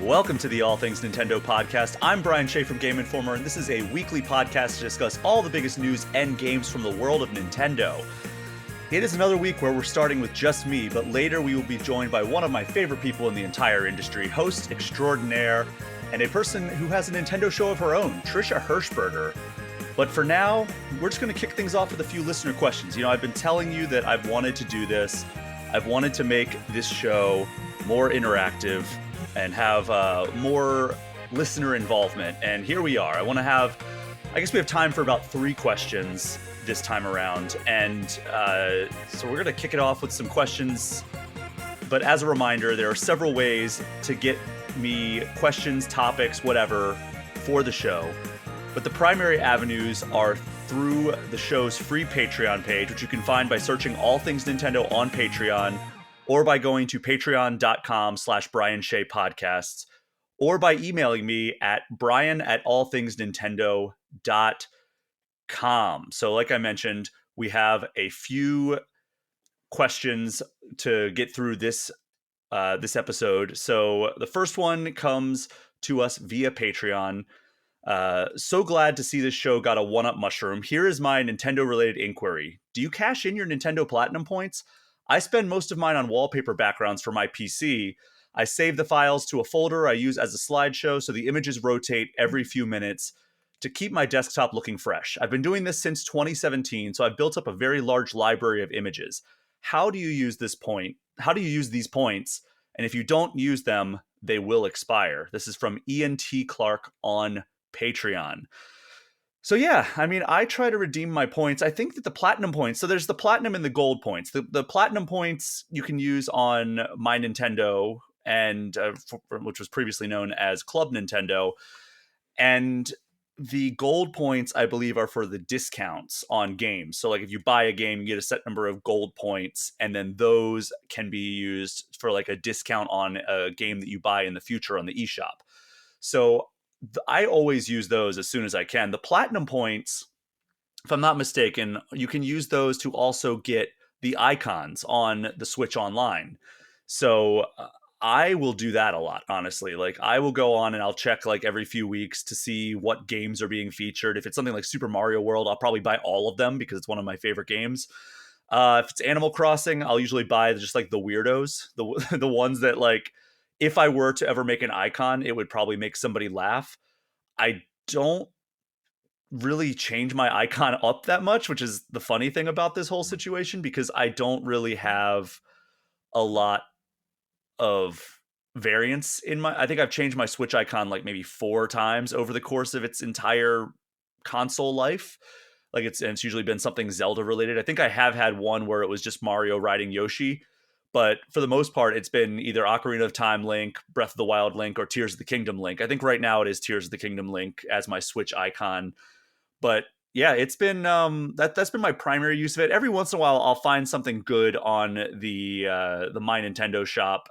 Welcome to the All Things Nintendo podcast. I'm Brian Shea from Game Informer, and this is a weekly podcast to discuss all the biggest news and games from the world of Nintendo. It is another week where we're starting with just me, but later we will be joined by one of my favorite people in the entire industry, host extraordinaire, and a person who has a Nintendo show of her own, Trisha Hershberger. But for now, we're just going to kick things off with a few listener questions. You know, I've been telling you that I've wanted to do this. I've wanted to make this show more interactive and have more listener involvement. And here we are. I guess we have time for about 3 questions this time around. And so we're going to kick it off with some questions. But as a reminder, there are several ways to get me questions, topics, whatever, for the show. But the primary avenues are through the show's free Patreon page, which you can find by searching All Things Nintendo on Patreon, or by going to patreon.com/Brian Shea Podcasts, or by emailing me at brian@allthingsnintendo.com. So like I mentioned, we have a few questions to get through this episode. So the first one comes to us via Patreon. So glad to see this show got a 1-up mushroom. Here is my Nintendo-related inquiry. Do you cash in your Nintendo Platinum points? I spend most of mine on wallpaper backgrounds for my PC. I save the files to a folder I use as a slideshow so the images rotate every few minutes to keep my desktop looking fresh. I've been doing this since 2017, so I've built up a very large library of images. How do you use these points? And if you don't use them, they will expire. This is from Ian T. Clark on Patreon. So yeah, I mean, I try to redeem my points. I think that the platinum points, so there's the platinum and the gold points. The platinum points you can use on My Nintendo, and which was previously known as Club Nintendo. And the gold points, I believe, are for the discounts on games. So like if you buy a game, you get a set number of gold points, and then those can be used for like a discount on a game that you buy in the future on the eShop. So I always use those as soon as I can. The platinum points, if I'm not mistaken, you can use those to also get the icons on the Switch Online. So I will do that a lot, honestly. Like I will go on and I'll check like every few weeks to see what games are being featured. If it's something like Super Mario World, I'll probably buy all of them because it's one of my favorite games. If it's Animal Crossing, I'll usually buy just like the weirdos, the ones that like, if I were to ever make an icon, it would probably make somebody laugh. I don't really change my icon up that much, which is the funny thing about this whole situation, because I don't really have a lot of variance in I think I've changed my Switch icon like maybe 4 times over the course of its entire console life. Like it's usually been something Zelda related. I think I have had one where it was just Mario riding Yoshi, but for the most part, it's been either Ocarina of Time Link, Breath of the Wild Link, or Tears of the Kingdom Link. I think right now it is Tears of the Kingdom Link as my Switch icon. But yeah, it's been that's been my primary use of it. Every once in a while, I'll find something good on the My Nintendo shop,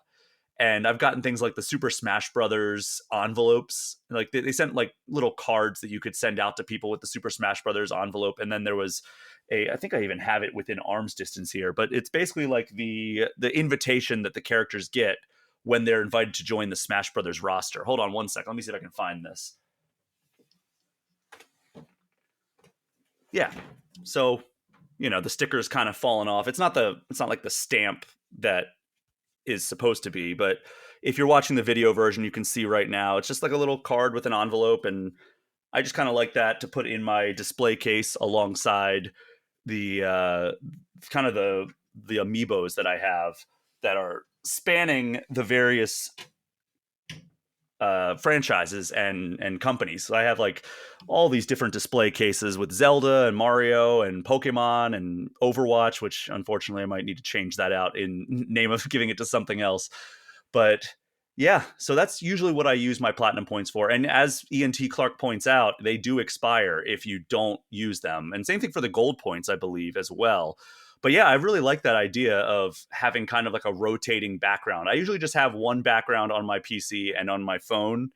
and I've gotten things like the Super Smash Brothers envelopes. Like they sent like little cards that you could send out to people with the Super Smash Brothers envelope, and then there was I think I even have it within arm's distance here, but it's basically like the invitation that the characters get when they're invited to join the Smash Brothers roster. Hold on one second. Let me see if I can find this. Yeah. So, you know, the sticker's kind of fallen off. It's not like the stamp that is supposed to be, but if you're watching the video version, you can see right now, it's just like a little card with an envelope, and I just kind of like that to put in my display case alongside the kind of the amiibos that I have that are spanning the various franchises and companies. So I have like all these different display cases with Zelda and Mario and Pokemon and Overwatch, which unfortunately I might need to change that out in name of giving it to something else. But yeah, so that's usually what I use my platinum points for. And as Ian T. Clark points out, they do expire if you don't use them. And same thing for the gold points, I believe, as well. But yeah, I really like that idea of having kind of like a rotating background. I usually just have one background on my PC and on my phone,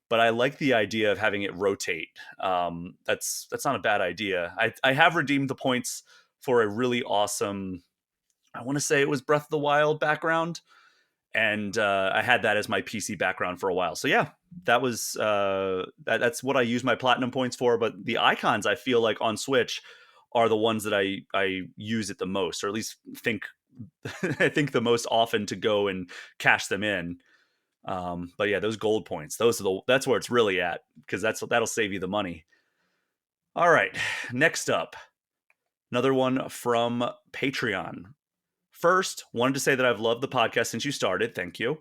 but I like the idea of having it rotate. That's not a bad idea. I have redeemed the points for a really awesome, I want to say it was Breath of the Wild background. and I had that as my PC background for a while. So yeah, that was that's what I use my platinum points for. But the icons, I feel like on Switch, are the ones that I use it the most, or at least think I think the most often to go and cash them in. But yeah, those gold points, that's where it's really at, because that'll save you the money. All right, next up, another one from Patreon. First, wanted to say that I've loved the podcast since you started. Thank you.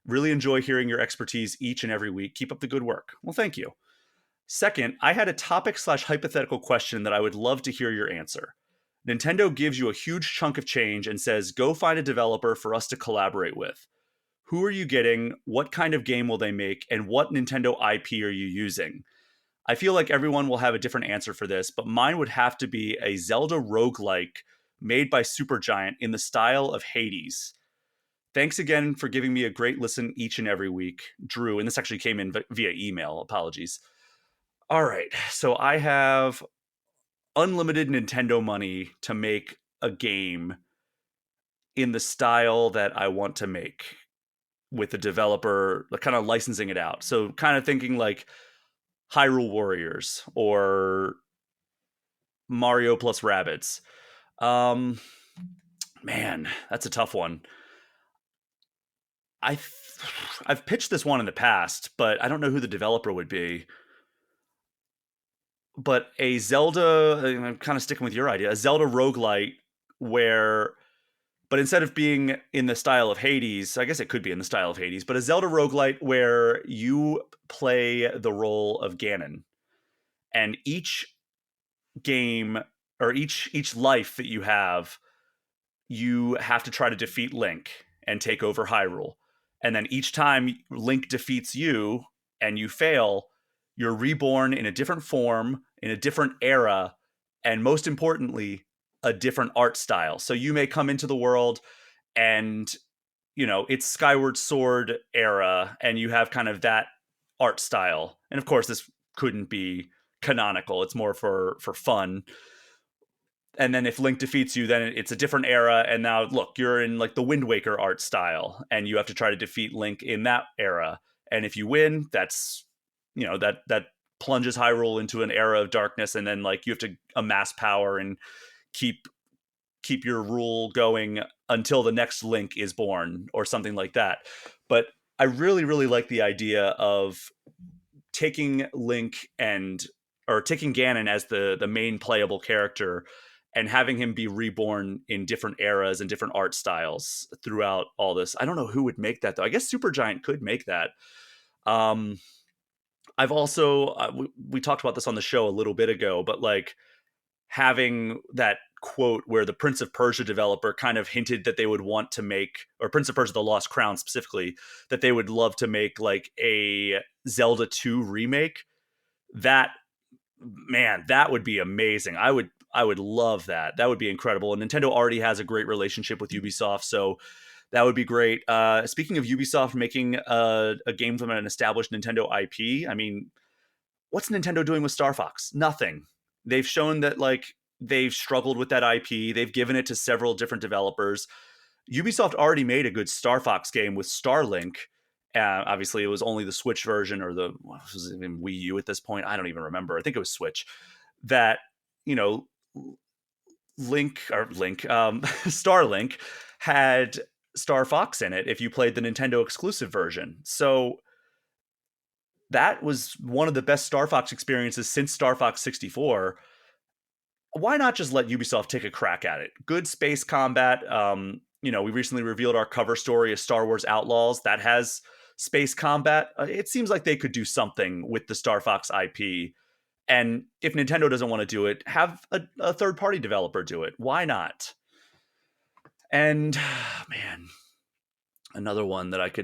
Really enjoy hearing your expertise each and every week. Keep up the good work. Well, thank you. Second, I had a topic/hypothetical question that I would love to hear your answer. Nintendo gives you a huge chunk of change and says, go find a developer for us to collaborate with. Who are you getting? What kind of game will they make? And what Nintendo IP are you using? I feel like everyone will have a different answer for this, but mine would have to be a Zelda roguelike made by Supergiant in the style of Hades. Thanks again for giving me a great listen each and every week, Drew. And this actually came in via email. Apologies. All right. So I have unlimited Nintendo money to make a game in the style that I want to make, with the developer kind of licensing it out. So kind of thinking like Hyrule Warriors or Mario plus Rabbids. Um, Man, that's a tough one. I I've pitched this one in the past, but I don't know who the developer would be. But a Zelda, I'm kind of sticking with your idea, a Zelda roguelite where, but instead of being in the style of Hades, I guess it could be in the style of Hades, but a Zelda roguelite where you play the role of Ganon, and each game, or each life that you have to try to defeat Link and take over Hyrule. And then each time Link defeats you and you fail, you're reborn in a different form, in a different era, and most importantly, a different art style. So you may come into the world and, it's Skyward Sword era, and you have kind of that art style. And of course, this couldn't be canonical. It's more for fun. And then if Link defeats you, then it's a different era. And now, look, you're in like the Wind Waker art style, and you have to try to defeat Link in that era. And if you win, that's, that plunges Hyrule into an era of darkness. And then like you have to amass power and keep your rule going until the next Link is born or something like that. But I really, really like the idea of taking taking Ganon as the main playable character, and having him be reborn in different eras and different art styles throughout all this. I don't know who would make that, though. I guess Supergiant could make that. I've also, we talked about this on the show a little bit ago, but like having that quote where the Prince of Persia developer kind of hinted that they would want to make, or Prince of Persia: The Lost Crown specifically, that they would love to make like a Zelda 2 remake. That, man, that would be amazing. I would love that. That would be incredible. And Nintendo already has a great relationship with Ubisoft, so that would be great. Speaking of Ubisoft making a game from an established Nintendo IP, I mean, what's Nintendo doing with Star Fox? Nothing. They've shown that like they've struggled with that IP. They've given it to several different developers. Ubisoft already made a good Star Fox game with Starlink. Obviously, it was only the Switch version, or was it even Wii U at this point? I don't even remember. I think it was Switch. That, you know, Starlink had Star Fox in it if you played the Nintendo exclusive version. So that was one of the best Star Fox experiences since Star Fox 64. Why not just let Ubisoft take a crack at it? Good space combat. We recently revealed our cover story of Star Wars Outlaws that has space combat. It seems like they could do something with the Star Fox IP. And if Nintendo doesn't want to do it, have a third-party developer do it. Why not? And, man, another one that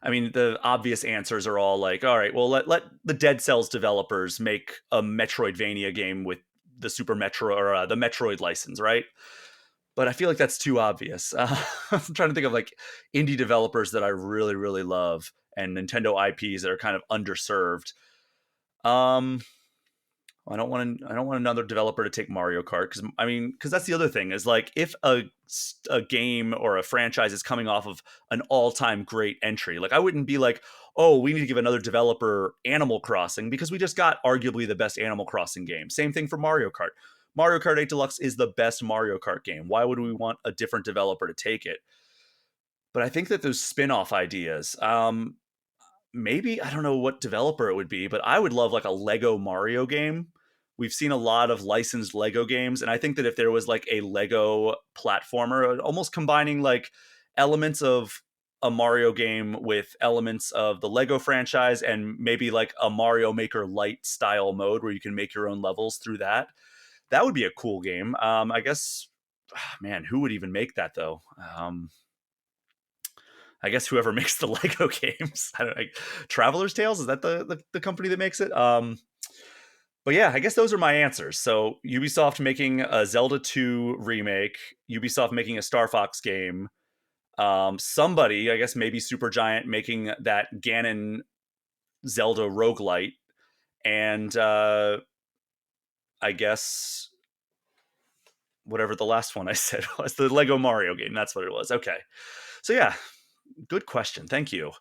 the obvious answers are all like, all right, well, let the Dead Cells developers make a Metroidvania game with the Super Metro, or the Metroid license, right? But I feel like that's too obvious. I'm trying to think of like indie developers that I really, really love, and Nintendo IPs that are kind of underserved. I don't want another developer to take Mario Kart because because that's the other thing is like if a game or a franchise is coming off of an all time great entry, like I wouldn't be like, oh, we need to give another developer Animal Crossing because we just got arguably the best Animal Crossing game. Same thing for Mario Kart. Mario Kart 8 Deluxe is the best Mario Kart game. Why would we want a different developer to take it? But I think that those spin off ideas, maybe I don't know what developer it would be, but I would love like a Lego Mario game. We've seen a lot of licensed Lego games, and I think that if there was like a Lego platformer, almost combining like elements of a Mario game with elements of the Lego franchise and maybe like a Mario Maker Light style mode where you can make your own levels through that. That would be a cool game. I guess, man, who would even make that though? I guess whoever makes the Lego games. I don't like Traveler's Tales. Is that the company that makes it? But yeah, I guess those are my answers. So Ubisoft making a Zelda 2 remake, Ubisoft making a Star Fox game, somebody, I guess maybe Supergiant making that Ganon Zelda roguelite, and I guess whatever the last one I said was the Lego Mario game. That's what it was. Okay. So yeah, good question. Thank you.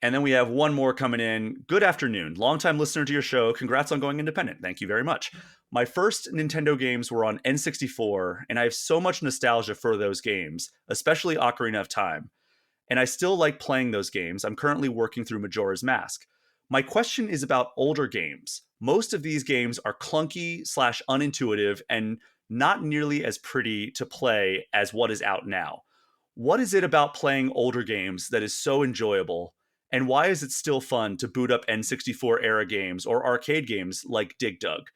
And then we have one more coming in. Good afternoon. Longtime listener to your show. Congrats on going independent. Thank you very much. My first Nintendo games were on N64, and I have so much nostalgia for those games, especially Ocarina of Time. And I still like playing those games. I'm currently working through Majora's Mask. My question is about older games. Most of these games are clunky slash unintuitive and not nearly as pretty to play as what is out now. What is it about playing older games that is so enjoyable? And why is it still fun to boot up N64 era games or arcade games like Dig Dug?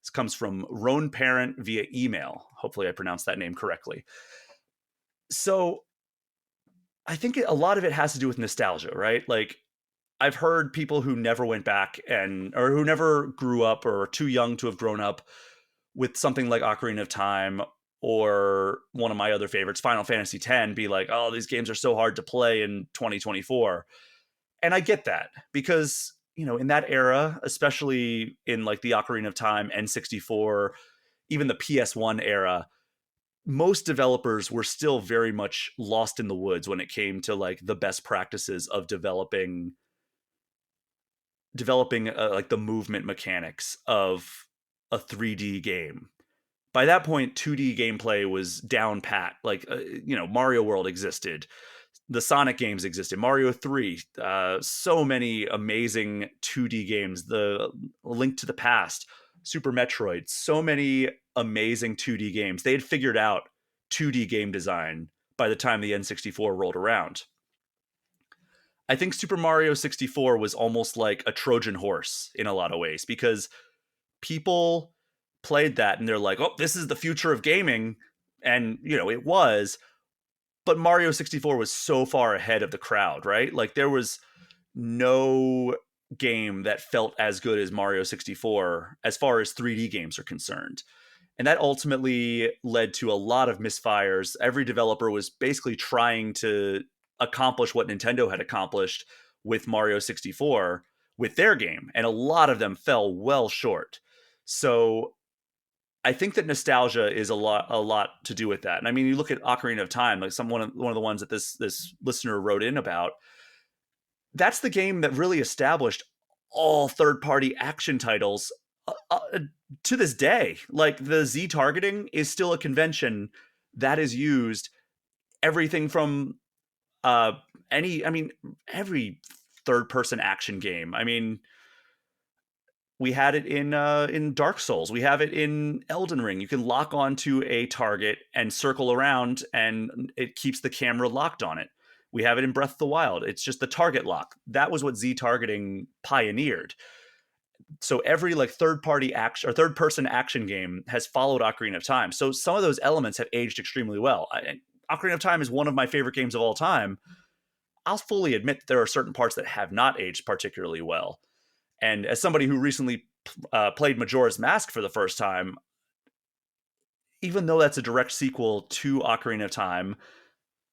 This comes from Roan Parent via email. Hopefully, I pronounced that name correctly. So, I think a lot of it has to do with nostalgia, right? Like, I've heard people who never went back or who never grew up or are too young to have grown up with something like Ocarina of Time or one of my other favorites, Final Fantasy X, be like, oh, these games are so hard to play in 2024. And I get that because, in that era, especially in like the Ocarina of Time, N64, even the PS1 era, most developers were still very much lost in the woods when it came to like the best practices of developing like the movement mechanics of a 3D game. By that point, 2D gameplay was down pat. Like, Mario World existed, the Sonic games existed, Mario 3, so many amazing 2D games, the Link to the Past, Super Metroid, so many amazing 2D games. They had figured out 2D game design by the time the N64 rolled around. I think Super Mario 64 was almost like a Trojan horse in a lot of ways because people played that and they're like, oh, this is the future of gaming. And, it was, but Mario 64 was so far ahead of the crowd, right? Like there was no game that felt as good as Mario 64 as far as 3D games are concerned. And that ultimately led to a lot of misfires. Every developer was basically trying to accomplish what Nintendo had accomplished with Mario 64 with their game, and a lot of them fell well short. So I think that nostalgia is a lot to do with that. And I mean, you look at Ocarina of Time, like one of the ones that this listener wrote in about. That's the game that really established all third party action titles to this day. Like the Z targeting is still a convention that is used everything from uh any I mean every third person action game. I mean, we had it in Dark Souls. We have it in Elden Ring. You can lock onto a target and circle around, and it keeps the camera locked on it. We have it in Breath of the Wild. It's just the target lock. That was what Z targeting pioneered. So every like third party action or third person action game has followed Ocarina of Time. So some of those elements have aged extremely well. Ocarina of Time is one of my favorite games of all time. I'll fully admit that there are certain parts that have not aged particularly well. And as somebody who recently played Majora's Mask for the first time, even though that's a direct sequel to Ocarina of Time,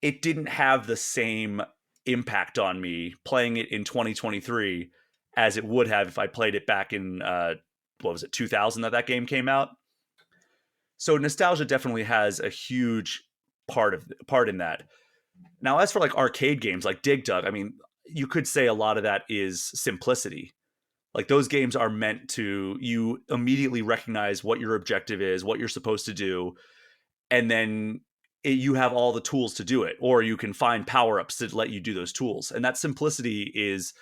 it didn't have the same impact on me playing it in 2023 as it would have if I played it back in what was it, 2000 that game came out. So nostalgia definitely has a huge part in that. Now, as for like arcade games like Dig Dug, I mean, you could say a lot of that is simplicity. Like those games are meant to, you immediately recognize what your objective is, what you're supposed to do, and then you have all the tools to do it, or you can find power-ups to let you do those tools. And that simplicity is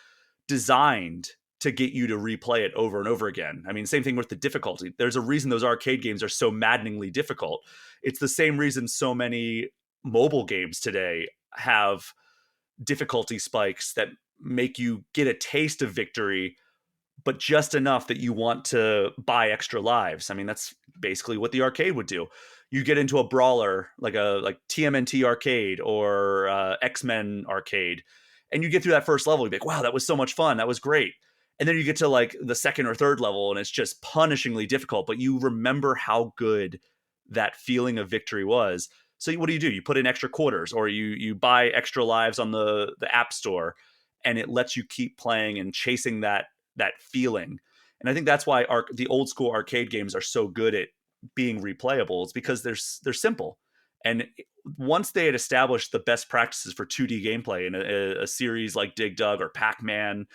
designed to get you to replay it over and over again. I mean, same thing with the difficulty. There's a reason those arcade games are so maddeningly difficult. It's the same reason so many mobile games today have difficulty spikes that make you get a taste of victory, but just enough that you want to buy extra lives. I mean, that's basically what the arcade would do. You get into a brawler like TMNT arcade or X-Men arcade, and you get through that first level, you'd be like, wow, that was so much fun. That was great. And then you get to like the second or third level and it's just punishingly difficult, but you remember how good that feeling of victory was. So what do? You put in extra quarters, or you buy extra lives on the app store, and it lets you keep playing and chasing that feeling. And I think that's why the old school arcade games are so good at being replayable. It's because they're simple. And once they had established the best practices for 2D gameplay in a series like Dig Dug or Pac-Man,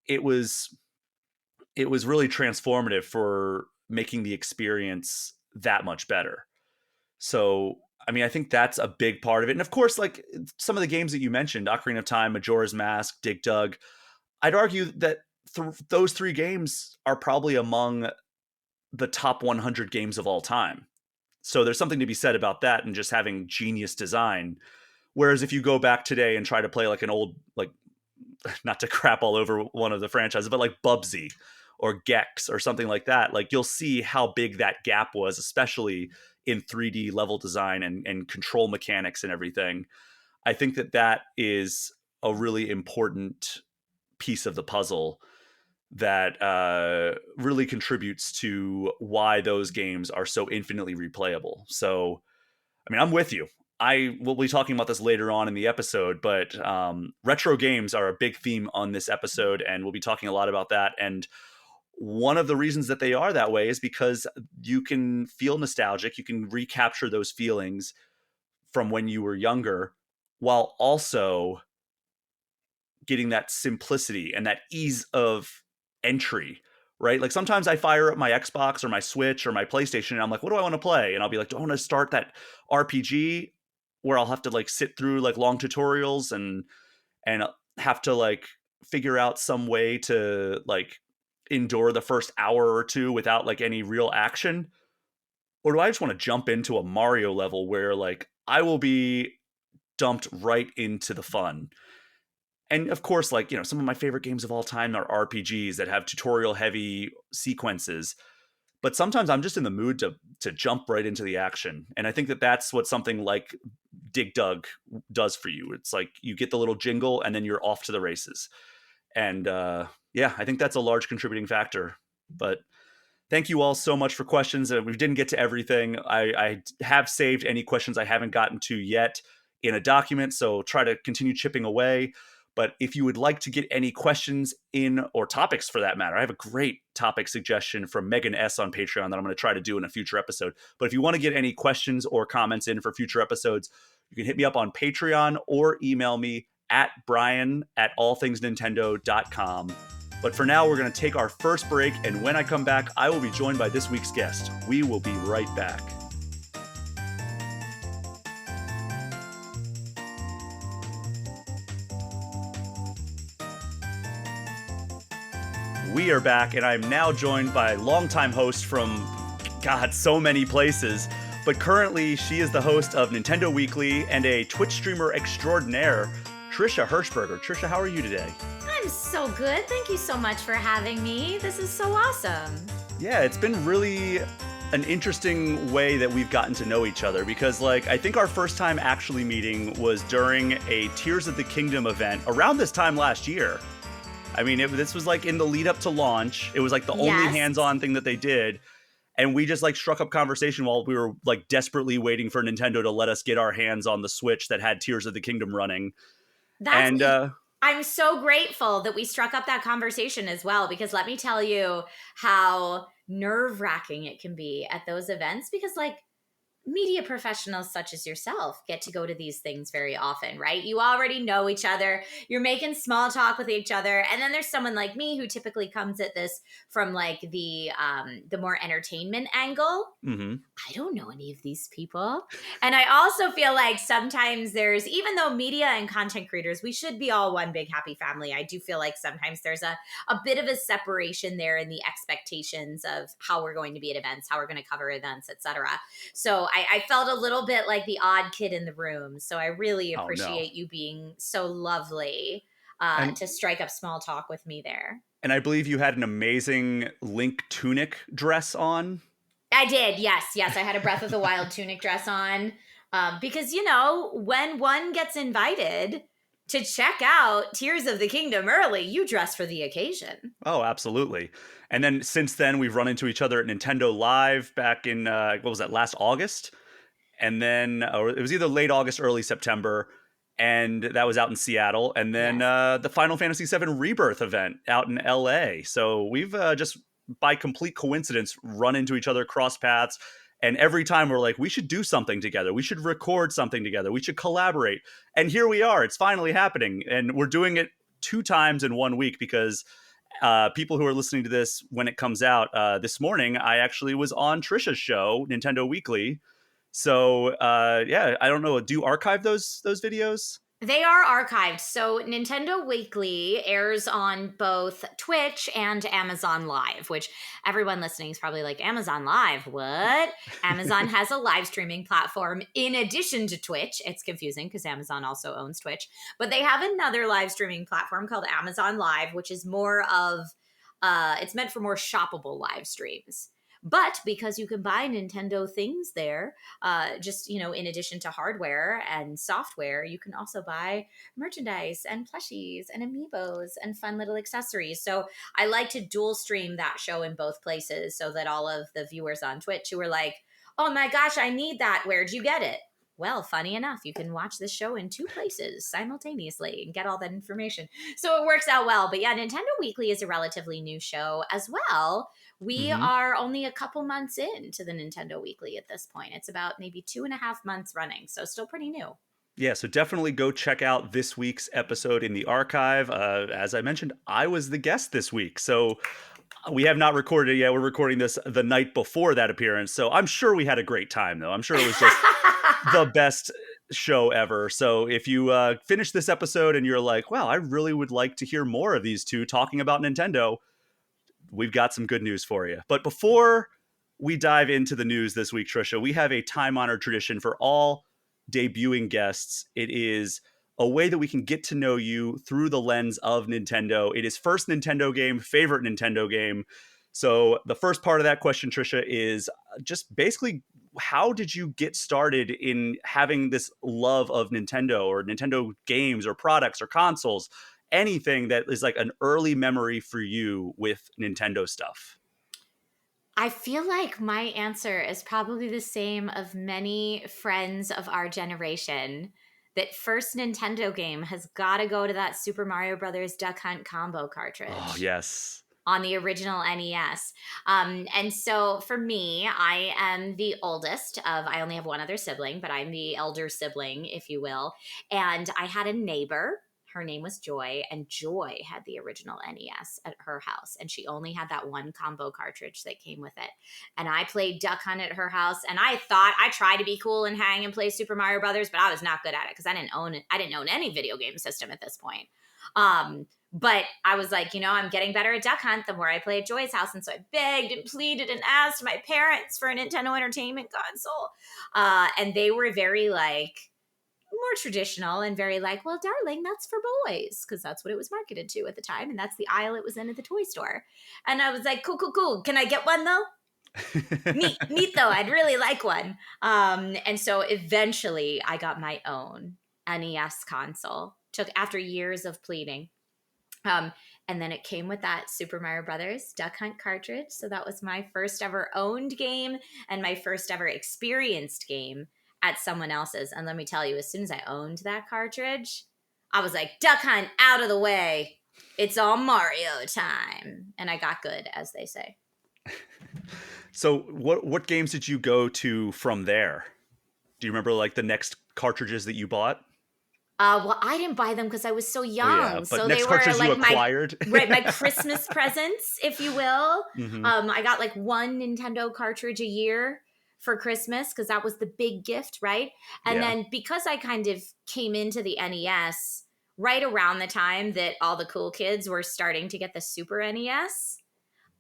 it was really transformative for making the experience that much better. So, I mean, I think that's a big part of it. And of course, like some of the games that you mentioned, Ocarina of Time, Majora's Mask, Dig Dug, I'd argue that those three games are probably among the top 100 games of all time. So there's something to be said about that and just having genius design. Whereas if you go back today and try to play like an old, like, not to crap all over one of the franchises, but like Bubsy or Gex or something like that, like you'll see how big that gap was, especially in 3D level design and control mechanics and everything. I think that is a really important piece of the puzzle that really contributes to why those games are so infinitely replayable. So, I mean, I'm with you. I will be talking about this later on in the episode, but retro games are a big theme on this episode, and we'll be talking a lot about that. And one of the reasons that they are that way is because you can feel nostalgic. You can recapture those feelings from when you were younger, while also getting that simplicity and that ease of entry, right? Like sometimes I fire up my Xbox or my Switch or my PlayStation and I'm like, what do I want to play? And I'll be like, do I want to start that RPG where I'll have to like sit through like long tutorials and have to like figure out some way to like endure the first hour or two without like any real action? Or do I just want to jump into a Mario level where like I will be dumped right into the fun? And of course, like, you know, some of my favorite games of all time are RPGs that have tutorial heavy sequences. But sometimes I'm just in the mood to jump right into the action. And I think that's what something like Dig Dug does for you. It's like you get the little jingle and then you're off to the races. And yeah, I think that's a large contributing factor. But thank you all so much for questions. We didn't get to everything. I have saved any questions I haven't gotten to yet in a document, so try to continue chipping away. But if you would like to get any questions in, or topics for that matter, I have a great topic suggestion from Megan S. on Patreon that I'm going to try to do in a future episode. But if you want to get any questions or comments in for future episodes, you can hit me up on Patreon or email me at brian@allthingsnintendo.com. But for now, we're going to take our first break, and when I come back, I will be joined by this week's guest. We will be right back. We are back, and I'm now joined by longtime host from, God, so many places. But currently, she is the host of Nintendo Weekly and a Twitch streamer extraordinaire, Trisha Hershberger. Trisha, how are you today? I'm so good. Thank you so much for having me. This is so awesome. Yeah, it's been really an interesting way that we've gotten to know each other because, like, I think our first time actually meeting was during a Tears of the Kingdom event around this time last year. I mean, this was like in the lead up to launch. It was like the only hands-on thing that they did. And we just like struck up conversation while we were like desperately waiting for Nintendo to let us get our hands on the Switch that had Tears of the Kingdom running. I I'm so grateful that we struck up that conversation as well, because let me tell you how nerve-wracking it can be at those events, because like media professionals such as yourself get to go to these things very often, right? You already know each other. You're making small talk with each other. And then there's someone like me who typically comes at this from like the more entertainment angle. Mm-hmm. I don't know any of these people. And I also feel like sometimes there's, even though media and content creators, we should be all one big happy family. I do feel like sometimes there's a bit of a separation there in the expectations of how we're going to be at events, how we're going to cover events, etc. So I felt a little bit like the odd kid in the room. So I really Oh no. appreciate you being so lovely And to strike up small talk with me there. and I believe you had an amazing Link tunic dress on. I did. Yes. Yes. I had a Breath of the Wild tunic dress on because, you know, when one gets invited to check out Tears of the Kingdom early, you dress for the occasion. Oh, absolutely. And then since then, we've run into each other at Nintendo Live back in, what was that, last August? And then or it was either late August, early September. And that was out in Seattle. And then Yes. the Final Fantasy VII Rebirth event out in LA. So we've just, by complete coincidence, run into each other, cross paths. And every time we're like, we should do something together. We should record something together. We should collaborate. And here we are. It's finally happening. And we're doing it 2 times in 1 week because people who are listening to this when it comes out this morning, I actually was on Trisha's show, Nintendo Weekly. So yeah, I don't know. Do you archive those videos? They are archived. So Nintendo Weekly airs on both Twitch and Amazon Live, which everyone listening is probably like, Amazon Live, what? Amazon has a live streaming platform in addition to Twitch. It's confusing because Amazon also owns Twitch, but they have another live streaming platform called Amazon Live, which is more of, it's meant for more shoppable live streams. But because you can buy Nintendo things there, just, you know, in addition to hardware and software, you can also buy merchandise and plushies and amiibos and fun little accessories. So I like to dual stream that show in both places so that all of the viewers on Twitch who are like, oh my gosh, I need that, where'd you get it? Well, funny enough, you can watch this show in two places simultaneously and get all that information. So it works out well. But yeah, Nintendo Weekly is a relatively new show as well. We Mm-hmm. are only a couple months into the Nintendo Weekly at this point. It's about maybe 2.5 months running, so still pretty new. Yeah, so definitely go check out this week's episode in the archive. As I mentioned, I was the guest this week, so we have not recorded it yet. We're recording this the night before that appearance, so I'm sure we had a great time, though. I'm sure it was just the best show ever. So if you finish this episode and you're like, wow, I really would like to hear more of these two talking about Nintendo, we've got some good news for you. But before we dive into the news this week, Trisha, we have a time-honored tradition for all debuting guests. It is a way that we can get to know you through the lens of Nintendo. It is first Nintendo game, favorite Nintendo game. So the first part of that question, Trisha, is just basically how did you get started in having this love of Nintendo or Nintendo games or products or consoles? Anything that is like an early memory for you with Nintendo stuff. I feel like my answer is probably the same of many friends of our generation. That first Nintendo game has got to go to that Super Mario Brothers Duck Hunt combo Oh, cartridge yes. on the original NES. And so for me, I am the oldest of, I only have one other sibling, but I'm the elder sibling, if you will. And I had a neighbor. Her name was Joy, and Joy had the original NES at her house, and she only had that one combo cartridge that came with it. And I played Duck Hunt at her house, and I thought I tried to be cool and hang and play Super Mario Brothers, but I was not good at it because I didn't own any video game system at this point. But I was like, you know, I'm getting better at Duck Hunt the more I play at Joy's house. And so I begged and pleaded and asked my parents for a Nintendo Entertainment Console. And they were very like, more traditional and very like, well, darling, that's for boys, because that's what it was marketed to at the time. And that's the aisle it was in at the toy store. And I was like, cool, cool, cool. Can I get one though? Neat though. I'd really like one. And so eventually I got my own NES console. Took after years of pleading. And then it came with that Super Mario Brothers Duck Hunt cartridge. So that was my first ever owned game and my first ever experienced game at someone else's. And let me tell you, as soon as I owned that cartridge, I was like, Duck Hunt out of the way. It's all Mario time. And I got good, as they say. So what games did you go to from there? Do you remember like the next cartridges that you bought? Well, I didn't buy them because I was so Oh yeah, young. but So they next were cartridges you like acquired. my Christmas presents, if you will. Hmm. I got like one Nintendo cartridge a year for Christmas because that was the big gift, right? And Yeah. then because I kind of came into the NES right around the time that all the cool kids were starting to get the Super NES,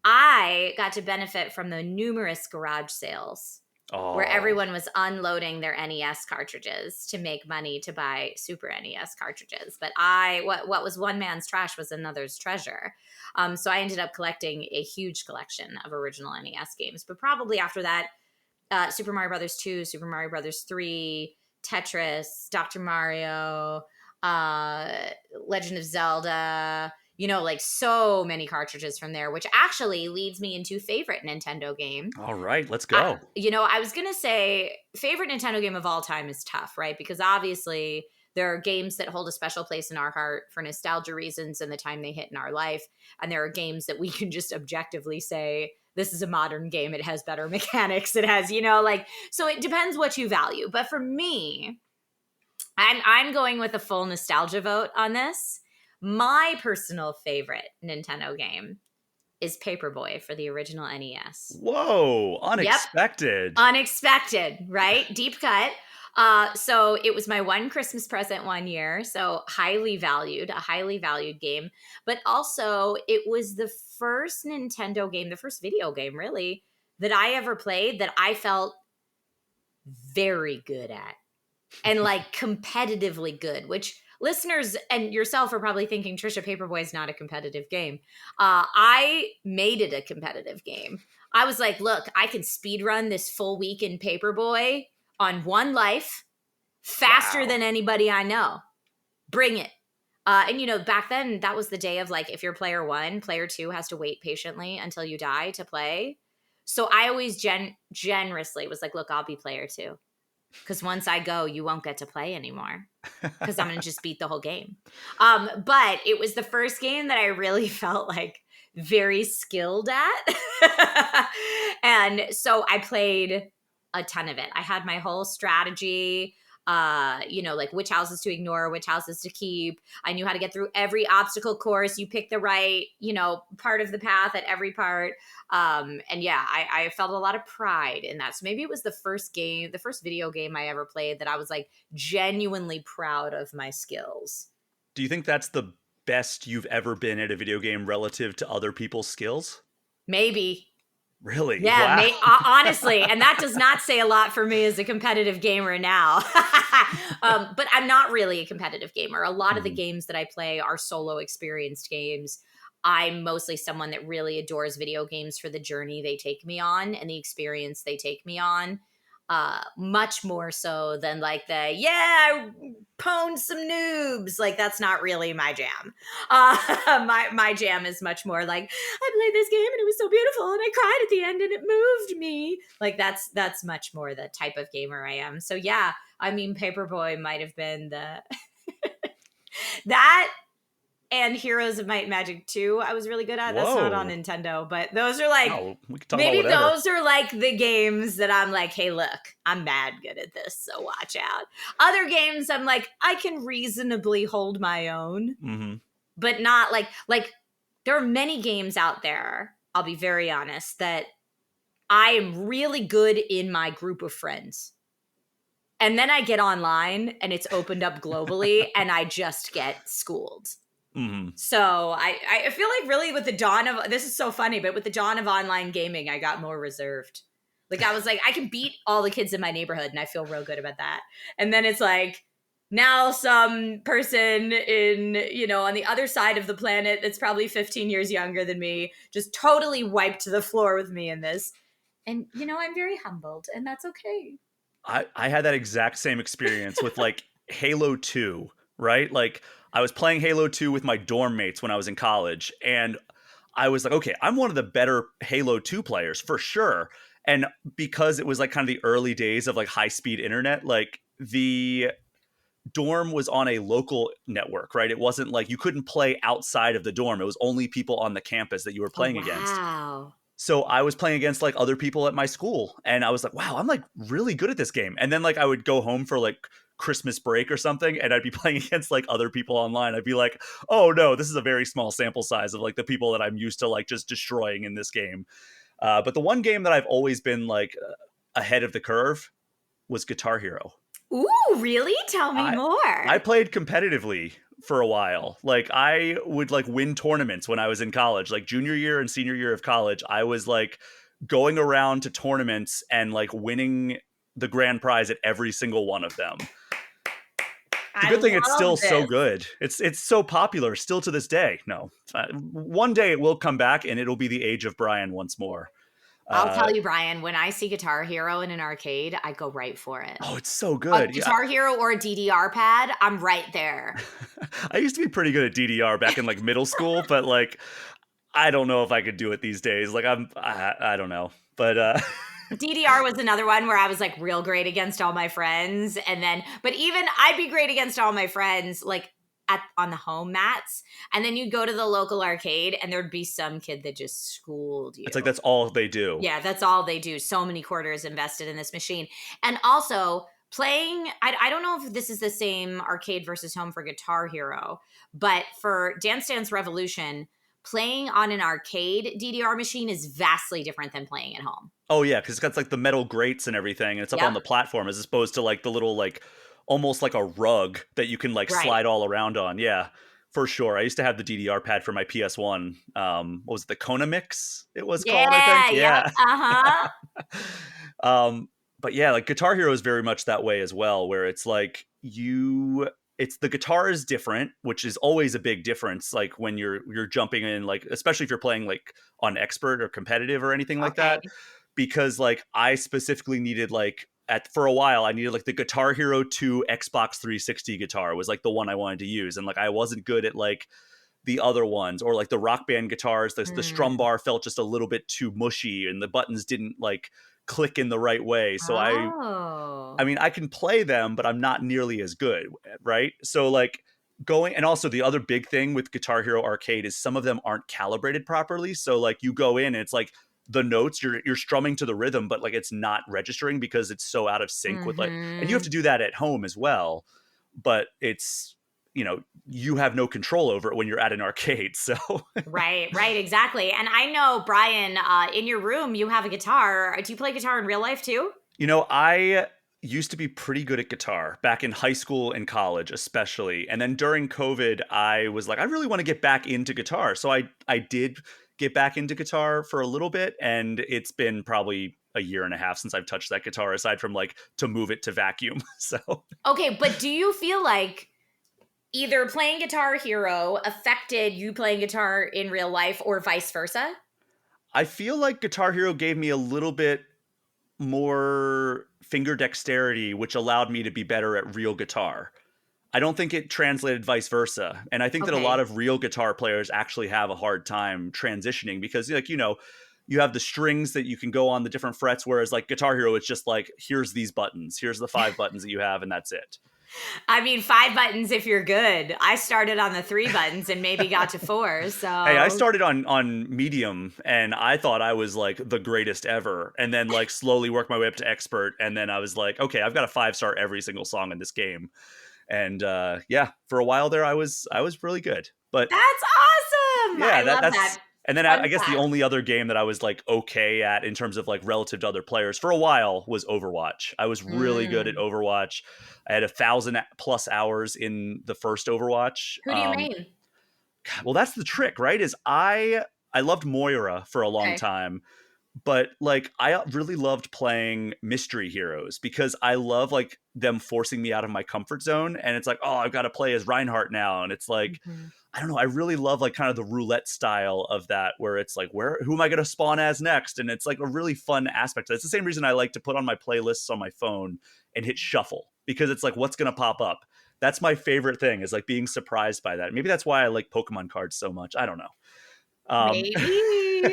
I got to benefit from the numerous garage sales where Oh, everyone was unloading their NES cartridges to make money to buy Super NES cartridges. But what was one man's trash was another's treasure. So I ended up collecting a huge collection of original NES games. But probably after that, Super Mario Brothers 2, Super Mario Brothers 3, Tetris, Dr. Mario, uh, Legend of Zelda, like so many cartridges from there, which actually leads me into favorite Nintendo game. all right, let's go. I was going to say favorite Nintendo game of all time is tough, right? Because obviously there are games that hold a special place in our heart for nostalgia reasons and the time they hit in our life. And there are games that we can just objectively say, this is a modern game. It has better mechanics. It has, so it depends what you value. But for me, I'm going with a full nostalgia vote on this. My personal favorite Nintendo game is Paperboy for the original NES. Whoa, Yep. unexpected. Unexpected, right? Deep cut. So it was my one Christmas present one year. So a highly valued game. But also, it was the first Nintendo game, the first video game, really, that I ever played that I felt very good at and like competitively good, which listeners and yourself are probably thinking Trisha Paperboy is not a competitive game. I made it a competitive game. I was like, look, I can speed run this full week in Paperboy on one life faster Wow. than anybody I know. Bring it. And back then that was the day of like, if you're player one, player two has to wait patiently until you die to play. So I always generously was like, look, I'll be player two. Because once I go, you won't get to play anymore because I'm going to just beat the whole game. But it was the first game that I really felt like very skilled at. And so I played a ton of it. I had my whole strategy, like which houses to ignore, which houses to keep. I knew how to get through every obstacle course. You pick the right, part of the path at every part. And yeah, I felt a lot of pride in that. So maybe it was the first video game I ever played that I was like genuinely proud of my skills. Do you think that's the best you've ever been at a video game relative to other people's skills? Maybe. Really? Yeah, Wow. honestly, and that does not say a lot for me as a competitive gamer now. But I'm not really a competitive gamer. A lot of the Mhm. games that I play are solo experienced games. I'm mostly someone that really adores video games for the journey they take me on and the experience they take me on. Much more so than like I pwned some noobs. Like that's not really my jam. My jam is much more like I played this game and it was so beautiful and I cried at the end and it moved me. Like that's much more the type of gamer I am. So yeah, I mean Paperboy might have been the that and Heroes of Might and Magic 2 I was really good at. That's not on Whoa. Nintendo, but those are like No, we can talk about maybe whatever. those are like the games that I'm like, hey, look, I'm mad good at this, so watch out. Other games I'm like, I can reasonably hold my own, Hmm. but not like there are many games out there, I'll be very honest, that I am really good in my group of friends. And then I get online and it's opened up globally and I just get schooled. Hmm. So I feel like really with the dawn of this is so funny, but with the dawn of online gaming, I got more reserved. Like I was like, I can beat all the kids in my neighborhood, and I feel real good about that. And then it's like now some person on the other side of the planet that's probably 15 years younger than me just totally wiped the floor with me in this. And I'm very humbled, and that's okay. I had that exact same experience with like Halo 2, right? Like I was playing Halo 2 with my dorm mates when I was in college, and I was like, okay, I'm one of the better Halo 2 players for sure. And because it was like kind of the early days of like high speed internet, like dorm was on a local network, right? It wasn't like you couldn't play outside of the dorm. It was only people on the campus that you were Oh, playing against. wow. So I was playing against like other people at my school, and I was like, wow, I'm like really good at this game. And then like I would go home for like Christmas break or something, and I'd be playing against like other people online. I'd be like, oh no, this is a very small sample size of like the people that I'm used to like just destroying in this game. But the one game that I've always been like ahead of the curve was Guitar Hero. Ooh, really? Tell me I I more. played competitively for a while. Like I would like win tournaments when I was in college, like junior year and senior year of college. I was like going around to tournaments and like winning the grand prize at every single one of them. It's a I good thing it's still love so this. good. It's so popular still to this day. No, one day it will come back and it'll be the age of Brian once more. I'll Uh, tell you, Brian, when I see Guitar Hero in an arcade, I go right for it. oh, it's so A good. Yeah, Guitar Hero or a DDR pad, I'm right there. I used to be pretty good at DDR back in like middle school, but like I don't know if I could do it these days. Like I don't know, but DDR was another one where I was like real great against all my friends. And then, but even I'd be great against all my friends, like on the home mats. And then you'd go to the local arcade and there'd be some kid that just schooled you. it's like that's all they do. Yeah, that's all they do. So many quarters invested in this machine. And also playing, I don't know if this is the same arcade versus home for Guitar Hero, but for Dance Dance Revolution, playing on an arcade DDR machine is vastly different than playing at home. Oh yeah, because it's got like the metal grates and everything, and it's up on Yep. the platform as opposed to like the little like almost like a rug that you can like Right. slide all around on. Yeah, for sure. I used to have the DDR pad for my PS1. What was it, the Kona Mix? It was called, I think. Yeah. Yep. Yeah. Uh-huh. um, but yeah, like Guitar Hero is very much that way as well, where it's like it's the guitar is different, which is always a big difference. Like when you're jumping in, like especially if you're playing like on expert or competitive or anything like Okay. that, because like I specifically needed like at for a while I needed like the Guitar Hero 2 Xbox 360 guitar was like the one I wanted to use, and like I wasn't good at like the other ones or like the Rock Band guitars. The strum Mm. bar felt just a little bit too mushy, and the buttons didn't like click in the right way. So I Oh. mean, I can play them, but I'm not nearly as good, right? So like going and also the other big thing with Guitar Hero Arcade is some of them aren't calibrated properly. So like you go in and it's like the notes you're strumming to the rhythm, but like it's not registering because it's so out of sync with like, and you have Mm-hmm. to do that at home as well. But it's you have no control over it when you're at an arcade. So Right, right, exactly. And I know, Brian, in your room, you have a guitar. Do you play guitar in real life too? I used to be pretty good at guitar back in high school and college, especially. And then during COVID, I was like, I really want to get back into guitar. So I did get back into guitar for a little bit, and it's been probably a year and a half since I've touched that guitar, aside from like to move it to vacuum. So Okay, but do you feel like either playing Guitar Hero affected you playing guitar in real life or vice versa? I feel like Guitar Hero gave me a little bit more finger dexterity, which allowed me to be better at real guitar. I don't think it translated vice versa. And I think that a lot Okay. of real guitar players actually have a hard time transitioning because, like, you have the strings that you can go on the different frets, whereas like Guitar Hero, it's just like, here's these buttons, here's the 5 buttons that you have, and that's it. I mean, 5 buttons if you're good. I started on the 3 buttons and maybe got to four. Hey, I So started on medium and I thought I was like the greatest ever, and then like slowly worked my way up to expert, and then I was like, okay, I've got a 5 star every single song in this game. And yeah, for a while there I was really good. But that's awesome. yeah, I that love that's that. and then I Fun guess the fact. only other game that I was like okay at in terms of like relative to other players for a while was Overwatch. I was really good at Mm. Overwatch. I had 1,000+ hours in the first Overwatch. Who do you main? Well, that's the trick, right? Is I loved Moira for a long Okay. time, but like I really loved playing mystery heroes because I love like them forcing me out of my comfort zone, and it's like, oh, I've got to play as Reinhardt now, and it's like Mhm. I don't know, I really love like kind of the roulette style of that, where it's like, who am I going to spawn as next? And it's like a really fun aspect. It's the same reason I like to put on my playlists on my phone and hit shuffle, because it's like, what's going to pop up? That's my favorite thing, is like being surprised by that. Maybe that's why I like Pokemon cards so much. I don't know. Um, Maybe.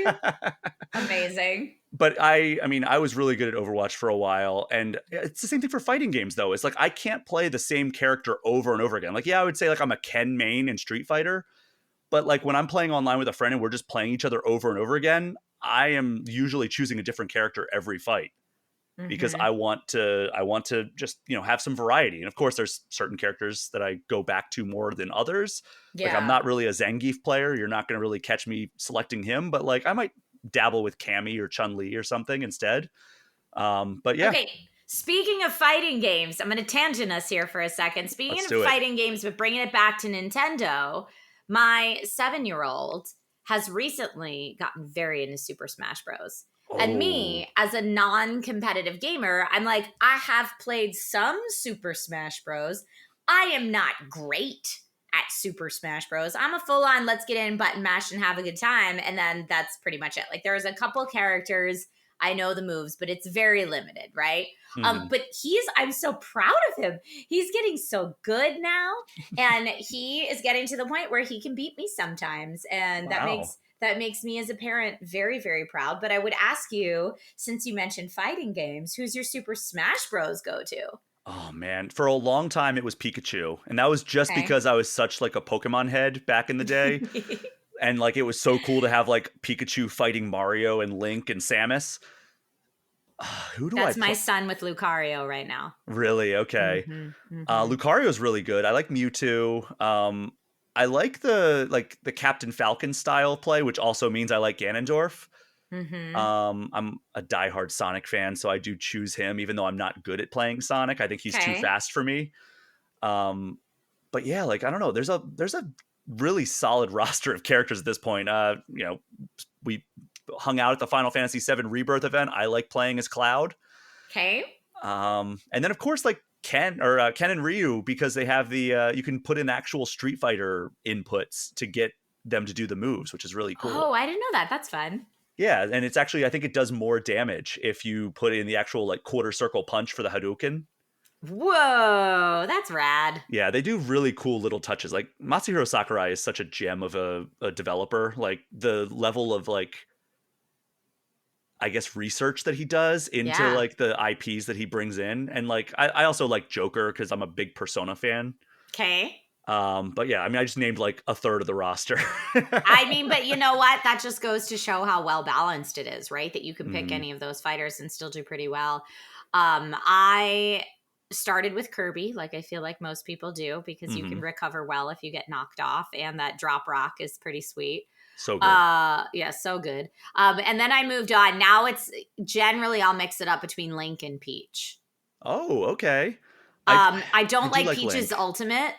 Amazing. But I mean, I was really good at Overwatch for a while, and it's the same thing for fighting games, though. It's like I can't play the same character over and over again. Like, yeah, I would say like I'm a Ken main in Street Fighter, but like when I'm playing online with a friend and we're just playing each other over and over again, I am usually choosing a different character every fight because Hmm. I want to just, have some variety. And of course there's certain characters that I go back to more than others. Like I'm Yeah. not really a Zangief player. You're not going to really catch me selecting him, but like I might dabble with Cammy or Chun-Li or something instead. But yeah, Okay. Speaking of fighting games, I'm going to tangent us here for a second. Speaking let's of do it. fighting games, but bringing it back to Nintendo, my 7-year-old has recently gotten very into Super Smash Bros. And Oh, me, as a non competitive gamer, I'm like, I have played some Super Smash Bros. I am not great at Super Smash Bros. I'm a full on let's get in, button mash, and have a good time. And then that's pretty much it. Like, there's a couple characters I know the moves, but it's very limited, right? mhm. But I'm so proud of him. He's getting so good now, and he is getting to the point where he can beat me sometimes, and Wow. that makes me as a parent very, very proud. But I would ask you, since you mentioned fighting games, who's your Super Smash Bros go to? Oh man, for a long time it was Pikachu, and that was just Okay. because I was such like a Pokemon head back in the day, and like it was so cool to have like Pikachu fighting Mario and Link and Samus. Who do I That's my play? son with Lucario right now. Really? Okay. Mm-hmm. Mm-hmm. Lucario's really good. I like Mewtwo. I like the Captain Falcon style play, which also means I like Ganondorf. Mm-hmm. I'm a diehard Sonic fan, so I do choose him, even though I'm not good at playing Sonic. I think he's too Okay. fast for me. Um, but yeah, like I don't know. There's a really solid roster of characters at this point. We hung out at the Final Fantasy VII Rebirth event. I like playing as Cloud. Okay. And then of course like Ken and Ryu, because they have the you can put in actual Street Fighter inputs to get them to do the moves, which is really Oh, cool. I didn't know that. That's fun. Yeah, and it's actually I think it does more damage if you put in the actual like quarter circle punch for the Hadouken. Whoa, that's rad. Yeah, they do really cool little touches. Like Masahiro Sakurai is such a gem of a developer. Like the level of like I guess research that he does into Yeah. like the IPs that he brings in, and like I also like Joker because I'm a big Persona fan. Okay. But yeah, I mean, I just named like a third of the roster. I mean, but you know what? That just goes to show how well balanced it is, right? That you can pick Mhm, any of those fighters and still do pretty well. I started with Kirby, like I feel like most people do, because you can mhm. recover well if you get knocked off, and that drop rock is pretty sweet. So good. Yeah, so good. And then I moved on. Now it's generally I'll mix it up between Link and Peach. Oh, okay. I I I don't do like like Peach's Link. ultimate,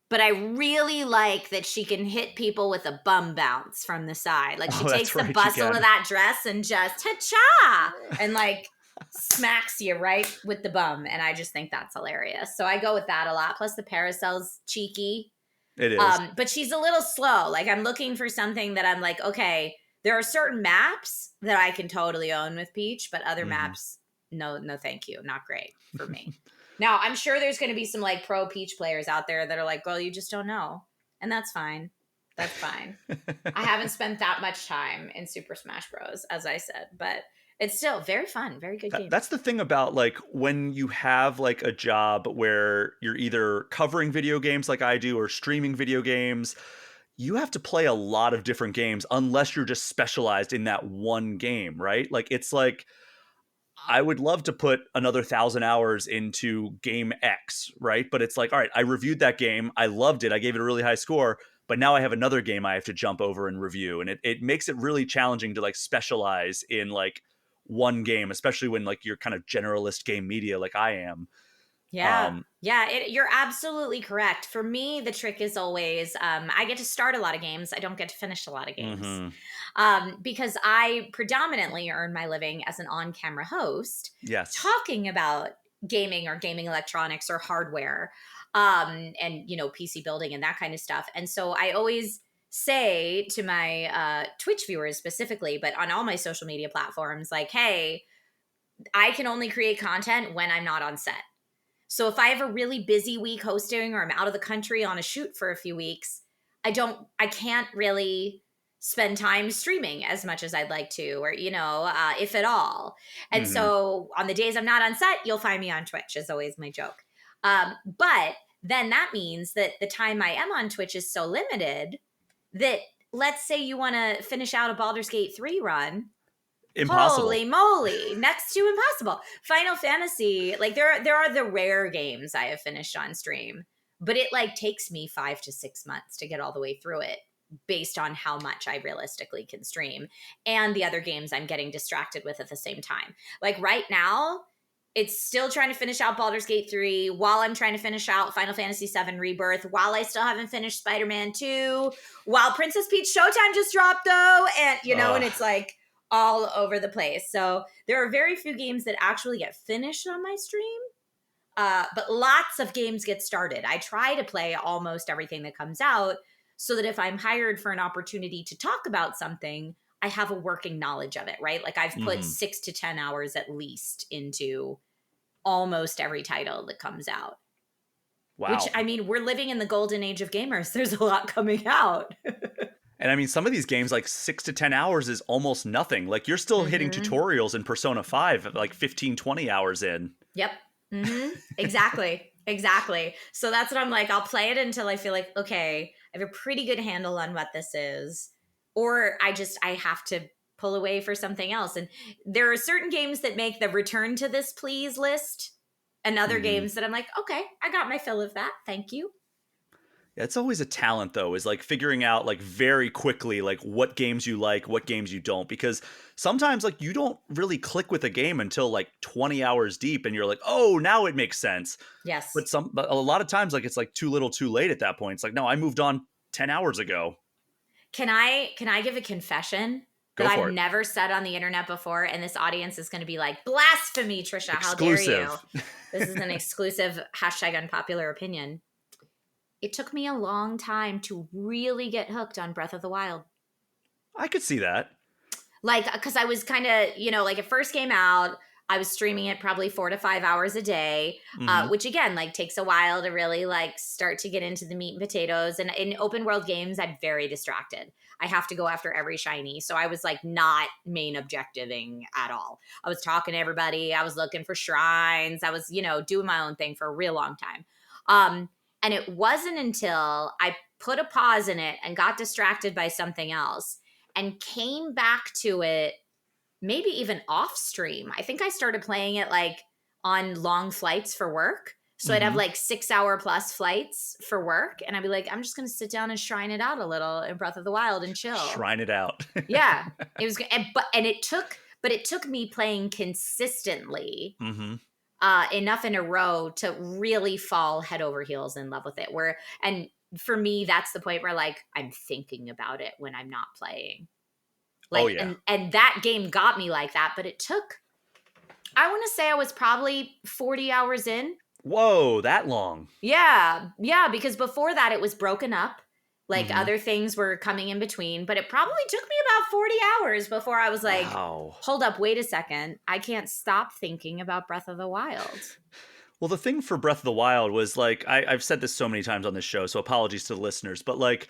but I really like that she can hit people with a bum bounce from the side. Like she Oh, takes that's the right, you bustle of can. that dress and just ta-cha and like smacks you right with the bum. And I just think that's hilarious. So I go with that a lot. Plus the parasol's cheeky. It is. But she's a little slow. Like I'm looking for something that I'm like, okay, there are certain maps that I can totally own with Peach, but other Mhm. maps, no, no, thank you. Not great for me. Now, I'm sure there's going to be some like pro Peach players out there that are like, girl, you just don't know. And that's fine. That's fine. I haven't spent that much time in Super Smash Bros, as I said, but it's still very fun. Very good game. That's the thing about like when you have like a job where you're either covering video games like I do or streaming video games, you have to play a lot of different games unless you're just specialized in that one game, right? Like it's like I would love to put another 1,000 hours into game X, right? But it's like, all right, I reviewed that game. I loved it. I gave it a really high score. But now I have another game I have to jump over and review. And it makes it really challenging to like specialize in like one game, especially when like you're kind of generalist game media like I am. Yeah. Um, Yeah, you're absolutely correct. For me, the trick is always I get to start a lot of games. I don't get to finish a lot of games mhm. because I predominantly earn my living as an on camera host Yes. talking about gaming or gaming electronics or hardware and, PC building and that kind of stuff. And so I always say to my Twitch viewers specifically, but on all my social media platforms, like, hey, I can only create content when I'm not on set. So if I have a really busy week hosting or I'm out of the country on a shoot for a few weeks, I can't really spend time streaming as much as I'd like to, or, if at all. And Hmm. so on the days I'm not on set, you'll find me on Twitch, is always my joke. But then that means that the time I am on Twitch is so limited that, let's say you want to finish out a Baldur's Gate 3 run. Impossible. Holy moly, next to impossible. Final Fantasy, like there are the rare games I have finished on stream, but it like takes me 5 to 6 months to get all the way through it based on how much I realistically can stream and the other games I'm getting distracted with at the same time. Like right now, it's still trying to finish out Baldur's Gate 3 while I'm trying to finish out Final Fantasy 7 Rebirth, while I still haven't finished Spider-Man 2, while Princess Peach Showtime just dropped though, and and it's like all over the place. So there are very few games that actually get finished on my stream, but lots of games get started. I try to play almost everything that comes out so that if I'm hired for an opportunity to talk about something, I have a working knowledge of it, right? Like I've put 6 to 10 hours at least into almost every title that comes out. Wow. Which, I mean, we're living in the golden age of gamers. There's a lot coming out. And I mean, some of these games, like 6 to 10 hours is almost nothing. Like you're still hitting tutorials in Persona 5 at like 15, 20 hours in. Yep. Exactly. Exactly. So that's what I'm like. I'll play it until I feel like, okay, I have a pretty good handle on what this is. Or I have to pull away for something else. And there are certain games that make the return to this please list, and other games that I'm like, okay, I got my fill of that. Thank you. It's always a talent, though, is like figuring out like very quickly like what games you like, what games you don't, because sometimes like you don't really click with a game until like 20 hours deep and you're like, oh, now it makes sense. Yes. But a lot of times like it's like too little too late at that point. It's like, no, I moved on 10 hours ago. Can I give a confession that Go for I've it. never said on the internet before, and this audience is going to be like, blasphemy, Trisha, how dare you? Exclusive. This is an exclusive #unpopular opinion. It took me a long time to really get hooked on Breath of the Wild. I could see that. Like, because I was kind of, like it first came out, I was streaming it probably 4 to 5 hours a day, which again, like takes a while to really like start to get into the meat and potatoes. And in open world games, I'm very distracted. I have to go after every shiny. So I was like not main objectiving at all. I was talking to everybody. I was looking for shrines. I was, doing my own thing for a real long time. And it wasn't until I put a pause in it and got distracted by something else and came back to it maybe even off stream. I think I started playing it like on long flights for work. So I'd have like 6 hour plus flights for work. And I'd be like, I'm just going to sit down and shrine it out a little in Breath of the Wild and chill. Shrine it out. Yeah. It was good. It took me playing consistently enough in a row to really fall head over heels in love with it. And for me, that's the point where like I'm thinking about it when I'm not playing. Like, oh, yeah. And that game got me like that, but it took, I want to say I was probably 40 hours in. Whoa, that long. Yeah. Yeah. Because before that, it was broken up. Like other things were coming in between, but it probably took me about 40 hours before I was like, wow. Hold up, wait a second. I can't stop thinking about Breath of the Wild. Well, the thing for Breath of the Wild was like, I've said this so many times on this show, so apologies to the listeners, but like,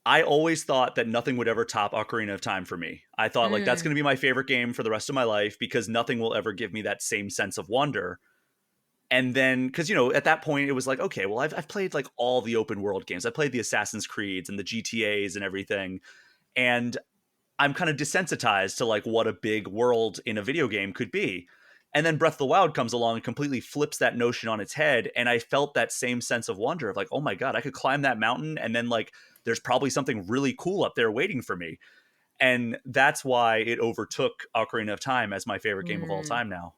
I always thought that nothing would ever top Ocarina of Time for me. I thought like that's going to be my favorite game for the rest of my life because nothing will ever give me that same sense of wonder. And then, because, at that point it was like, okay, well, I've played like all the open world games. I played the Assassin's Creeds and the GTAs and everything. And I'm kind of desensitized to like what a big world in a video game could be. And then Breath of the Wild comes along and completely flips that notion on its head. And I felt that same sense of wonder of like, oh my God, I could climb that mountain. And then like, there's probably something really cool up there waiting for me. And that's why it overtook Ocarina of Time as my favorite game of all time now.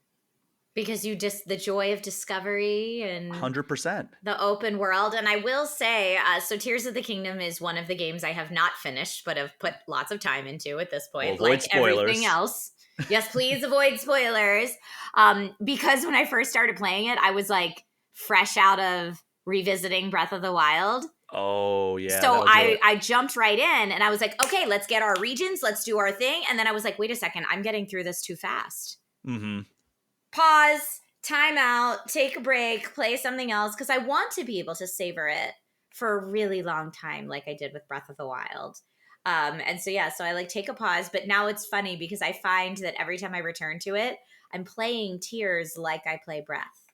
Because the joy of discovery and 100%. the open world. And I will say, so Tears of the Kingdom is one of the games I have not finished, but have put lots of time into at this point, Well, avoid like spoilers. Everything else. Yes, please avoid spoilers. Because when I first started playing it, I was like fresh out of revisiting Breath of the Wild. Oh, yeah. So I jumped right in and I was like, okay, let's get our regions. Let's do our thing. And then I was like, wait a second, I'm getting through this too fast. Pause, time out, take a break, play something else, because I want to be able to savor it for a really long time like I did with Breath of the Wild. And so yeah, so I like take a pause, but now it's funny because I find that every time I return to it, I'm playing Tears like I play Breath.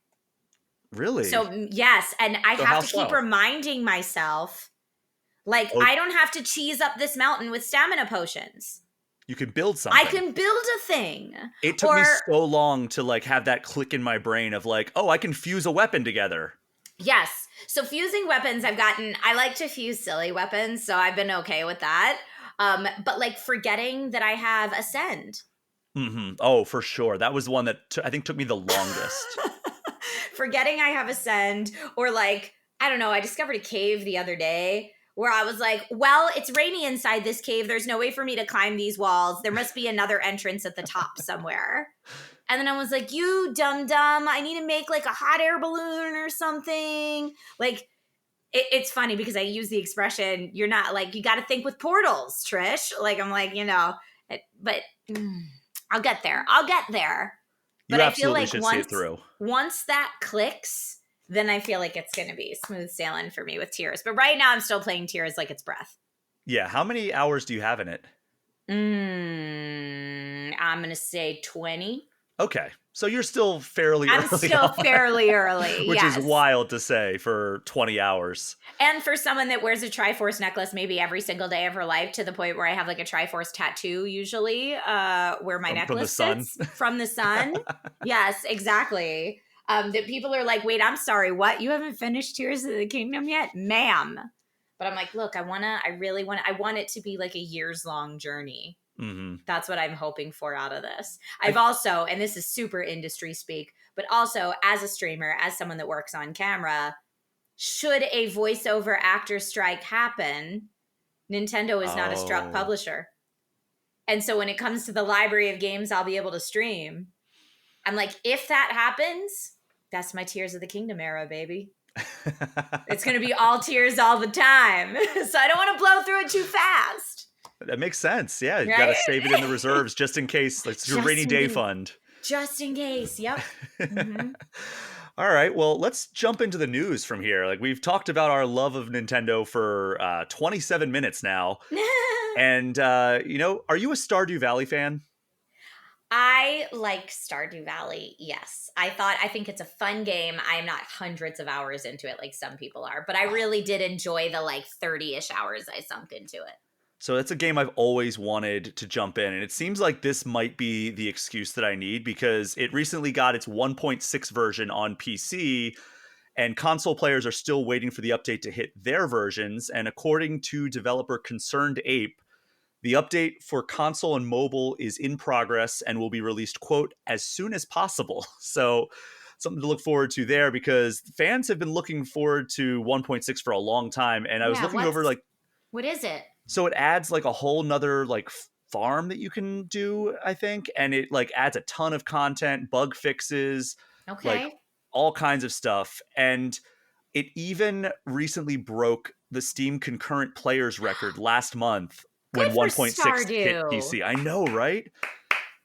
So Really? yes, and I So have how to keep so? reminding myself, like, Oh, I don't have to cheese up this mountain with stamina potions. you can build I something. can build a thing. It took me Or so long to like have that click in my brain of like, oh, I can fuse a weapon together. yes. So fusing weapons, I like to fuse silly weapons, so I've been okay with that. But like forgetting that I have Ascend. Oh, for sure. That was one that I think took me the longest. Forgetting I have Ascend, or like, I don't know, I discovered a cave the other day where I was like, well, it's rainy inside this cave. There's no way for me to climb these walls. There must be another entrance at the top somewhere. And then I was like, you dumb dumb, I need to make like a hot air balloon or something. Like, it's funny because I use the expression, you're not like, you got to think with portals, Trish. Like, I'm like, but I'll get there. I'll get there. But You I feel absolutely like should see it through. once that clicks, then I feel like it's going to be smooth sailing for me with Tears. But right now I'm still playing Tears like it's Breath. Yeah, how many hours do you have in it? I'm going to say 20. Okay. So you're still fairly I'm early still on, fairly early. which is Yes. wild to say for 20 hours. And for someone that wears a Triforce necklace maybe every single day of her life, to the point where I have like a Triforce tattoo usually, where my From the necklace sun. sits from the sun. Yes, exactly. That people are like, wait, I'm sorry, what? You haven't finished Tears of the Kingdom yet? Ma'am. But I'm like, look, I want it to be like a years long journey. hmm That's what I'm hoping for out of this. I, I've also, and this is super industry speak, but also as a streamer, as someone that works on camera, should a voiceover actor strike happen, Nintendo is not a struck oh. publisher. And so when it comes to the library of games I'll be able to stream, I'm like, if that happens, that's my Tears of the Kingdom era, baby. It's going to be all tears all the time. So I don't want to blow through it too fast. That makes sense. Yeah, you got to Right? save it in the reserves just in case. Like, it's your rainy Just in day case. fund. Just in case. Yep. Mm-hmm. All right, well, let's jump into the news from here. Like, we've talked about our love of Nintendo for 27 minutes now. And, are you a Stardew Valley fan? I like Stardew Valley. Yes. I think it's a fun game. I'm not hundreds of hours into it like some people are, but I really did enjoy the like 30-ish hours I sunk into it. So it's a game I've always wanted to jump in, and it seems like this might be the excuse that I need because it recently got its 1.6 version on PC, and console players are still waiting for the update to hit their versions. And according to developer Concerned Ape, the update for console and mobile is in progress and will be released, quote, as soon as possible. So something to look forward to there because fans have been looking forward to 1.6 for a long time. And I was Yeah, looking over like, what is it? so it adds like a whole nother like farm that you can do, I think. And it like adds a ton of content, bug fixes, like Okay. all kinds of stuff. And it even recently broke the Steam concurrent players record last month when Good for 1.6 hit Stardew. PC. I know, right?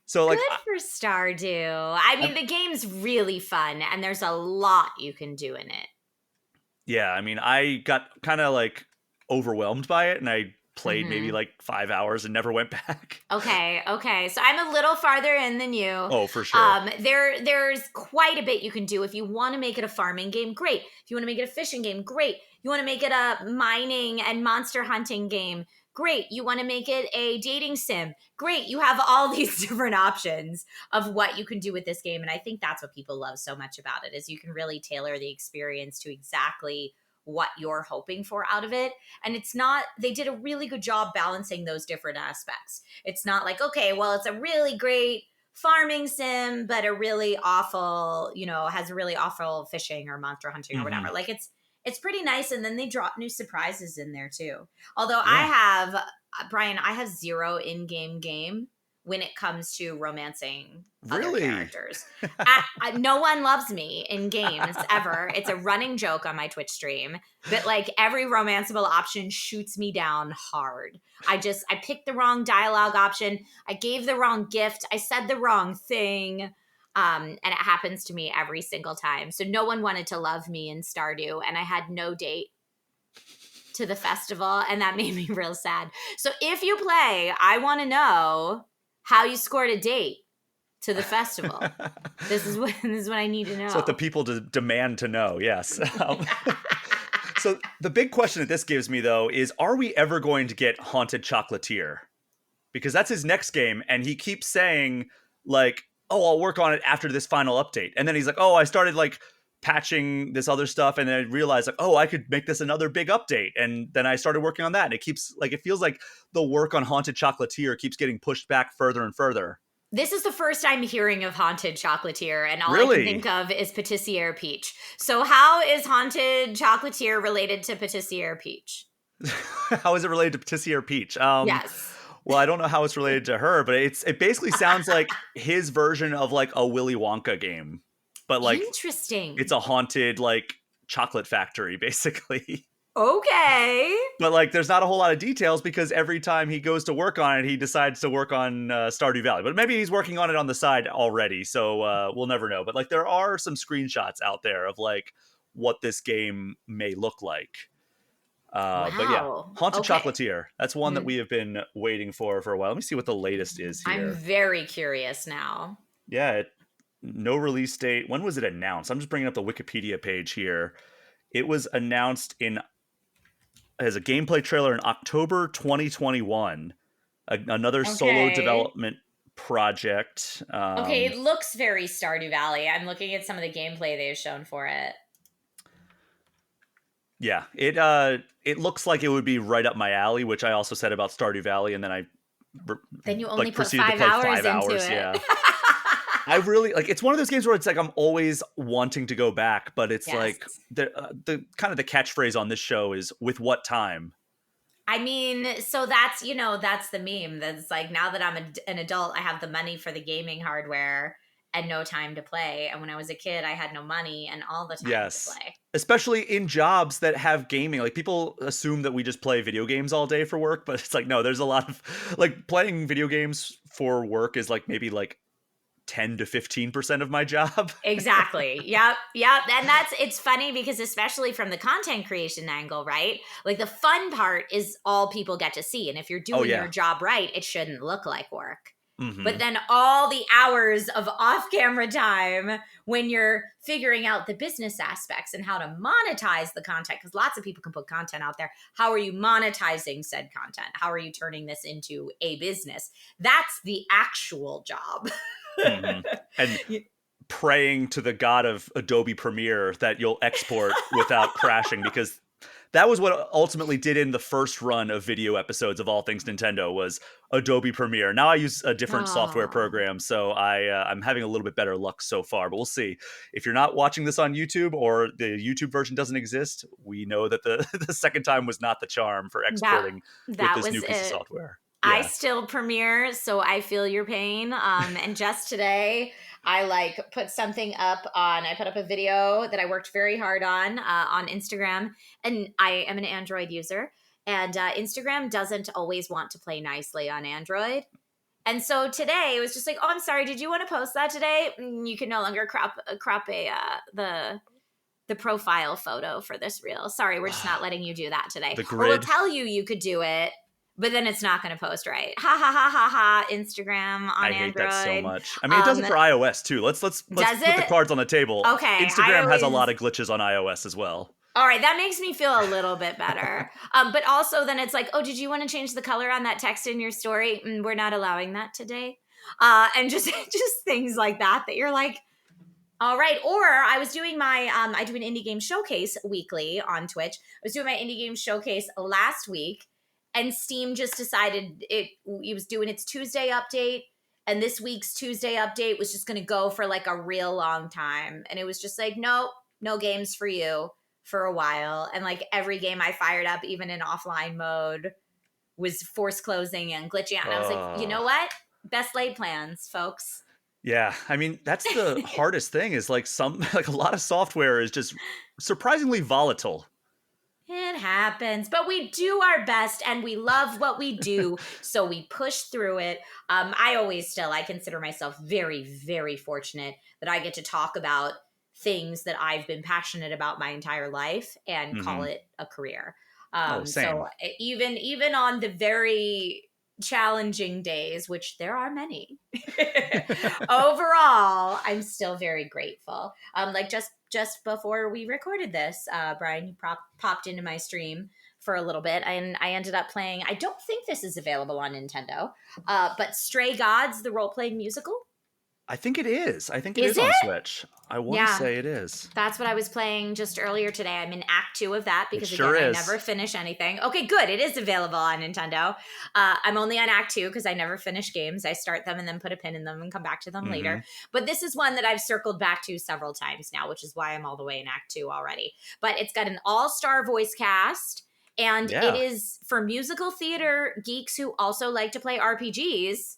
So like Good for Stardew. I mean, I'm the game's really fun and there's a lot you can do in it. yeah, I mean, I got kind of like overwhelmed by it and I played maybe Mm-hmm. like 5 hours and never went back. Okay. So I'm a little farther in than you. Oh, for sure. There's quite a bit you can do. If you want to make it a farming game, great. If you want to make it a fishing game, great. You want to make it a mining and monster hunting game, great. You want to make it a dating sim, great. You have all these different options of what you can do with this game, and I think that's what people love so much about it is you can really tailor the experience to exactly what you're hoping for out of it. And it's not, they did a really good job balancing those different aspects. It's not like, okay, well, it's a really great farming sim, but a really awful, has really awful fishing or monster hunting or hmm whatever. Like it's pretty nice. And then they drop new surprises in there too. Although Yeah. Brian, I have zero in-game game when it comes to romancing other Really? characters. No one loves me in games ever. It's a running joke on my Twitch stream that like every romanceable option shoots me down hard. I picked the wrong dialogue option. I gave the wrong gift. I said the wrong thing. And it happens to me every single time. So no one wanted to love me in Stardew, and I had no date. to the festival, and that made me real sad. So if you play, I want to know how you scored a date to the festival. This is what I need to know. So what the people demand to know, yes. So the big question that this gives me, though, is are we ever going to get Haunted Chocolatier? Because that's his next game, and he keeps saying, like, oh, I'll work on it after this final update. And then he's like, oh, I started, like, patching this other stuff, and then I realized, like, oh, I could make this another big update. And then I started working on that, and it keeps, like, it feels like the work on Haunted Chocolatier keeps getting pushed back further and further. This is the first I'm hearing of Haunted Chocolatier, and all Really? I can think of is Patissiere Peach. So how is Haunted Chocolatier related to Patissiere Peach? How is it related to Patissiere Peach? Yes. Well, I don't know how it's related to her, but it basically sounds like his version of, like, a Willy Wonka game. But, like, interesting. it's a haunted, like, chocolate factory, basically. Okay. But, like, there's not a whole lot of details because every time he goes to work on it, he decides to work on Stardew Valley. But maybe he's working on it on the side already, so we'll never know. But, like, there are some screenshots out there of, like, what this game may look like. Wow. But yeah, Haunted Chocolatier. That's one that Mm. we have been waiting for a while. Let me see what the latest is here. I'm very curious now. Yeah, no release date. When was it announced? I'm just bringing up the Wikipedia page here. It was announced as a gameplay trailer in October 2021. Another solo development project. Okay, it looks very Stardew Valley. I'm looking at some of the gameplay they've shown for it. Yeah, it looks like it would be right up my alley, which I also said about Stardew Valley, and then you only put proceeded 5 to play hours 5 into hours. it. Yeah. I really like. It's one of those games where it's like I'm always wanting to go back, but it's like the kind of the catchphrase on this show is "with what time." I mean, so that's that's the meme. That's like, now that I'm an adult, I have the money for the gaming hardware and no time to play. And when I was a kid, I had no money and all the time to play. Especially in jobs that have gaming. Like, people assume that we just play video games all day for work, but it's like, no, there's a lot of, like, playing video games for work is like maybe like 10 to 15% of my job. Exactly. Yep. And it's funny because, especially from the content creation angle, right? Like, the fun part is all people get to see. And if you're doing your job right, it shouldn't look like work. Mm-hmm. But then all the hours of off-camera time when you're figuring out the business aspects and how to monetize the content, because lots of people can put content out there. How are you monetizing said content? How are you turning this into a business? That's the actual job. Mm-hmm. And praying to the god of Adobe Premiere that you'll export without crashing, because that was what ultimately did in the first run of video episodes of All Things Nintendo was Adobe Premiere. Now I use a different software program, so I'm having a little bit better luck so far, but we'll see. If you're not watching this on YouTube or the YouTube version doesn't exist, we know that the second time was not the charm for exporting with this new piece of software. Yeah. I still Premiere, so I feel your pain. And just today, I put something up I put up a video that I worked very hard on Instagram, and I am an Android user, and Instagram doesn't always want to play nicely on Android. And so today it was just like, oh, I'm sorry, did you want to post that today? You can no longer crop the profile photo for this reel. Sorry, we're just not letting you do that today. Or we'll tell you could do it, but then it's not going to post right. Ha ha ha ha ha. Instagram on Android. I hate that so much. I mean, it does it for iOS too. Let's put the cards on the table. Okay. Instagram has a lot of glitches on iOS as well. All right, that makes me feel a little bit better. But also then it's like, oh, did you want to change the color on that text in your story? We're not allowing that today. And just things like that you're like, all right. Or I was doing I do an indie game showcase weekly on Twitch. I was doing my indie game showcase last week, and Steam just decided it was doing its Tuesday update, and this week's Tuesday update was just going to go for like a real long time. And it was just like, no games for you for a while. And like every game I fired up, even in offline mode, was force closing and glitching out. And I was like, you know what? Best laid plans, folks. Yeah, I mean, that's the hardest thing is like a lot of software is just surprisingly volatile. It happens, but we do our best and we love what we do, so we push through it. I consider myself very, very fortunate that I get to talk about things that I've been passionate about my entire life and call it a career. Oh, So same. even on the very challenging days, which there are many, overall, I'm still very grateful. Like just before we recorded this, Brian, you popped into my stream for a little bit, and I ended up playing. I don't think this is available on Nintendo, but Stray Gods, the role playing musical. I think it is. I think it Is is on it? Switch. I want to Yeah, say it is. that's what I was playing just earlier today. I'm in Act 2 of that It because, sure again, I is. never finish anything. Okay, good. It is available on Nintendo. I'm only on Act 2 because I never finish games. I start them and then put a pin in them and come back to them Mm-hmm. later. But this is one that I've circled back to several times now, which is why I'm all the way in Act 2 already. But it's got an all-star voice cast. And it Yeah. is for musical theater geeks who also like to play RPGs.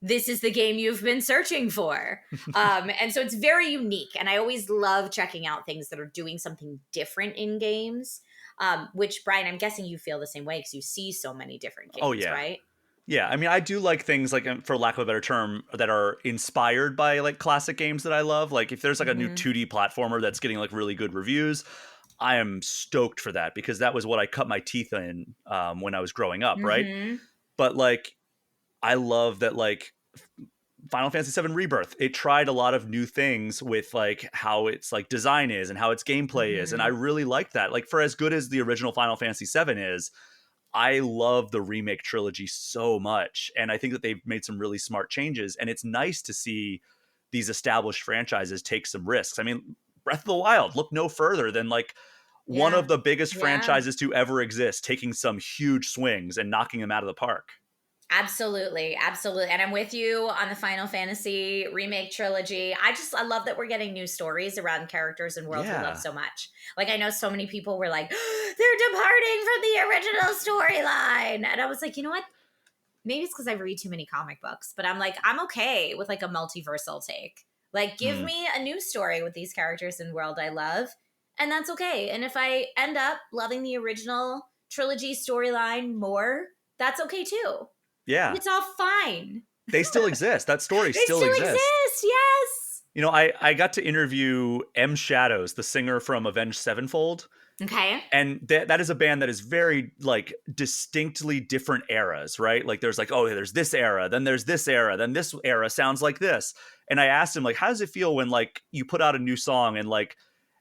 This is the game you've been searching for. And so it's very unique. And I always love checking out things that are doing something different in games. Which, Brian, I'm guessing you feel the same way because you see so many different Oh, games, yeah. right? Yeah, I mean, I do like things like, for lack of a better term, that are inspired by like classic games that I love. Like if there's like a new Mm-hmm. 2D platformer that's getting like really good reviews, I am stoked for that because that was what I cut my teeth in when I was growing up, right? Mm-hmm. But like, I love that like Final Fantasy VII Rebirth, it tried a lot of new things with like how its like design is and how its gameplay is, and I Mm-hmm. really like that. Like for as good as the original Final Fantasy VII is, I love the remake trilogy so much, and I think that they've made some really smart changes. And it's nice to see these established franchises take some risks. I mean, Breath of the Wild, look no further than like one Yeah. of the biggest Yeah. franchises to ever exist, taking some huge swings and knocking them out of the park. Absolutely, absolutely. And I'm with you on the Final Fantasy remake trilogy. I love that we're getting new stories around characters and worlds we love Yeah, so much. Like I know so many people were like, they're departing from the original storyline. And I was like, you know what? Maybe it's because I read too many comic books, but I'm like, I'm okay with like a multiversal take. Like, give mm, me a new story with these characters and world I love, and that's okay. And if I end up loving the original trilogy storyline more, that's okay too. yeah, It's all fine. they still exist. That story They still still exists. exist. Yes. You know, I got to interview M Shadows, the singer from Avenged Sevenfold, Okay. and that is a band that is very like distinctly different eras, right? Like there's like, oh, there's this era, then there's this era, then this era sounds like this. And I asked him like, how does it feel when like you put out a new song and like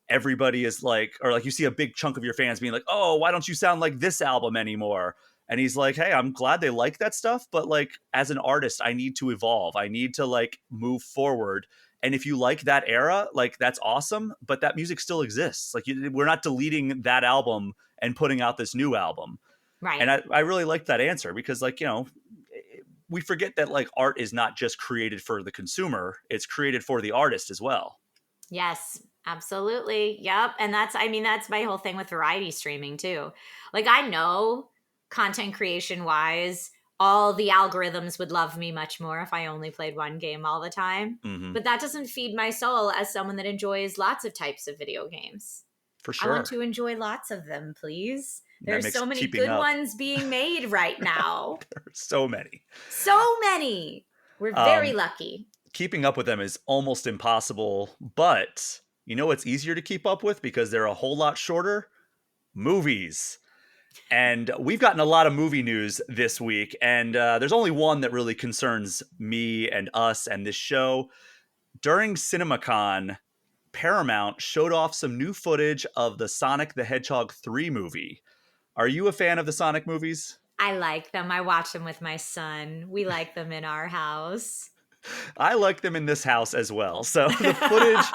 everybody is like, or like you see a big chunk of your fans being like, oh, why don't you sound like this album anymore? And he's like, hey, I'm glad they like that stuff, but like as an artist, I need to evolve. I need to like move forward. And if you like that era, like that's awesome, but that music still exists. Like we're not deleting that album and putting out this new album. And Right. I really liked that answer because like, you know, we forget that like art is not just created for the consumer, it's created for the artist as well. Yes, absolutely. Yep. And that's my whole thing with variety streaming too. Like, I know content creation wise, all the algorithms would love me much more if I only played one game all the time. Hmm. But that doesn't feed my soul as someone that enjoys lots of types of video games. For I want sure. to enjoy lots of them, please. And that There's makes so many keeping good up. ones being made right now. There's so many. So many. We're very Um, lucky. Keeping up with them is almost impossible, but you know what's easier to keep up with because they're a whole lot shorter? Movies. And we've gotten a lot of movie news this week, and there's only one that really concerns me and us and this show. During CinemaCon, Paramount showed off some new footage of the Sonic the Hedgehog 3 movie. Are you a fan of the Sonic movies? I like them. I watch them with my son. We like them in our house. I like them in this house as well. So the footage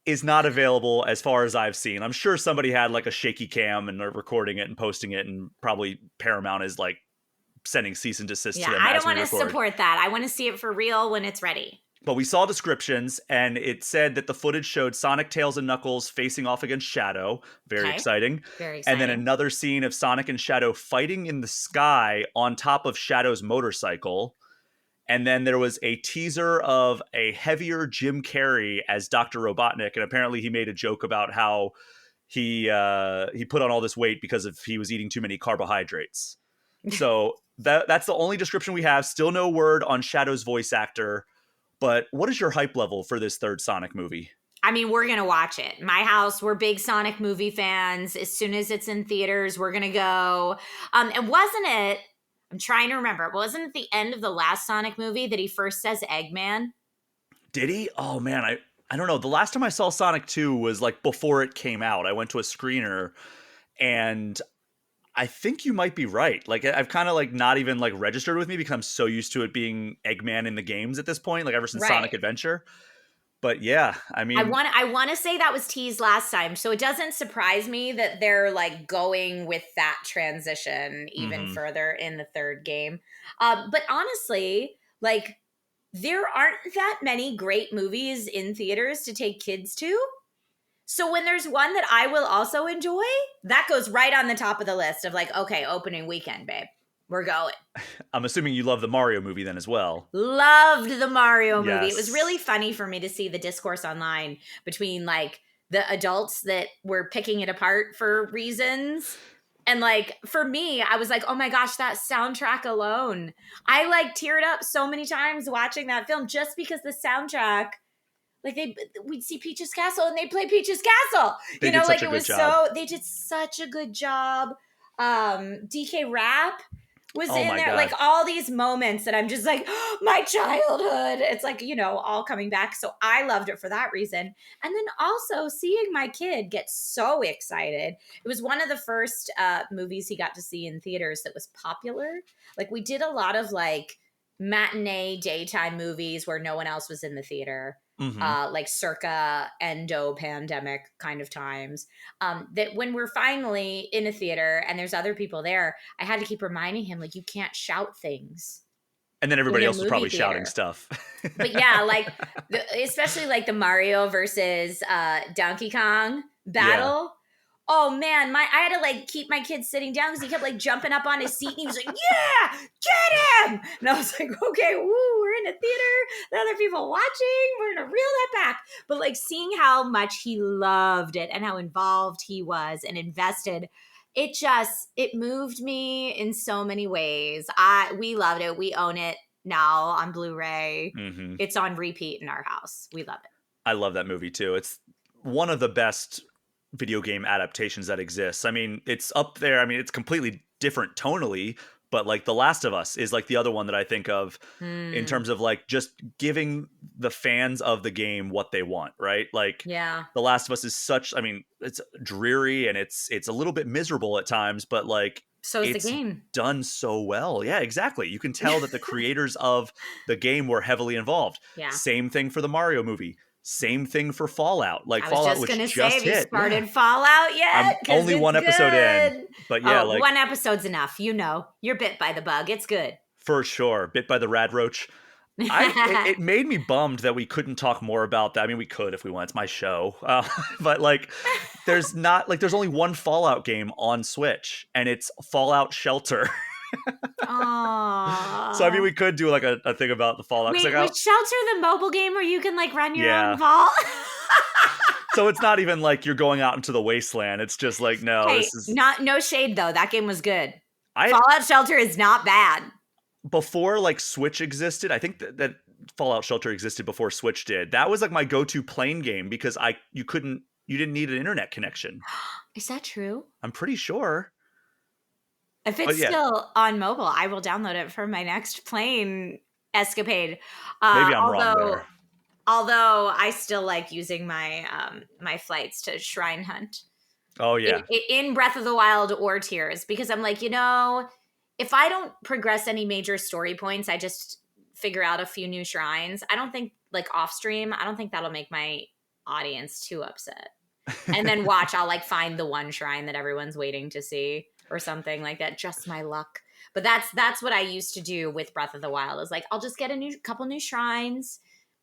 is not available as far as I've seen. I'm sure somebody had like a shaky cam and they're recording it and posting it, and probably Paramount is like sending cease and desist to Yeah, them I don't as we want to record. support that. I want to see it for real when it's ready. But we saw descriptions, and it said that the footage showed Sonic, Tails, and Knuckles facing off against Shadow. Very Okay. exciting. Very And then exciting. another scene of Sonic and Shadow fighting in the sky on top of Shadow's motorcycle. And then there was a teaser of a heavier Jim Carrey as Dr. Robotnik, and apparently he made a joke about how he put on all this weight because of he was eating too many carbohydrates. So that's the only description we have. Still no word on Shadow's voice actor. But what is your hype level for this third Sonic movie? I mean, we're going to watch it. My house, we're big Sonic movie fans. As soon as it's in theaters, we're going to go. And wasn't it, I'm trying to remember, wasn't it the end of the last Sonic movie that he first says Eggman? Did he? Oh man, I don't know. The last time I saw Sonic 2 was like before it came out. I went to a screener, and I think you might be right. Like I've kind of like not even like registered with me because I'm so used to it being Eggman in the games at this point, like ever since Right. Sonic Adventure. But yeah, I I mean, want I want to say that was teased last time, so it doesn't surprise me that they're like going with that transition even mhm. further in the third game. But honestly, like there aren't that many great movies in theaters to take kids to. So when there's one that I will also enjoy, that goes right on the top of the list of like, okay, opening weekend, babe, we're going. I'm assuming you love the Mario movie then as well. Loved the Mario movie. It was really Yes. funny for me to see the discourse online between like the adults that were picking it apart for reasons. And like for me, I was like, oh my gosh, that soundtrack alone. I like teared up so many times watching that film just because the soundtrack, like we'd see Peach's Castle and they play Peach's Castle. They did such Like a it good was job. so they did such a good job. DK Rap was Oh in my there, like god. all these moments that I'm just like, oh, my childhood. It's like, all coming back. So I loved it for that reason. And then also seeing my kid get so excited. It was one of the first movies he got to see in theaters that was popular. Like we did a lot of like matinee daytime movies where no one else was in the theater. Mhm. Like circa endo pandemic kind of times. That when we're finally in a theater and there's other people there, I had to keep reminding him, like, you can't shout things And then in everybody a else was movie probably shouting theater. stuff. But yeah, like, especially like the Mario versus Donkey Kong Yeah. battle. Oh man, I had to like keep my kid sitting down because he kept like jumping up on his seat and he was like, "Yeah, get him!" And I was like, "Okay, woo, we're in a theater. There are other people watching. We're gonna reel that back." But like seeing how much he loved it and how involved he was and invested, it moved me in so many ways. We loved it. We own it now on Blu-ray. Mhm. It's on repeat in our house. We love it. I love that movie too. It's one of the best video game adaptations that exists. I mean, it's up there. I mean, it's completely different tonally, but like The Last of Us is like the other one that I think of in Hmm. terms of like just giving the fans of the game what they want, right? Like Yeah. The Last of Us is such, I mean, it's dreary and it's a little bit miserable at times, but like So is the it's game. done so well. Yeah, exactly. You can tell that the creators of the game were heavily involved. Yeah. Same thing for the Mario movie. Same thing for Fallout. Like I was Fallout, just which gonna say, just have you hit. Yeah. started Fallout I'm yet? Because only it's one episode in, good. but yeah, Oh, like one episode's enough. You're bit by the bug. It's good. for sure. Bit by the rad roach. It made me bummed that we couldn't talk more about that. I mean, we could if we want. It's my show, but like, there's only one Fallout game on Switch, and it's Fallout Shelter. So I mean, Aww. we could do like a thing about the Fallout because Wait, like, was Shelter the mobile game where you can like run your own yeah. vault? So it's not even like you're going out into the wasteland. It's just like no, Hey, this is not no shade though. That game was good. I Fallout Shelter is not bad. before like Switch existed. I think that Fallout Shelter existed before Switch did. That was like my go-to plane game because you didn't need an internet connection. Is that true? I'm pretty sure. If But it's yeah, still on mobile, I will download it for my next plane escapade. maybe I'm wrong Although there. I still like using my flights to shrine hunt Oh yeah. in Breath of the Wild or Tears because I'm like, if I don't progress any major story points, I just figure out a few new shrines. I don't think like off stream, I don't think that'll make my audience too upset. And then watch, I'll like find the one shrine that everyone's waiting to see or something like that. Just my luck. But that's what I used to do with Breath of the Wild. Is like I'll just get a couple new shrines,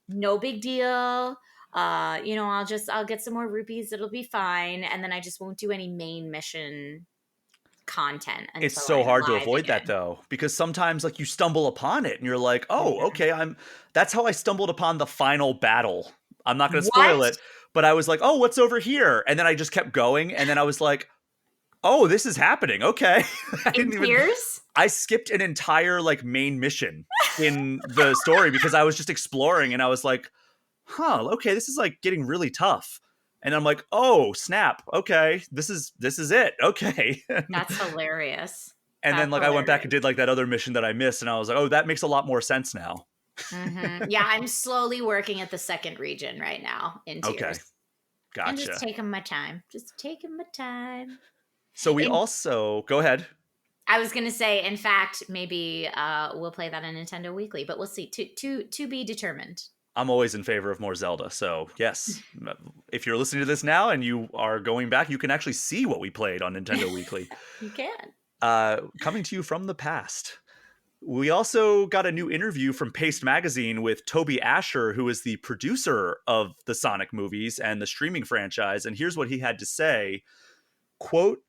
no big deal. I'll get some more rupees. It'll be fine. And then I just won't do any main mission content It's until so I hard to arrive avoid that again. though because sometimes like you stumble upon it and you're like, "Oh, Yeah. okay, I'm that's how I stumbled upon the final battle." I'm not going to spoil What? it, but I was like, "Oh, what's over here?" And then I just kept going and then I was like, "Oh, this is happening." Okay. I In didn't even Tears? I skipped an entire like main mission in the story because I was just exploring and I was like, okay, this is like getting really tough. And I'm like, oh snap, okay, this is it, okay. That's hilarious. And then That's like I went back and hilarious. did like that other mission that I missed, and I was like, oh, that makes a lot more sense now. Yeah, I'm slowly working at the second region right now in Okay, Tears. And just gotcha. taking my time. Just taking my time. So we In also go ahead. I was gonna say, in fact, maybe we'll play that on Nintendo Weekly, but we'll see. To be determined. I'm always in favor of more Zelda. So, yes, if you're listening to this now and you are going back, you can actually see what we played on Nintendo Weekly. You can. Coming to you from the past. We also got a new interview from Paste Magazine with Toby Asher, who is the producer of the Sonic movies and the streaming franchise. And here's what he had to say. Quote,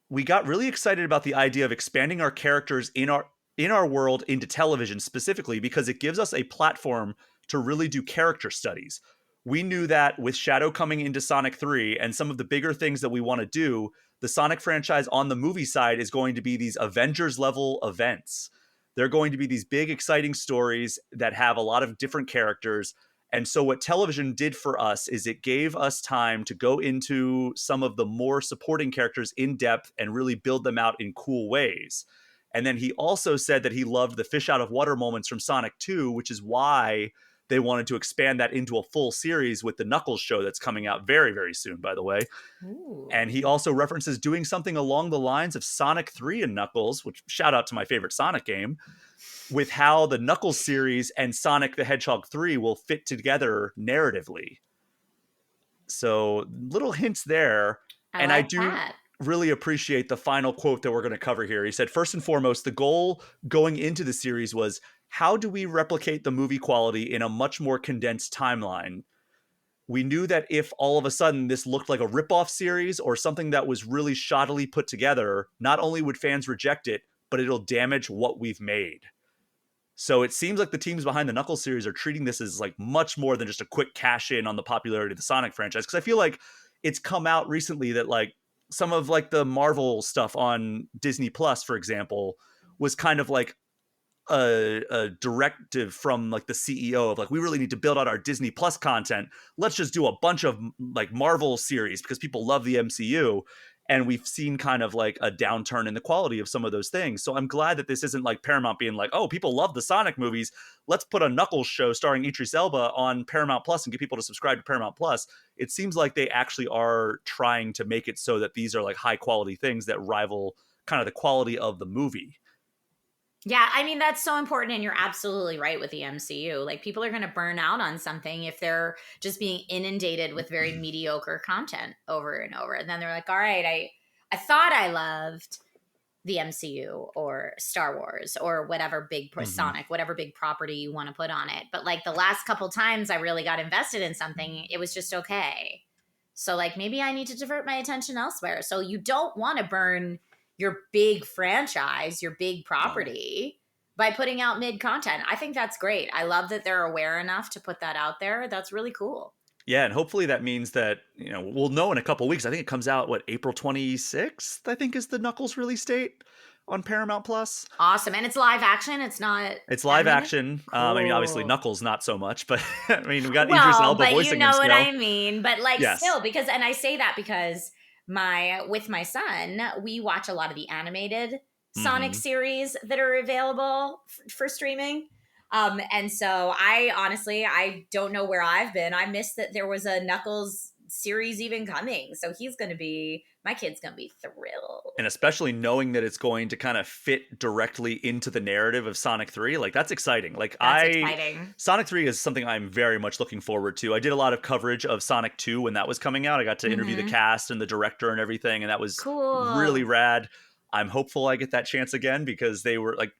we got really excited about the idea of expanding our characters in our world into television specifically because it gives us a platform to really do character studies. We knew that with Shadow coming into Sonic 3 and some of the bigger things that we want to do, the Sonic franchise on the movie side is going to be these Avengers level events. They're going to be these big, exciting stories that have a lot of different characters. And so, what television did for us is it gave us time to go into some of the more supporting characters in depth and really build them out in cool ways. And then he also said that he loved the fish out of water moments from Sonic 2, which is why they wanted to expand that into a full series with the Knuckles show that's coming out very, very soon, by the way. And Ooh. he also references doing something along the lines of Sonic 3 and Knuckles, which shout out to my favorite Sonic game, with how the Knuckles series and Sonic the Hedgehog 3 will fit together narratively. So little hints there. I And I like do that. really appreciate the final quote that we're going to cover here. He said, first and foremost, the goal going into the series was how do we replicate the movie quality in a much more condensed timeline? We knew that if all of a sudden this looked like a ripoff series or something that was really shoddily put together, not only would fans reject it, but it'll damage what we've made. So it seems like the teams behind the Knuckles series are treating this as like much more than just a quick cash in on the popularity of the Sonic franchise. Because I feel like it's come out recently that like some of like the Marvel stuff on Disney Plus, for example, was kind of like a directive from like the CEO of like, we really need to build out our Disney Plus content. Let's just do a bunch of like Marvel series because people love the MCU. And we've seen kind of like a downturn in the quality of some of those things. So I'm glad that this isn't like Paramount being like, oh, people love the Sonic movies. Let's put a Knuckles show starring Idris Elba on Paramount Plus and get people to subscribe to Paramount Plus. It seems like they actually are trying to make it so that these are like high quality things that rival kind of the quality of the movie. Yeah, I mean, that's so important. And you're absolutely right with the MCU. Like, people are going to burn out on something if they're just being inundated with very mediocre content over and over. And then they're like, all right, I thought I loved the MCU or Star Wars or whatever big Mm-hmm. Sonic, whatever big property you want to put on it. But like the last couple times I really got invested in something, it was just okay. So like maybe I need to divert my attention elsewhere. So you don't want to burn your big franchise, your big No. property by putting out mid content. I think that's great. I love that they're aware enough to put that out there. That's really cool. Yeah, and hopefully that means that, you know, we'll know in a couple weeks. I think it comes out what, April 26th, I think is the Knuckles release date on Paramount Plus. Awesome. And it's live action. It's not It's live animated. action. I mean, obviously Cool. Knuckles not so much, but I mean, we got Idris Well, Elba but you voicing him know what still. I mean. But like Yes. still, because and I say that because with my son, we watch a lot of the animated Sonic Mm-hmm. series that are available for streaming. And so I don't know where I've been. I missed that there was a Knuckles series even coming. So my kid's gonna be thrilled. And especially knowing that it's going to kind of fit directly into the narrative of Sonic 3, like that's exciting. Like That's exciting. Sonic 3 is something I'm very much looking forward to. I did a lot of coverage of Sonic 2 when that was coming out. I got to interview the Mm-hmm. cast and the director and everything, and that was really Cool. rad. I'm hopeful I get that chance again because they were like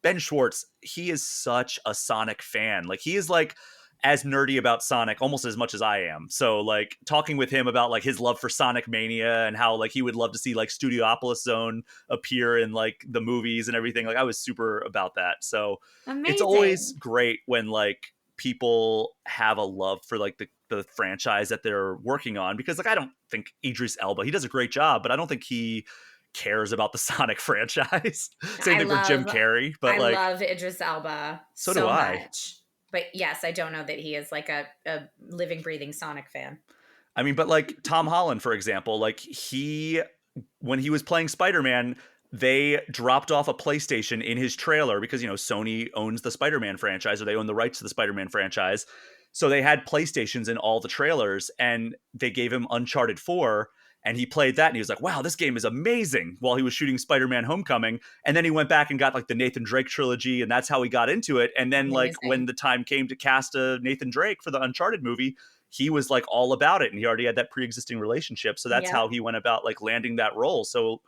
Ben Schwartz, he is such a Sonic fan. Like he is like as nerdy about Sonic almost as much as I am. So like talking with him about like his love for Sonic Mania and how like he would love to see like Studiopolis Zone appear in like the movies and everything. Like I was super about that. So it's always Amazing. great when like people have a love for like the franchise that they're working on because like I don't think Idris Elba, he does a great job, but I don't think he cares about the Sonic franchise. Same I thing for Jim love Carrey, but I like love Idris Elba so do so I. much. But yes, I don't know that he is like a living, breathing Sonic fan. I mean, but like Tom Holland, for example, like when he was playing Spider-Man, they dropped off a PlayStation in his trailer because, Sony owns the Spider-Man franchise, or they own the rights to the Spider-Man franchise. So they had PlayStations in all the trailers, and they gave him Uncharted 4, and he played that, and he was like, wow, this game is amazing, while he was shooting Spider-Man Homecoming. And then he went back and got like the Nathan Drake trilogy, and that's how he got into it. And then like when Amazing. the time came to cast a Nathan Drake for the Uncharted movie, he was like all about it, and he already had that pre-existing relationship, so that's Yep. how he went about like landing that role. So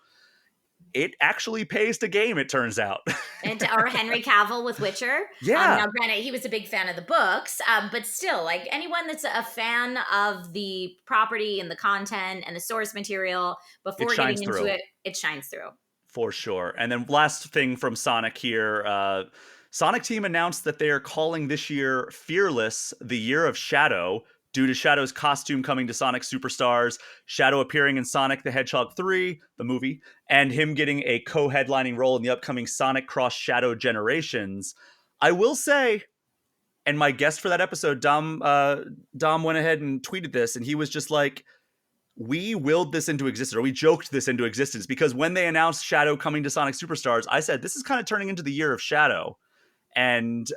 it actually pays to game, it turns out. And or Henry Cavill with Witcher. Yeah, Now, granted, he was a big fan of the books, but still, like anyone that's a fan of the property and the content and the source material it before shines getting into through it, it shines through. for sure. And then last thing from Sonic here, Sonic Team announced that they are calling this year Fearless the Year of Shadow, due to Shadow's costume coming to Sonic Superstars, Shadow appearing in Sonic the Hedgehog 3, the movie, and him getting a co-headlining role in the upcoming Sonic Cross Shadow Generations. I will say, and my guest for that episode, Dom went ahead and tweeted this, and he was just like, we willed this into existence, or we joked this into existence, because when they announced Shadow coming to Sonic Superstars, I said, this is kind of turning into the year of Shadow. And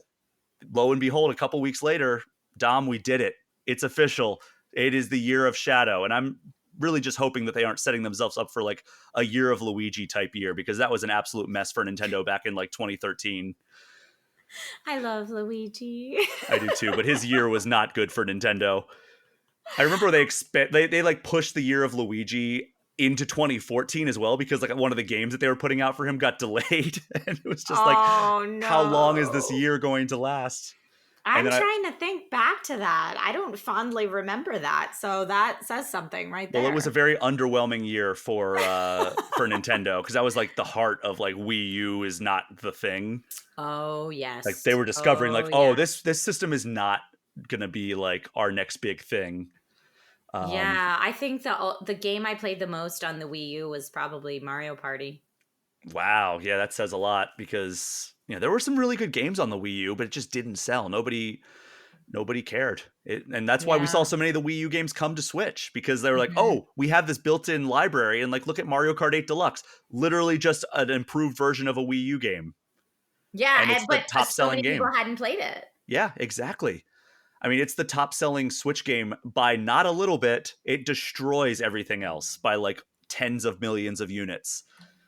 lo and behold, a couple weeks later, Dom, we did it. It's official. It is the year of Shadow. And I'm really just hoping that they aren't setting themselves up for like a year of Luigi type year, because that was an absolute mess for Nintendo back in like 2013. I love Luigi. I do too, but his year was not good for Nintendo. I remember they like pushed the year of Luigi into 2014 as well, because like one of the games that they were putting out for him got delayed, and it was just like, Oh how long is this no. year going to last? And I'm then trying to think back to that. I don't fondly remember that. So that says something right well, it was a there. very underwhelming year for Nintendo, because that was like the heart of like Wii U is not the thing. Oh, Like they yes. were discovering like, Oh, oh, yes. this system is not gonna be like our next big thing. Um, Yeah, I think the game I played the most on the Wii U was probably Mario Party. wow, yeah, that says a lot, because there were some really good games on the Wii U, but it just didn't sell. Nobody cared. And that's why we saw Yeah. so many of the Wii U games come to Switch, because they were like, Mhm. oh, we have this built-in library, and like, look at Mario Kart 8 Deluxe, literally just an improved version of a Wii U game, Yeah, and it's the but so top-selling many people game. hadn't played it. Yeah, exactly. I mean, it's the top-selling Switch game by not a little bit. It destroys everything else by like tens of millions of units.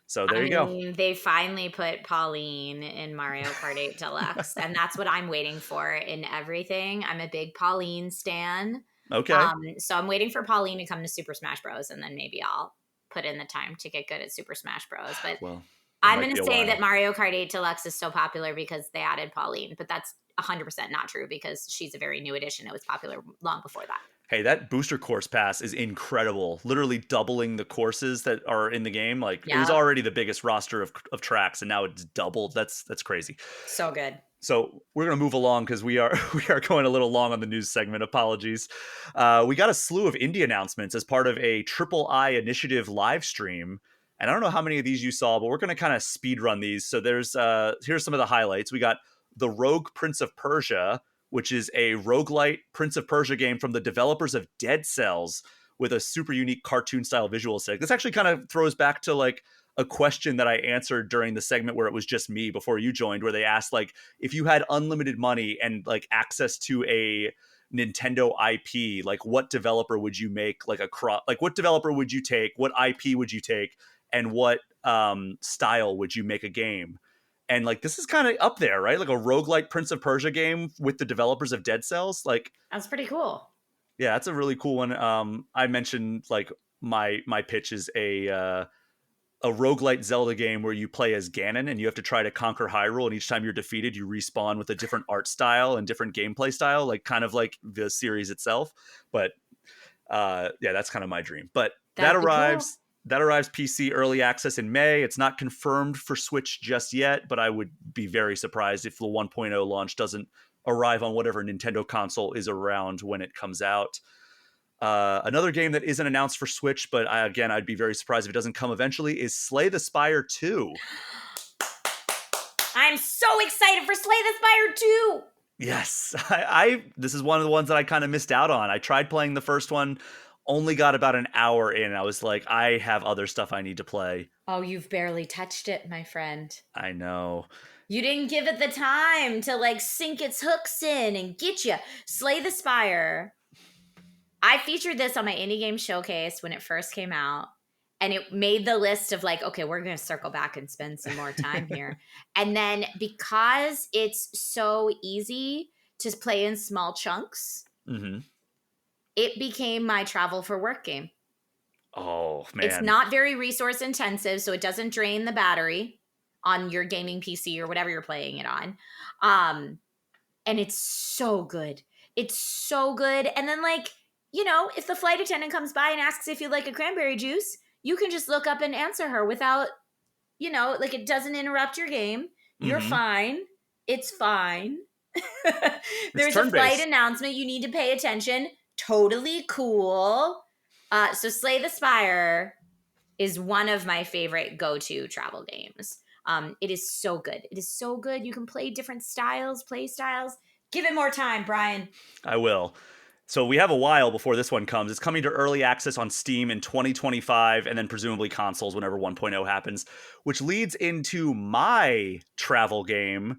So there I you go. mean, they finally put Pauline in Mario Kart 8 Deluxe, and that's what I'm waiting for in everything. I'm a big Pauline stan. Okay. So I'm waiting for Pauline to come to Super Smash Bros. And then maybe I'll put in the time to get good at Super Smash Bros. But Well, it I'm might going be to a say that while. Mario Kart 8 Deluxe is so popular because they added Pauline, but that's 100% not true because she's a very new addition. It was popular long before that. Hey, that booster course pass is incredible. Literally doubling the courses that are in the game. Like, it was Yeah, already the biggest roster of tracks, and now it's doubled. That's crazy. so good. So we're gonna move along, because we are we are going a little long on the news segment. Apologies. We got a slew of indie announcements as part of a Triple I Initiative live stream. And I don't know how many of these you saw, but we're going to kind of speed run these. So here's some of the highlights. We got the Rogue Prince of Persia, which is a roguelite Prince of Persia game from the developers of Dead Cells, with a super unique cartoon style visual aesthetic. This actually kind of throws back to like a question that I answered during the segment where it was just me before you joined, where they asked like, if you had unlimited money and like access to a Nintendo IP, like what developer would you make like what developer would you take, what IP would you take, and what style would you make a game? And like, this is kind of up there, right? Like a roguelike Prince of Persia game with the developers of Dead Cells. Like, That's pretty cool. yeah, that's a really cool one. I mentioned like my pitch is a roguelite Zelda game where you play as Ganon and you have to try to conquer Hyrule, and each time you're defeated, you respawn with a different art style and different gameplay style, like kind of like the series itself. But yeah, that's kind of my dream. But that That'd be cool. arrives PC early access in May. It's not confirmed for Switch just yet, but I would be very surprised if the 1.0 launch doesn't arrive on whatever Nintendo console is around when it comes out. Another game that isn't announced for Switch, but again, I'd be very surprised if it doesn't come eventually, is Slay the Spire 2. I'm so excited for Slay the Spire 2. Yes, I this is one of the ones that I kind of missed out on. I tried playing the first one, only got about an hour in. I was like, I have other stuff I need to play. Oh, you've barely touched it, my friend. I know. You didn't give it the time to like sink its hooks in and get you. Slay the Spire. I featured this on my indie game showcase when it first came out. And it made the list of like, okay, we're going to circle back and spend some more time here. And then because it's so easy to play in small chunks, Hmm. it became my travel for work game. Oh It's man. not very resource intensive, so it doesn't drain the battery on your gaming PC or whatever you're playing it on. And it's so good. It's so good. And then, like, you know, if the flight attendant comes by and asks if you like a cranberry juice, you can just look up and answer her without, you know, like it doesn't interrupt your game. You're Hmm. fine. It's fine. It's There's a turn flight based. announcement. You need to pay attention. Totally cool. So Slay the Spire is one of my favorite go-to travel games. It is so good. It is so good. You can play different styles, play styles. Give it more time, Brian. I will. So we have a while before this one comes. It's coming to early access on Steam in 2025 and then presumably consoles whenever 1.0 happens, which leads into my travel game,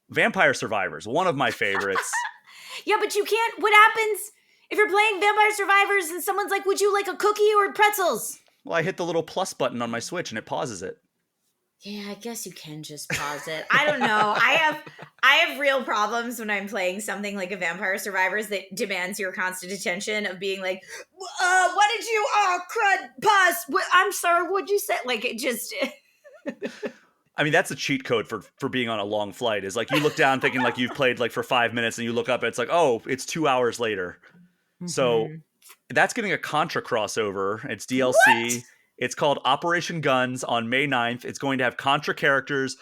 Vampire Survivors, one of my favorites. Yeah, but you can't. What happens if you're playing Vampire Survivors and someone's like, "Would you like a cookie or pretzels?" Well, I hit the little plus button on my Switch and it pauses it. Yeah, I guess you can just pause it. I don't know. I have real problems when I'm playing something like a Vampire Survivors that demands your constant attention of being like, what did you crud pause. I'm sorry, what'd you say? Like it just I mean, that's a cheat code for being on a long flight. Is like you look down thinking like you've played like for 5 minutes and you look up and it's like, oh, it's 2 hours later. So Mhm. that's getting a Contra crossover. It's What? DLC. It's called Operation Guns on May 9th. It's going to have Contra characters,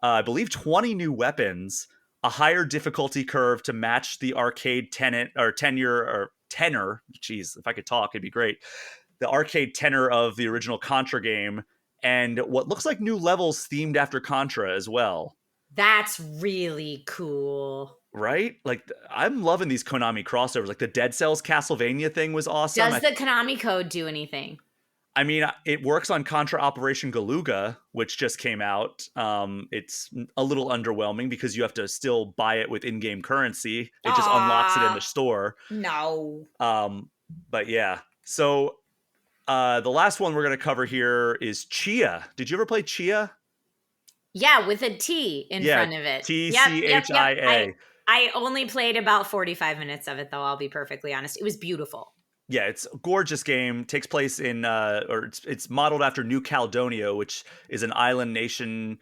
I believe 20 new weapons, a higher difficulty curve to match the arcade tenant or tenure or tenor. Jeez, if I could talk, it'd be great. The arcade tenor of the original Contra game, and what looks like new levels themed after Contra as well. That's really cool. Right? Like I'm loving these Konami crossovers. Like the Dead Cells Castlevania thing was awesome. Does the Konami code do anything? I mean, it works on Contra Operation Galuga, which just came out. It's a little underwhelming because you have to still buy it with in-game currency. It just unlocks it in the Ah, store. no. Um, but yeah. So the last one we're going to cover here is Tchia. Did you ever play Tchia? Yeah, with a T in Yeah, front of it. T Yep, C yep, H yep. I A. I only played about 45 minutes of it though, I'll be perfectly honest. It was beautiful. Yeah, it's a gorgeous game. Takes place in or it's modeled after New Caledonia, which is an island nation,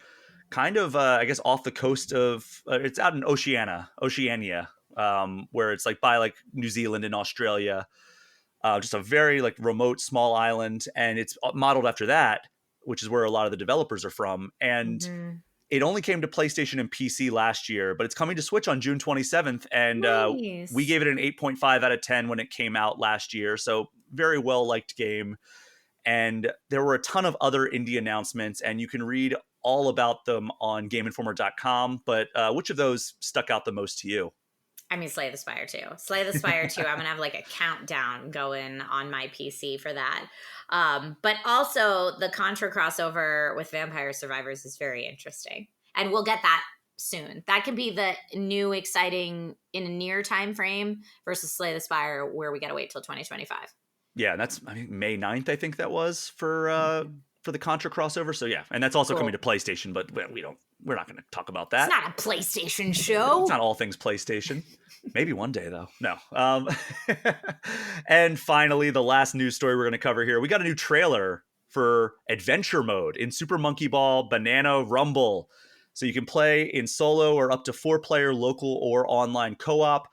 kind of I guess off the coast of it's out in Oceania, where it's like by like New Zealand and Australia. Just a very like remote small island, and it's modeled after that, which is where a lot of the developers are from. And Mhm. it only came to PlayStation and PC last year, but it's coming to Switch on June 27th. And we Nice. gave it an 8.5 out of 10 when it came out last year. So, very well liked game. And there were a ton of other indie announcements, and you can read all about them on GameInformer.com. But which of those stuck out the most to you? I mean, Slay the Spire too. Slay the Spire too. I'm gonna have like a countdown going on my PC for that. But also the Contra crossover with Vampire Survivors is very interesting, and we'll get that soon. That can be the new exciting in a near time frame versus Slay the Spire, where we gotta wait till 2025. Yeah, that's I mean May 9th, I think that was Mhm. for the Contra crossover. So yeah, and that's also coming to Cool. PlayStation, but we're not going to talk about It's that. not a PlayStation It's show. not all things PlayStation. Maybe one day though. No. And finally, the last news story we're going to cover here. We got a new trailer for Adventure Mode in Super Monkey Ball Banana Rumble. So you can play in solo or up to 4-player local or online co-op.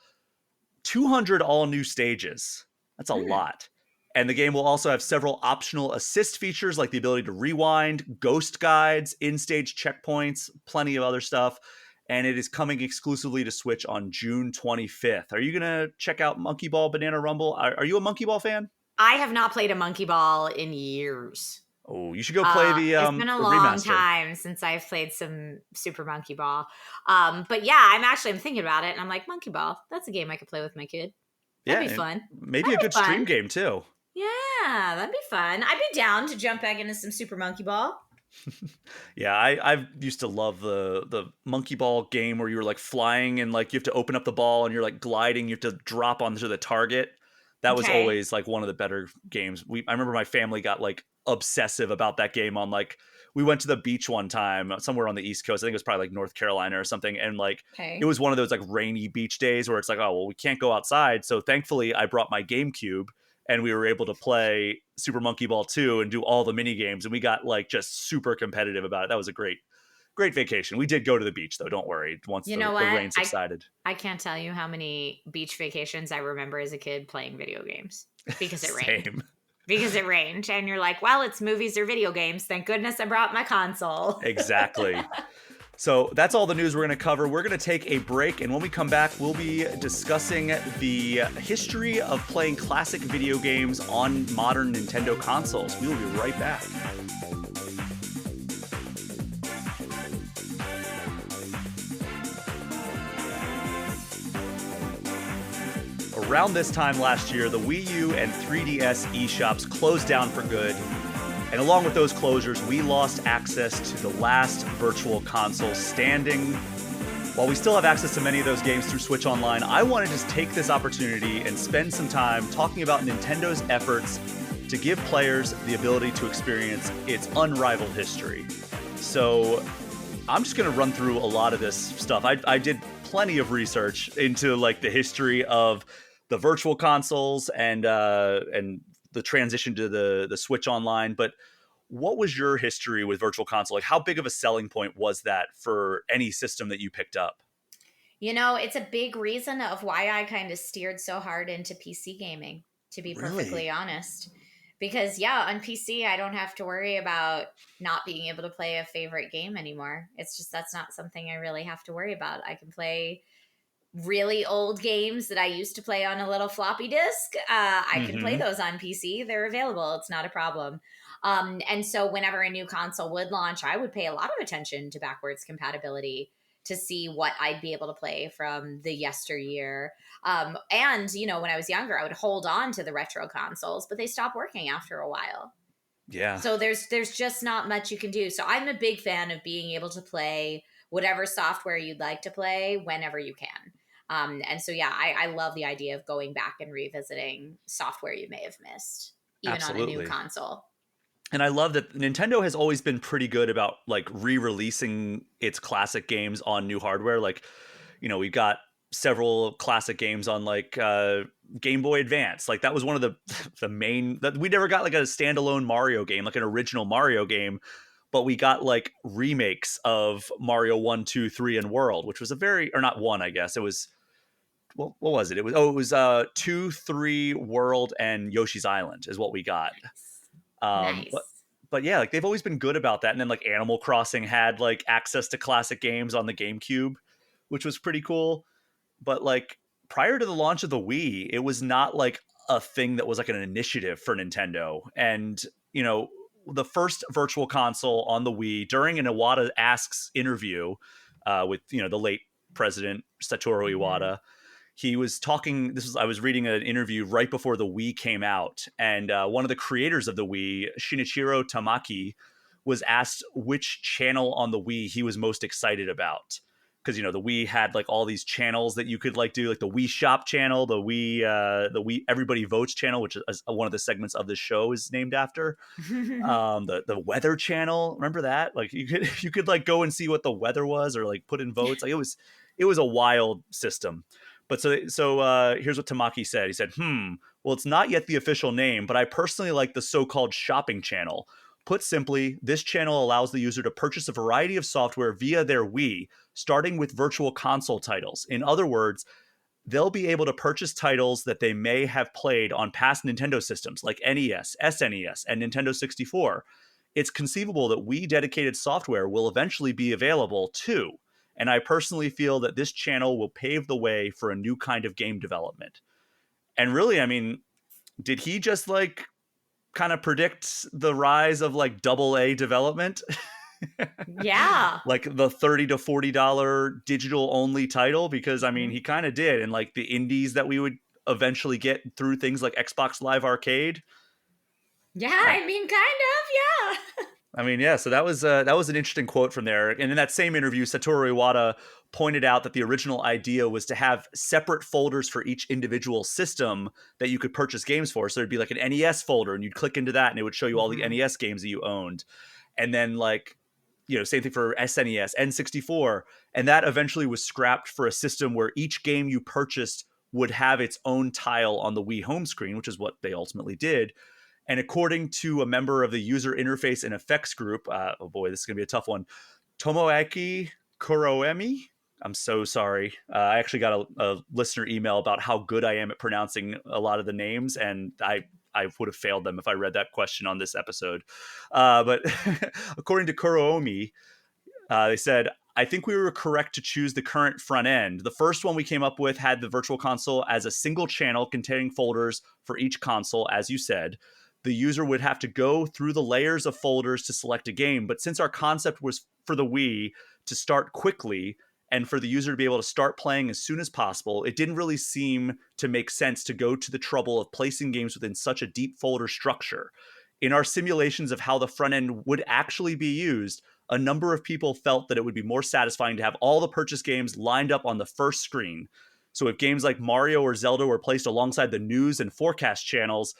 200 all new stages. That's a Hmm. lot. And the game will also have several optional assist features like the ability to rewind, ghost guides, in stage checkpoints, plenty of other stuff. And it is coming exclusively to Switch on June 25th. Are you going to check out Monkey Ball Banana Rumble? Are you a Monkey Ball fan? I have not played a monkey ball in years. Oh, you should go play It's been a the long remaster. time since I've played some Super Monkey Ball. But yeah, I'm thinking about it and I'm like, Monkey Ball, that's a game I could play with my kid. That'd Yeah, be and fun. maybe That'd a be good stream fun. game too. Yeah, that'd be fun. I'd be down to jump back into some Super Monkey Ball. Yeah, I've used to love the monkey ball game where you were like flying and like you have to open up the ball and you're like gliding, you have to drop onto the target. That was Okay. always like one of the better games. I remember my family got like obsessive about that game on like we went to the beach one time somewhere on the East Coast. I think it was probably like North Carolina or something. And like it Okay. was one of those like rainy beach days where it's like, oh well, we can't go outside. So thankfully I brought my GameCube and we were able to play Super Monkey Ball 2 and do all the mini games, and we got like just super competitive about it. That was a great vacation. We did go to the beach though, don't worry, once You know the what? rain subsided. I can't tell you how many beach vacations I remember as a kid playing video games because it rained. Same. Because it rained and you're like, well, it's movies or video games. Thank goodness I brought my console. Exactly. So that's all the news we're going to cover. We're going to take a break, and when we come back, we'll be discussing the history of playing classic video games on modern Nintendo consoles. We will be right back. Around this time last year, the Wii U and 3DS eShops closed down for good. And along with those closures, we lost access to the last virtual console standing. While we still have access to many of those games through Switch Online, I want to just take this opportunity and spend some time talking about Nintendo's efforts to give players the ability to experience its unrivaled history. So I'm just going to run through a lot of this stuff. I did plenty of research into like the history of the virtual consoles and the transition to the Switch Online. But what was your history with virtual console? Like, how big of a selling point was that for any system that you picked up? You know, it's a big reason of why I kind of steered so hard into PC gaming, to be perfectly Really? honest. Because, yeah, on PC, I don't have to worry about not being able to play a favorite game anymore. It's just that's not something I really have to worry about. I can play really old games that I used to play on a little floppy disk. I can play Mm-hmm. those on PC. They're available. It's not a problem. And so whenever a new console would launch, I would pay a lot of attention to backwards compatibility to see what I'd be able to play from the yesteryear. And you know, when I was younger, I would hold on to the retro consoles, but they stopped working after a while. Yeah, So there's just not much you can do. So I'm a big fan of being able to play whatever software you'd like to play whenever you can. And so yeah, I love the idea of going back and revisiting software you may have missed, even on a new absolutely. console. And I love that Nintendo has always been pretty good about like re-releasing its classic games on new hardware. Like, you know, we've got several classic games on like Game Boy Advance. Like that was one of the the main that we never got like a standalone Mario game, like an original Mario game, but we got like remakes of Mario 1, 2, 3, and World, which was a very or not one, I guess. It was what was it? It was 2, 3, World, and Yoshi's Island is what we got. Nice. Um, but Nice. but yeah, like they've always been good about that. And then like Animal Crossing had like access to classic games on the GameCube, which was pretty cool. But like prior to the launch of the Wii, it was not like a thing that was like an initiative for Nintendo. And you know, the first virtual console on the Wii during an Iwata Asks interview with you know the late president Satoru Hmm. Iwata, he was talking. I was reading an interview right before the Wii came out, and one of the creators of the Wii, Shinichiro Tamaki, was asked which channel on the Wii he was most excited about. Because you know the Wii had like all these channels that you could like do, like the Wii Shop channel, the Wii Everybody Votes channel, which is one of the segments of the show is named after. The weather channel, remember that? Like you could like go and see what the weather was, or like put in votes. Like it was a wild system. But here's what Tamaki said. He said, well, it's not yet the official name, but I personally like the so-called shopping channel. Put simply, this channel allows the user to purchase a variety of software via their Wii, starting with virtual console titles. In other words, they'll be able to purchase titles that they may have played on past Nintendo systems like NES, SNES, and Nintendo 64. It's conceivable that Wii dedicated software will eventually be available too. And I personally feel that this channel will pave the way for a new kind of game development. And really, I mean, did he just like kind of predict the rise of like AA development. Yeah. Like the $30 to $40 digital only title, because I mean Mhm. he kind of did, and like the indies that we would eventually get through things like Xbox Live Arcade. Yeah, I, I mean, kind of, yeah. I mean, yeah. So that was an interesting quote from there. And in that same interview, Satoru Iwata pointed out that the original idea was to have separate folders for each individual system that you could purchase games for. So there'd be like an NES folder, and you'd click into that, and it would show you all the Mhm. NES games that you owned. And then like, you know, same thing for SNES, N64, and that eventually was scrapped for a system where each game you purchased would have its own tile on the Wii home screen, which is what they ultimately did. And according to a member of the user interface and effects group, oh boy, this is going to be a tough one, Tomoaki Kuroemi. I'm so sorry. I actually got a listener email about how good I am at pronouncing a lot of the names, and I would have failed them if I read that question on this episode. But according to Kuroemi, they said, I think we were correct to choose the current front end. The first one we came up with had the virtual console as a single channel containing folders for each console, as you said. The user would have to go through the layers of folders to select a game. But since our concept was for the Wii to start quickly and for the user to be able to start playing as soon as possible, it didn't really seem to make sense to go to the trouble of placing games within such a deep folder structure. In our simulations of how the front end would actually be used, a number of people felt that it would be more satisfying to have all the purchase games lined up on the first screen. So if games like Mario or Zelda were placed alongside the news and forecast channels,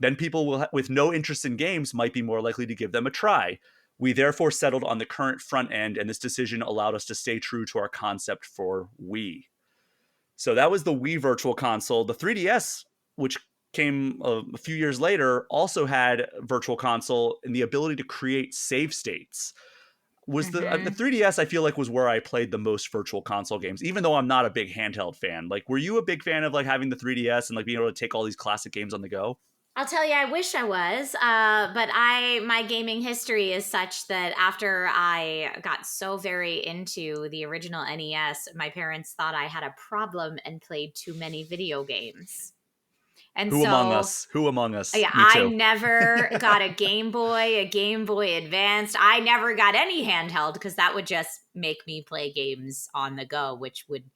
then people with no interest in games might be more likely to give them a try. We therefore settled on the current front end, and this decision allowed us to stay true to our concept for Wii. So that was the Wii Virtual Console. The 3DS, which came a few years later, also had Virtual Console and the ability to create save states. Was the Mhm. 3DS, I feel like, was where I played the most Virtual Console games, even though I'm not a big handheld fan. Like, were you a big fan of like having the 3DS and like being able to take all these classic games on the go? I'll tell you, I wish I was, but my gaming history is such that after I got so very into the original NES, my parents thought I had a problem and played too many video games. And Who among so, us? Who among us? yeah, Me I too. never got a Game Boy Advanced. I never got any handheld because that would just make me play games on the go, which would,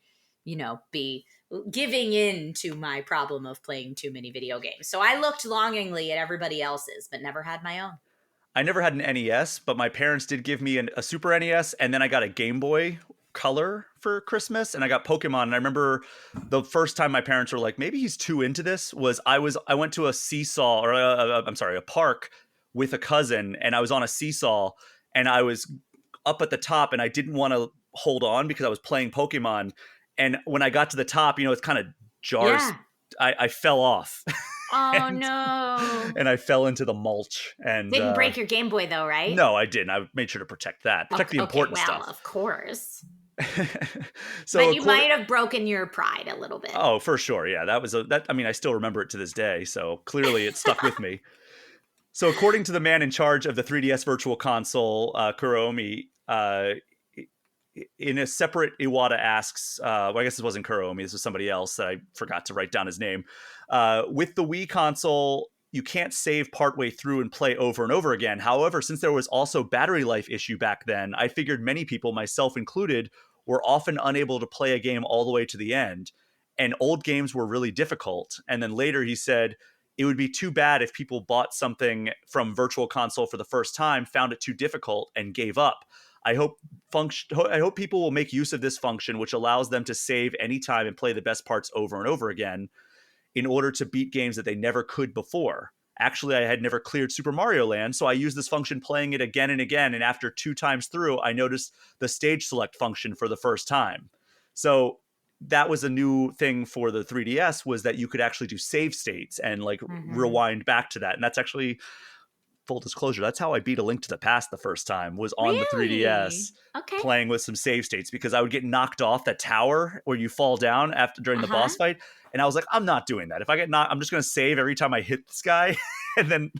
be giving in to my problem of playing too many video games. So I looked longingly at everybody else's, but never had my own. I never had an NES, but my parents did give me a Super NES, and then I got a Game Boy Color for Christmas, and I got Pokemon. And I remember the first time my parents were like, "Maybe he's too into this." I went to a seesaw, or I'm sorry, a park with a cousin, and I was on a seesaw, and I was up at the top, and I didn't want to hold on because I was playing Pokemon. And when I got to the top, you know, it's kind of jars. Yeah. I fell off, Oh and no. I fell into the mulch, and Didn't break your Game Boy though, right? no, I didn't. I made sure to protect that, protect the Okay, important well, stuff. of course. So, But you might have broken your pride a little bit. oh, for sure, yeah, that was that. I mean, I still remember it to this day. So clearly, it stuck with me. So, according to the man in charge of the 3DS Virtual Console, Kuromi, in a separate Iwata asks, well, I guess this wasn't Kuromi, this was somebody else that I forgot to write down his name. With the Wii console, you can't save partway through and play over and over again. However, since there was also battery life issue back then, I figured many people, myself included, were often unable to play a game all the way to the end. And old games were really difficult. And then later he said, it would be too bad if people bought something from Virtual Console for the first time, found it too difficult, and gave up. I hope I hope people will make use of this function, which allows them to save anytime and play the best parts over and over again in order to beat games that they never could before. Actually, I had never cleared Super Mario Land, so I used this function playing it again and again. And after 2 times through, I noticed the stage select function for the first time. So that was a new thing for the 3DS, was that you could actually do save states and like Mhm. rewind back to that. And that's actually, full disclosure, that's how I beat A Link to the Past the first time, was on the Really? 3DS Okay. playing with some save states, because I would get knocked off that tower where you fall down after during the Uh-huh. boss fight, and I was like, I'm not doing that. If I get knocked, I'm just going to save every time I hit this guy, and then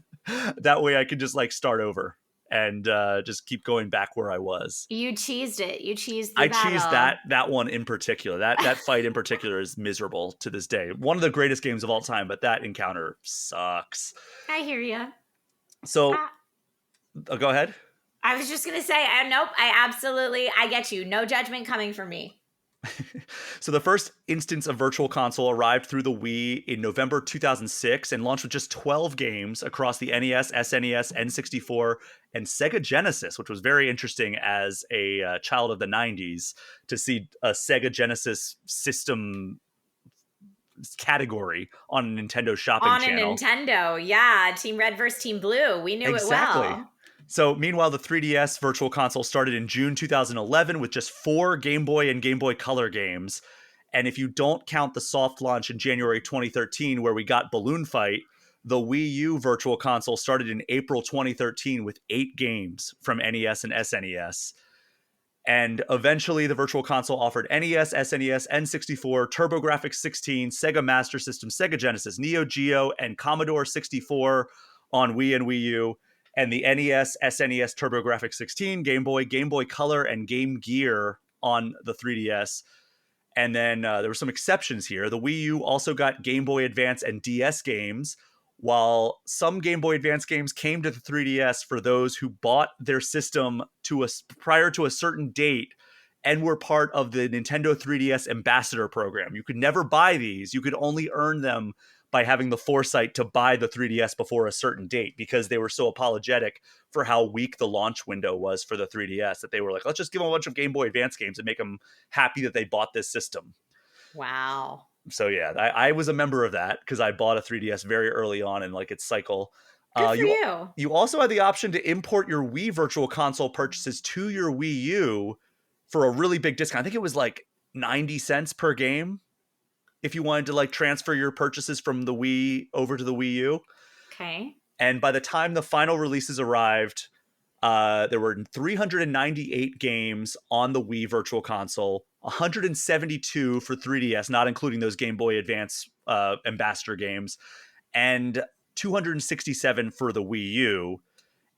that way I can just like start over and just keep going back where I was. You cheesed it. You cheesed the I cheesed battle. that one in particular. That fight in particular is miserable to this day. One of the greatest games of all time, but that encounter sucks. I hear you. So Uh, go ahead. I was just gonna say, nope. I get you. No judgment coming from me. So the first instance of Virtual Console arrived through the Wii in November 2006 and launched with just 12 games across the NES, SNES, N64, and Sega Genesis, which was very interesting as a child of the 90s to see a Sega Genesis system category on a Nintendo shopping On a channel. Nintendo, yeah. Team Red versus Team Blue. We knew it Exactly. well. So, meanwhile, the 3DS Virtual Console started in June 2011 with just 4 Game Boy and Game Boy Color games. And if you don't count the soft launch in January 2013, where we got Balloon Fight, the Wii U Virtual Console started in April 2013 with 8 games from NES and SNES. And eventually, the Virtual Console offered NES, SNES, N64, TurboGrafx 16, Sega Master System, Sega Genesis, Neo Geo, and Commodore 64 on Wii and Wii U. And the NES, SNES, TurboGrafx 16, Game Boy, Game Boy Color, and Game Gear on the 3DS. And then there were some exceptions here. The Wii U also got Game Boy Advance and DS games, while some Game Boy Advance games came to the 3DS for those who bought their system prior to a certain date and were part of the Nintendo 3DS Ambassador program. You could never buy these. You could only earn them by having the foresight to buy the 3DS before a certain date because they were so apologetic for how weak the launch window was for the 3DS that they were like, let's just give them a bunch of Game Boy Advance games and make them happy that they bought this system. Wow. So yeah, I was a member of that because I bought a 3DS very early on in like its cycle. Good for You you. you also had the option to import your Wii Virtual Console purchases to your Wii U for a really big discount. I think it was like 90 cents per game if you wanted to like transfer your purchases from the Wii over to the Wii U. Okay. And by the time the final releases arrived, there were 398 games on the Wii Virtual Console, 172 for 3DS, not including those Game Boy Advance Ambassador games, and 267 for the Wii U.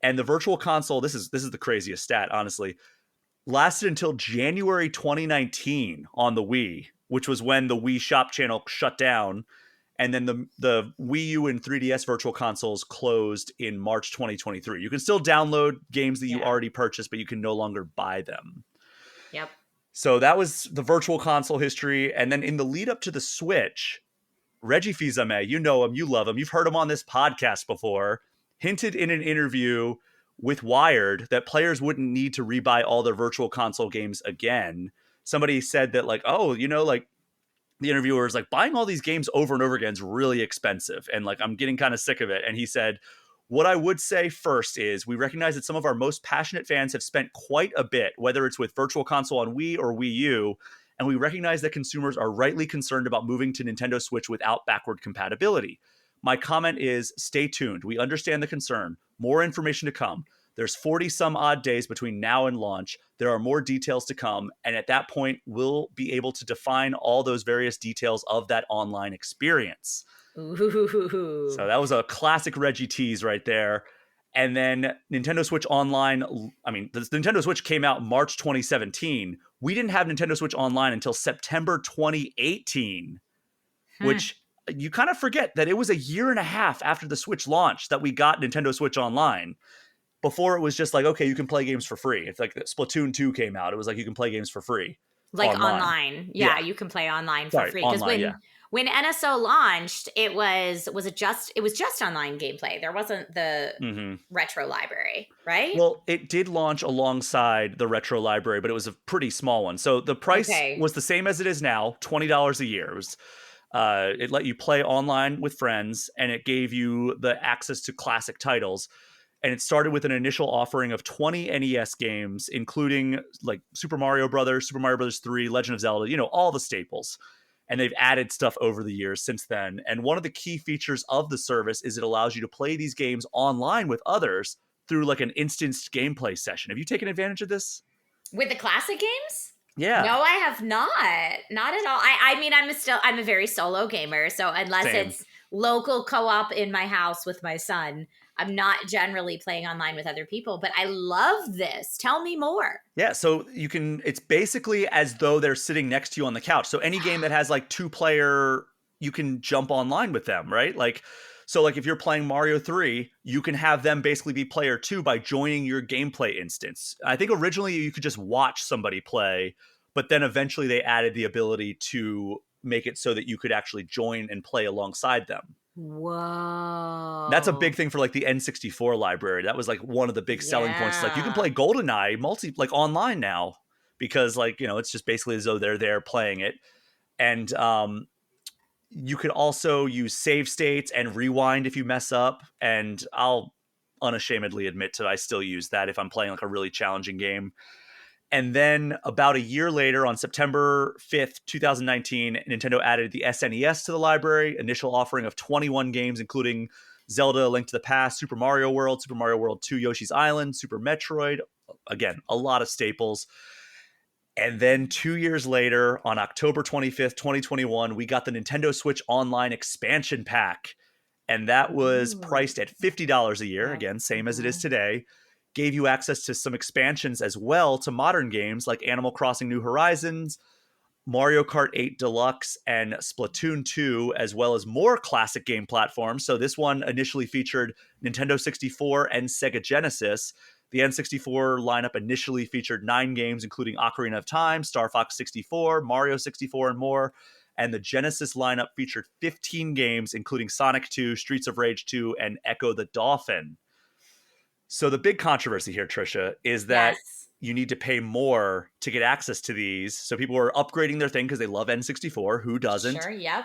And the Virtual Console, this is the craziest stat, honestly, lasted until January 2019 on the Wii, which was when the Wii Shop channel shut down. And then the Wii U and 3DS Virtual Consoles closed in March 2023. You can still download games that you Yeah. already purchased, but you can no longer buy them. Yep. So that was the Virtual Console history. And then in the lead up to the Switch, Reggie Fils-Aimé, you know him, you love him, you've heard him on this podcast before, hinted in an interview with Wired that players wouldn't need to rebuy all their Virtual Console games again. Somebody said that, like, oh, you know, like, the interviewer is like, buying all these games over and over again is really expensive. And like, I'm getting kind of sick of it. And he said, what I would say first is we recognize that some of our most passionate fans have spent quite a bit, whether it's with Virtual Console on Wii or Wii U. And we recognize that consumers are rightly concerned about moving to Nintendo Switch without backward compatibility. My comment is stay tuned. We understand the concern. More information to come. There's 40 some odd days between now and launch. There are more details to come. And at that point, we'll be able to define all those various details of that online experience. Ooh. So that was a classic Reggie tease right there. And then Nintendo Switch Online, I mean, the Nintendo Switch came out March 2017. We didn't have Nintendo Switch Online until September 2018, which you kind of forget that it was a year and a half after the Switch launched that we got Nintendo Switch Online. Before it was just like, okay, you can play games for free. It's like Splatoon 2 came out. It was like, you can play games for free Like online. online. Yeah, Yeah. you can play online for Sorry, free. Because online, yeah. when NSO launched, it was just online gameplay. There wasn't the retro library, right? Well, it did launch alongside the retro library, but it was a pretty small one. So the price Okay. was the same as it is now, $20 a year. It was it let you play online with friends, and it gave you the access to classic titles. And it started with an initial offering of 20 NES games, including like Super Mario Brothers, Super Mario Brothers 3, Legend of Zelda, you know, all the staples. And they've added stuff over the years since then. And one of the key features of the service is it allows you to play these games online with others through like an instanced gameplay session. Have you taken advantage of this? With the classic games? Yeah. No, I have not. Not at all. I mean, I'm a very solo gamer, so unless Same. it's local co-op in my house with my son, I'm not generally playing online with other people, but I love this. Tell me more. Yeah, so you can, it's basically as though they're sitting next to you on the couch. So any game that has like 2-player, you can jump online with them, right? Like So like if you're playing Mario 3, you can have them basically be player 2 by joining your gameplay instance. I think originally you could just watch somebody play, but then eventually they added the ability to make it so that you could actually join and play alongside them. That's a big Whoa. thing for like the N64 library. That was like one of the big selling points. Like you can Yeah. play GoldenEye like online now because like, it's just basically as though they're there playing it. And you could also use save states and rewind if you mess up. And I'll unashamedly admit to I still use that if I'm playing like a really challenging game. And then about a year later, on September 5th, 2019, Nintendo added the SNES to the library, initial offering of 21 games, including Zelda, Link to the Past, Super Mario World, Super Mario World 2, Yoshi's Island, Super Metroid. Again, a lot of staples. And then 2 years later, on October 25th, 2021, we got the Nintendo Switch Online expansion pack. And that was Ooh. priced at $50 a year, Yep. again, same as it is Mhm. today. Gave you access to some expansions as well to modern games like Animal Crossing New Horizons, Mario Kart 8 Deluxe, and Splatoon 2, as well as more classic game platforms. So this one initially featured Nintendo 64 and Sega Genesis. The N64 lineup initially featured 9 games, including Ocarina of Time, Star Fox 64, Mario 64, and more. And the Genesis lineup featured 15 games, including Sonic 2, Streets of Rage 2, and Echo the Dolphin. So the big controversy here, Trisha, is that Yes. you need to pay more to get access to these. So people are upgrading their thing because they love N64. Who doesn't? Sure. Yep.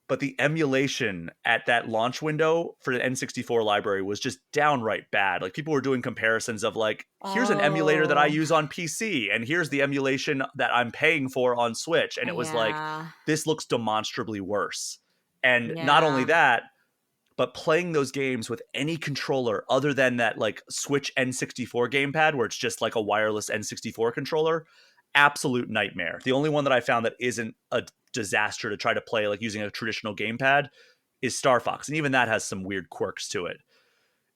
But the emulation at that launch window for the N64 library was just downright bad. Like people were doing comparisons of like, here's an emulator that I Oh. use on PC, and here's the emulation that I'm paying for on Switch. And it was like, Yeah. this looks demonstrably worse. And not only Yeah. that, but playing those games with any controller other than that like Switch N64 gamepad where it's just like a wireless N64 controller, absolute nightmare. The only one that I found that isn't a disaster to try to play like using a traditional gamepad is Star Fox, and even that has some weird quirks to it.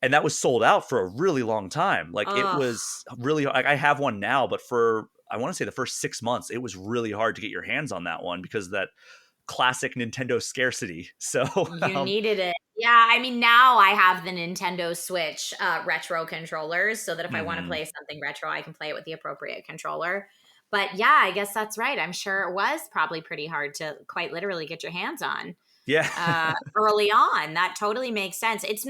And that was sold out for a really long time. Like it Ugh. was really like I have one now, but for I want to say the first 6 months, it was really hard to get your hands on that one because of that classic Nintendo scarcity. So You needed it. Yeah, I mean, now I have the Nintendo Switch retro controllers so that if I want to mhm. play something retro, I can play it with the appropriate controller. But yeah, I guess that's right. I'm sure it was probably pretty hard to quite literally get your hands on Yeah. early on. That totally makes sense. It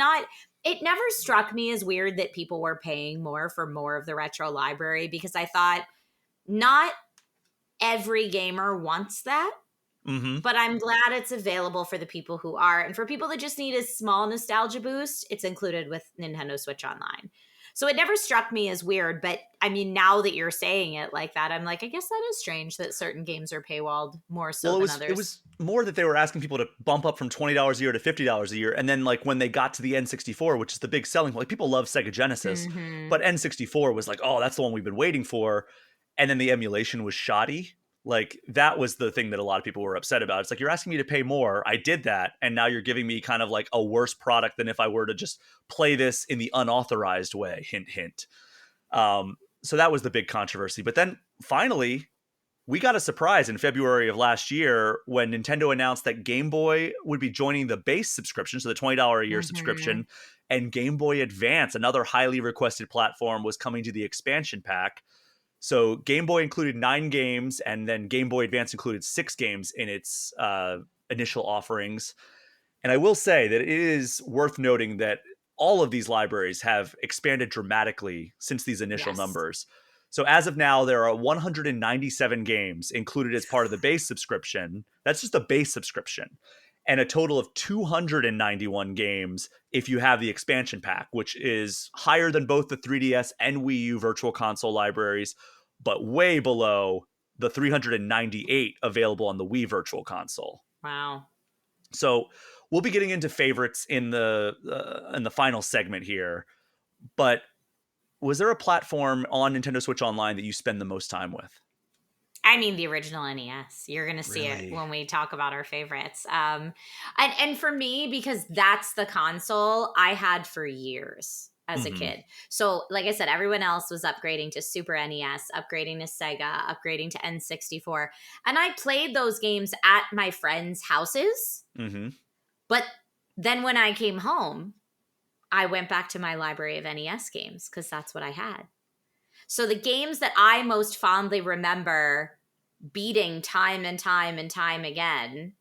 never struck me as weird that people were paying more for more of the retro library because I thought not every gamer wants that, hmm but I'm glad it's available for the people who are. And for people that just need a small nostalgia boost, it's included with Nintendo Switch Online. So it never struck me as weird, but I mean, now that you're saying it like that, I'm like, I guess that is strange that certain games are paywalled more so Well, it than was it others. was more that they were asking people to bump up from $20 a year to $50 a year, and then like when they got to the N64, which is the big selling point, like people love Sega Genesis, Hmm. but N64 was like, oh, that's the one we've been waiting for, and then the emulation was shoddy. Like that was the thing that a lot of people were upset about. It's like you're asking me to pay more. I did that, and now you're giving me kind of like a worse product than if I were to just play this in the unauthorized way. Hint, hint. So that was the big controversy. But then finally, we got a surprise in February of last year when Nintendo announced that Game Boy would be joining the base subscription, so the $20 a year Hmm. subscription, and Game Boy Advance, another highly requested platform, was coming to the expansion pack. So Game Boy included 9 games, and then Game Boy Advance included 6 games in its initial offerings. And I will say that it is worth noting that all of these libraries have expanded dramatically since these initial Yes. numbers. So as of now, there are 197 games included as part of the base subscription. That's just a base subscription. And a total of 291 games if you have the expansion pack, which is higher than both the 3DS and Wii U virtual console libraries, but way below the 398 available on the Wii virtual console. Wow. So we'll be getting into favorites in the final segment here. But was there a platform on Nintendo Switch Online that you spend the most time with? I mean, the original NES. You're going to see it Really? when we talk about our favorites. And for me, because that's the console I had for years as a Mm-hmm. kid. So, like I said, everyone else was upgrading to Super NES, upgrading to Sega, upgrading to N64. And I played those games at my friends' houses, Mm-hmm. but Then when I came home, I went back to my library of NES games because that's what I had. So the games that I most fondly remember beating time and time and time again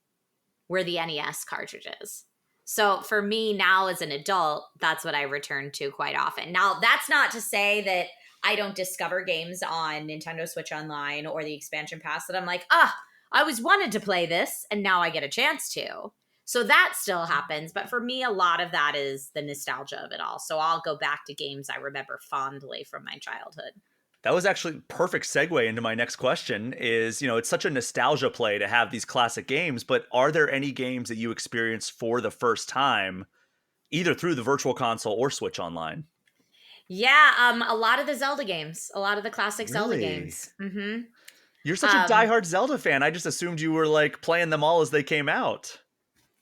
were the NES cartridges. So for me now as an adult, that's what I return to quite often. Now, that's not to say that I don't discover games on Nintendo Switch Online or the expansion pass that I'm like, I always wanted to play this and now I get a chance to. So that still happens. But for me, a lot of that is the nostalgia of it all. So I'll go back to games I remember fondly from my childhood. That was actually perfect segue into my next question is, it's such a nostalgia play to have these classic games, but are there any games that you experienced for the first time, either through the virtual console or Switch Online? Yeah, a lot of the Zelda games, a lot of the classic Zelda Really? games. Mm-hmm. You're such a Um, diehard Zelda fan. I just assumed you were like playing them all as they came out.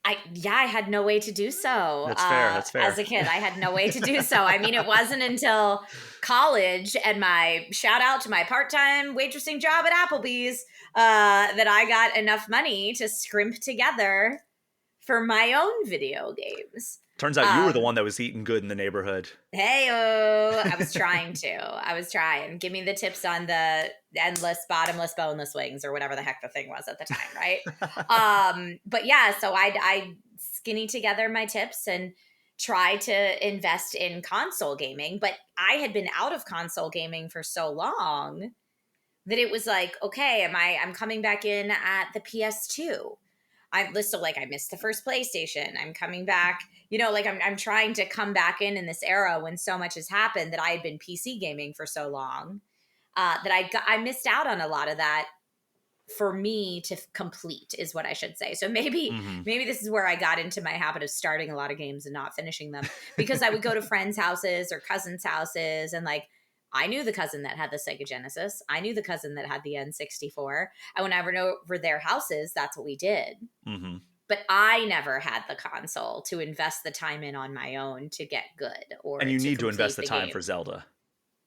I had no way to do so That's fair. That's as fair. a kid. I had no way to do so. I mean, it wasn't until college and my shout out to my part-time waitressing job at Applebee's that I got enough money to scrimp together for my own video games. Turns out you were the Um, one that was eating good in the neighborhood. Hey-oh, I was trying to. I was trying. Give me the tips on the endless, bottomless, boneless wings or whatever the heck the thing was at the time, right? But yeah, so I skinny together my tips and try to invest in console gaming. But I had been out of console gaming for so long that it was like, okay, I'm coming back in at the PS2. I missed the first PlayStation. I'm coming back, like I'm trying to come back in this era when so much has happened that I had been PC gaming for so long that I missed out on a lot of that for me to complete is what I should say. So maybe Mm-hmm. maybe this is where I got into my habit of starting a lot of games and not finishing them because I would go to friends' houses or cousins' houses and like I knew the cousin that had the Sega Genesis. I knew the cousin that had the N64. And when I went over their houses, that's what we did. Mm-hmm. But I never had the console to invest the time in on my own to get good or And you to need to invest complete the the time game. for Zelda.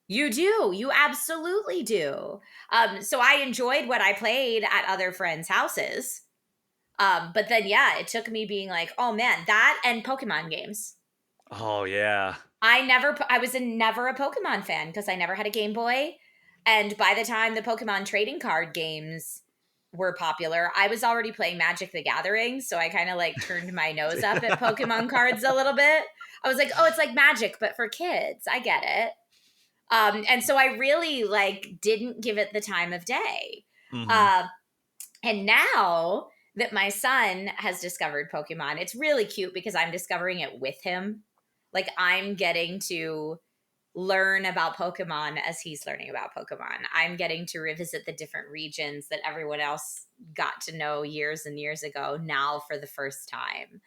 You do. You absolutely do. So I enjoyed what I played at other friends' houses. But then, yeah, it took me being like, oh man, that and Pokemon games. Oh, yeah. I was never a Pokemon fan because I never had a Game Boy. And by the time the Pokemon trading card games were popular, I was already playing Magic the Gathering. So I kind of like turned my nose up at Pokemon cards a little bit. I was like, oh, it's like Magic, but for kids. I get it. And so I really like didn't give it the time of day. Mm-hmm. Uh, and now that my son has discovered Pokemon, it's really cute because I'm discovering it with him. Like I'm getting to learn about Pokemon as he's learning about Pokemon. I'm getting to revisit the different regions that everyone else got to know years and years ago now for the first time.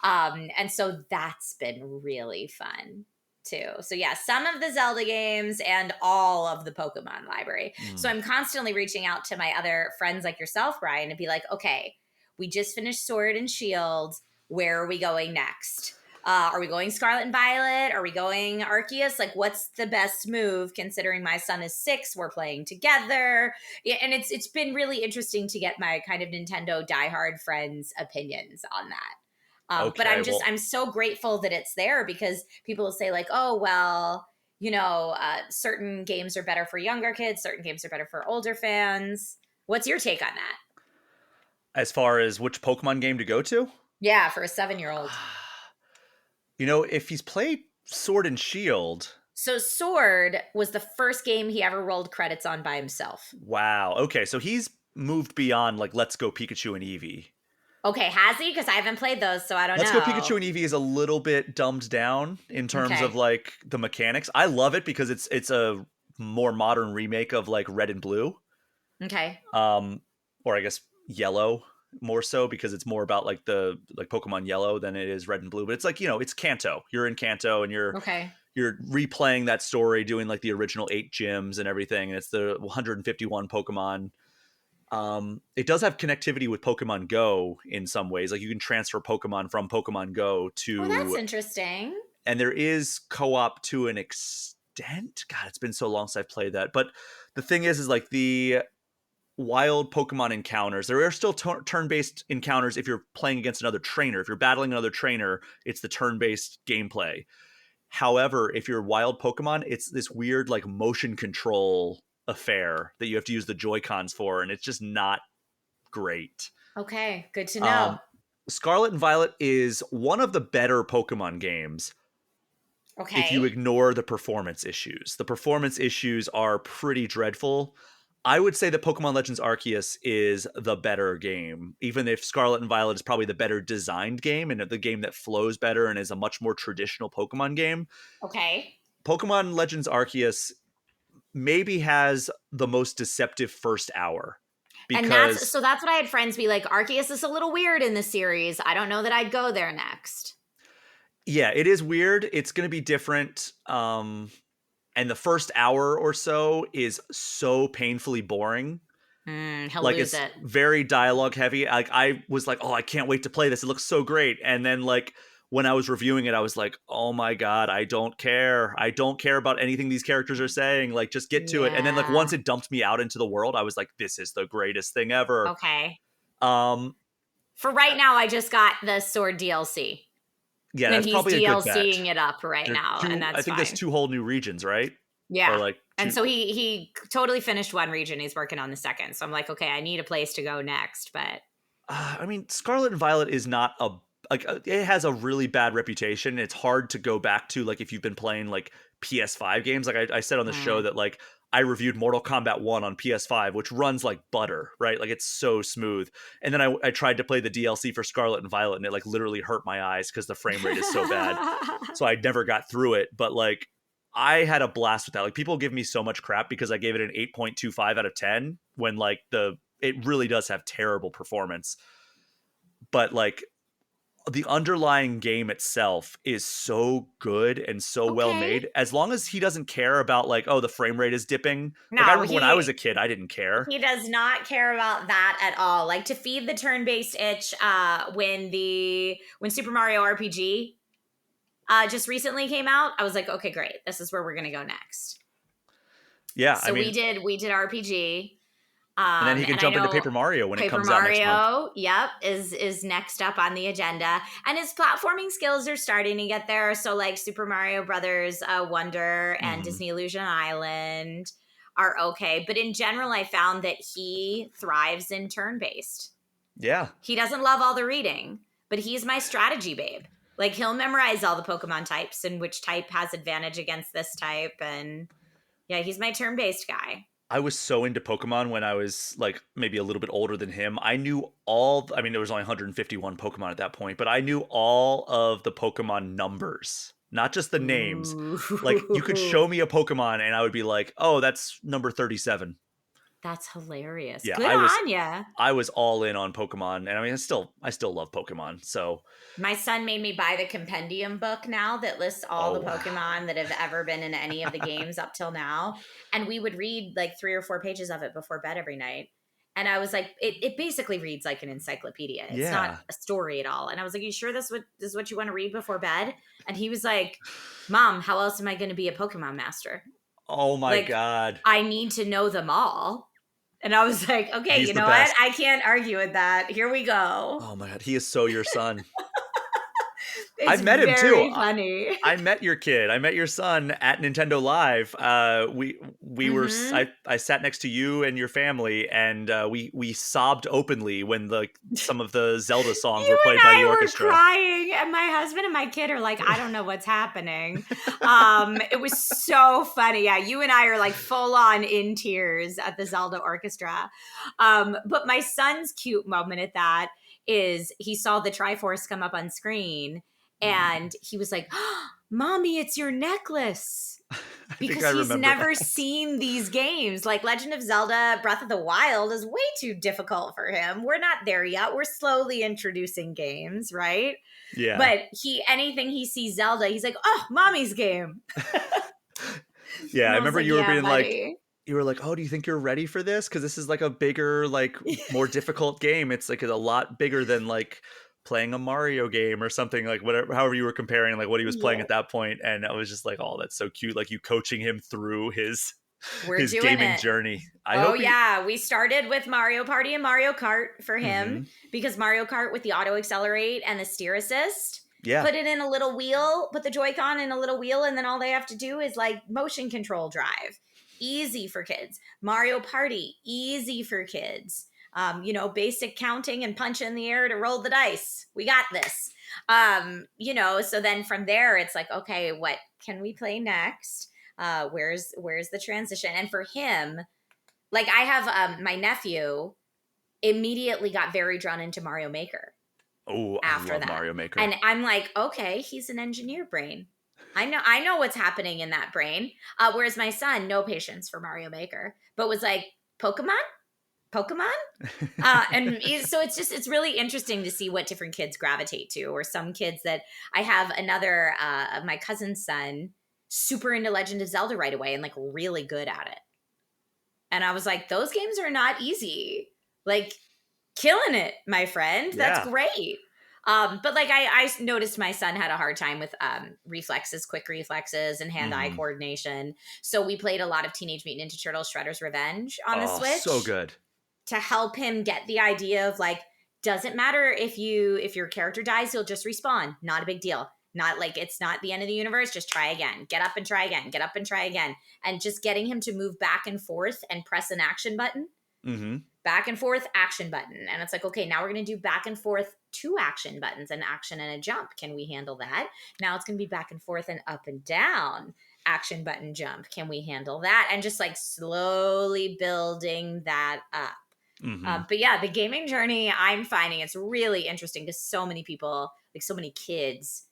And so that's been really fun too. So yeah, some of the Zelda games and all of the Pokemon library. So Mm. I'm constantly reaching out to my other friends like yourself, Brian, and be like, okay, we just finished Sword and Shield. Where are we going next? Are we going Scarlet and Violet? Are we going Arceus? Like, what's the best move? Considering my son is 6, we're playing together, yeah, and it's been really interesting to get my kind of Nintendo diehard friends' opinions on that. But Okay, well, I'm so grateful that it's there because people will say like, oh, well, certain games are better for younger kids. Certain games are better for older fans. What's your take on that? as far as which Pokemon game to go to, Yeah, for a 7-year-old. if he's played Sword and Shield, So Sword was the first game he ever rolled credits on by himself. wow. Okay, so he's moved beyond like Let's Go Pikachu and Eevee. Okay, has he? Because I haven't played those, so I don't Let's Go know. Pikachu and Eevee is a little bit dumbed down in terms of Okay. like the mechanics. I love it because it's a more modern remake of like Red and Blue. Okay. Um or I guess Yellow more so because it's more about like the like Pokemon Yellow than it is Red and Blue. But it's like, it's Kanto. You're in Kanto and Okay. you're replaying that story, doing like the original 8 gyms and everything. And it's the 151 Pokemon. It does have connectivity with Pokemon Go in some ways. Like you can transfer Pokemon from Pokemon Go Oh, that's to, interesting. and there is co-op to an extent. God, it's been so long since I've played that. But the thing is like wild Pokemon encounters. There are still turn-based encounters if you're playing against another trainer. If you're battling another trainer, it's the turn-based gameplay. However, if you're wild Pokemon, it's this weird like motion control affair that you have to use the Joy-Cons for, and it's just not great. Okay, good to know. Um, Scarlet and Violet is one of the better Pokemon games if you Okay. ignore the performance issues. The performance issues are pretty dreadful. I would say that Pokemon Legends Arceus is the better game, even if Scarlet and Violet is probably the better designed game and the game that flows better and is a much more traditional Pokemon game. Okay. Pokemon Legends Arceus maybe has the most deceptive first hour And because, that's what I had friends be like, Arceus is a little weird in the series. I don't know that I'd go there next. yeah, it is weird. It's going to be different. And the first hour or so is so painfully boring. He'll Like lose it's it. very dialogue heavy. Like I was like, oh, I can't wait to play this. It looks so great. And then like when I was reviewing it, I was like, oh my god, I don't care. I don't care about anything these characters are saying. Like just get to it. And then like Yeah. once it dumped me out into the world, I was like, this is the greatest thing ever. Okay. Um, For right now, I just got the Sword DLC. yeah, And that's he's probably a good bet. DLCing it up right There are now, and two. I that's think there's fine. two whole new regions, right? Or Yeah. like And two. so he totally finished one region. He's working on the second. So I'm like, okay, I need a place to go next. But I mean, Scarlet and Violet is not a like it has a really bad reputation. It's hard to go back to like if you've been playing like PS5 games. Like I said on the show mm, that like I reviewed Mortal Kombat 1 on PS5, which runs like butter, right? Like it's so smooth. And then I tried to play the DLC for Scarlet and Violet, and it like literally hurt my eyes because the frame rate is so bad. So I never got through it. But like I had a blast with that. Like people give me so much crap because I gave it an 8.25 out of 10 when like it really does have terrible performance. But like the underlying game itself is so good and so well okay. made. As long as he doesn't care about like, oh, the frame rate is dipping. Like I No, remember when I was a kid, I didn't care. he does not care about that at all. Like to feed the turn-based itch, when Super Mario RPG just recently came out, I was like, okay, great. This is where we're gonna go next. Yeah, I So mean, we did RPG. and then he can And I jump into know Paper Mario when it Paper comes out next month. Mario, yep, is next up on the agenda, and his platforming skills are starting to get there. So like Super Mario Brothers Wonder and Mhm. Disney Illusion Island are okay, but in general, I found that he thrives in turn based. Yeah. He doesn't love all the reading, but he's my strategy babe. Like he'll memorize all the Pokemon types and which type has advantage against this type, and yeah, he's my turn based guy. I was so into Pokemon when I was like maybe a little bit older than him. I knew I mean, there was only 151 Pokemon at that point, but I knew all of the Pokemon numbers, not just the names. Like you could Ooh. show me a Pokemon and I would be like, oh, that's number 37. That's hilarious. Yeah, Good on ya. I was all in on Pokemon, and I mean, I still love Pokemon. So, My son made me buy the compendium book now that lists all the oh, Pokemon that have ever been in any of the games up till now. And we would read like 3 or 4 pages of it before bed every night. And I was like, it basically reads like an encyclopedia. It's not yeah. a story at all. And I was like, you sure this is what you want to read before bed? And he was like, Mom, how else am I going to be a Pokemon master? Oh my Like, God, I need to know them all. And I was like, okay, he's you the know what? best. I can't argue with that. Here we go. Oh my God, he is so your son. It's I've met him too. very funny. I met your kid. I met your son at Nintendo Live. We were Mm-hmm. I sat next to you and your family, and we sobbed openly when some of the Zelda songs were You and played by the I were orchestra. crying, and my husband and my kid are like, I don't know what's happening. It was so funny. Yeah, you and I are like full on in tears at the Zelda orchestra. But my son's cute moment at that is he saw the Triforce come up on screen and he was like, oh, Mommy, it's your necklace. I think Because I he's remember never that. seen these games. Like Legend of Zelda Breath of the Wild is way too difficult for him. We're not there yet. We're slowly introducing games, right? Yeah. But anything he sees Zelda, he's like, "Oh, Mommy's game." Yeah, I And I was remember like, "Yeah, you were like, "Oh, do you think you're ready for this? Because this is like a bigger, like buddy." more difficult game. It's like a lot bigger than like playing a Mario game or something like whatever, however you were comparing like what he was playing Yeah. at that point." And I was just like, "Oh, that's so cute!" Like you coaching him through his. We're His doing gaming it. journey. I Oh hope he. yeah, we started with Mario Party and Mario Kart for him Mhm. because Mario Kart with the auto accelerate and the steer assist, Yeah. put it in a little wheel, put the Joy-Con in a little wheel, and then all they have to do is like motion control drive. Easy for kids. Mario Party, easy for kids. Basic counting and punch in the air to roll the dice. We got this. So then from there it's like, okay, what can we play next? Where's the transition? And for him, like I have my nephew immediately got very drawn into Mario Maker Oh, I after love that. Mario Maker. And I'm like, okay, he's an engineer brain. I know what's happening in that brain. Whereas my son, no patience for Mario Maker, but was like, Pokemon? So it's really interesting to see what different kids gravitate to, or some kids that I have another, my cousin's son, super into Legend of Zelda right away and like really good at it. And I was like, those games are not easy. Like, killing it, my friend. That's Yeah. great. But like I noticed my son had a hard time with quick reflexes and hand-eye Mhm. coordination. So we played a lot of Teenage Mutant Ninja Turtles Shredder's Revenge on the Oh, so Switch good. to help him get the idea of like, doesn't matter if your character dies, you'll just respawn. Not a big deal. Not like it's not the end of the universe. Just try again. Get up and try again. Get up and try again. And just getting him to move back and forth and press an action button. Mhm. Back and forth, action button. And it's like, okay, now we're going to do back and forth, two action buttons, an action and a jump. Can we handle that? Now it's going to be back and forth and up and down, action button, jump. Can we handle that? And just like slowly building that up. Mhm. But yeah, the gaming journey, I'm finding it's really interesting because so many people, like so many kids,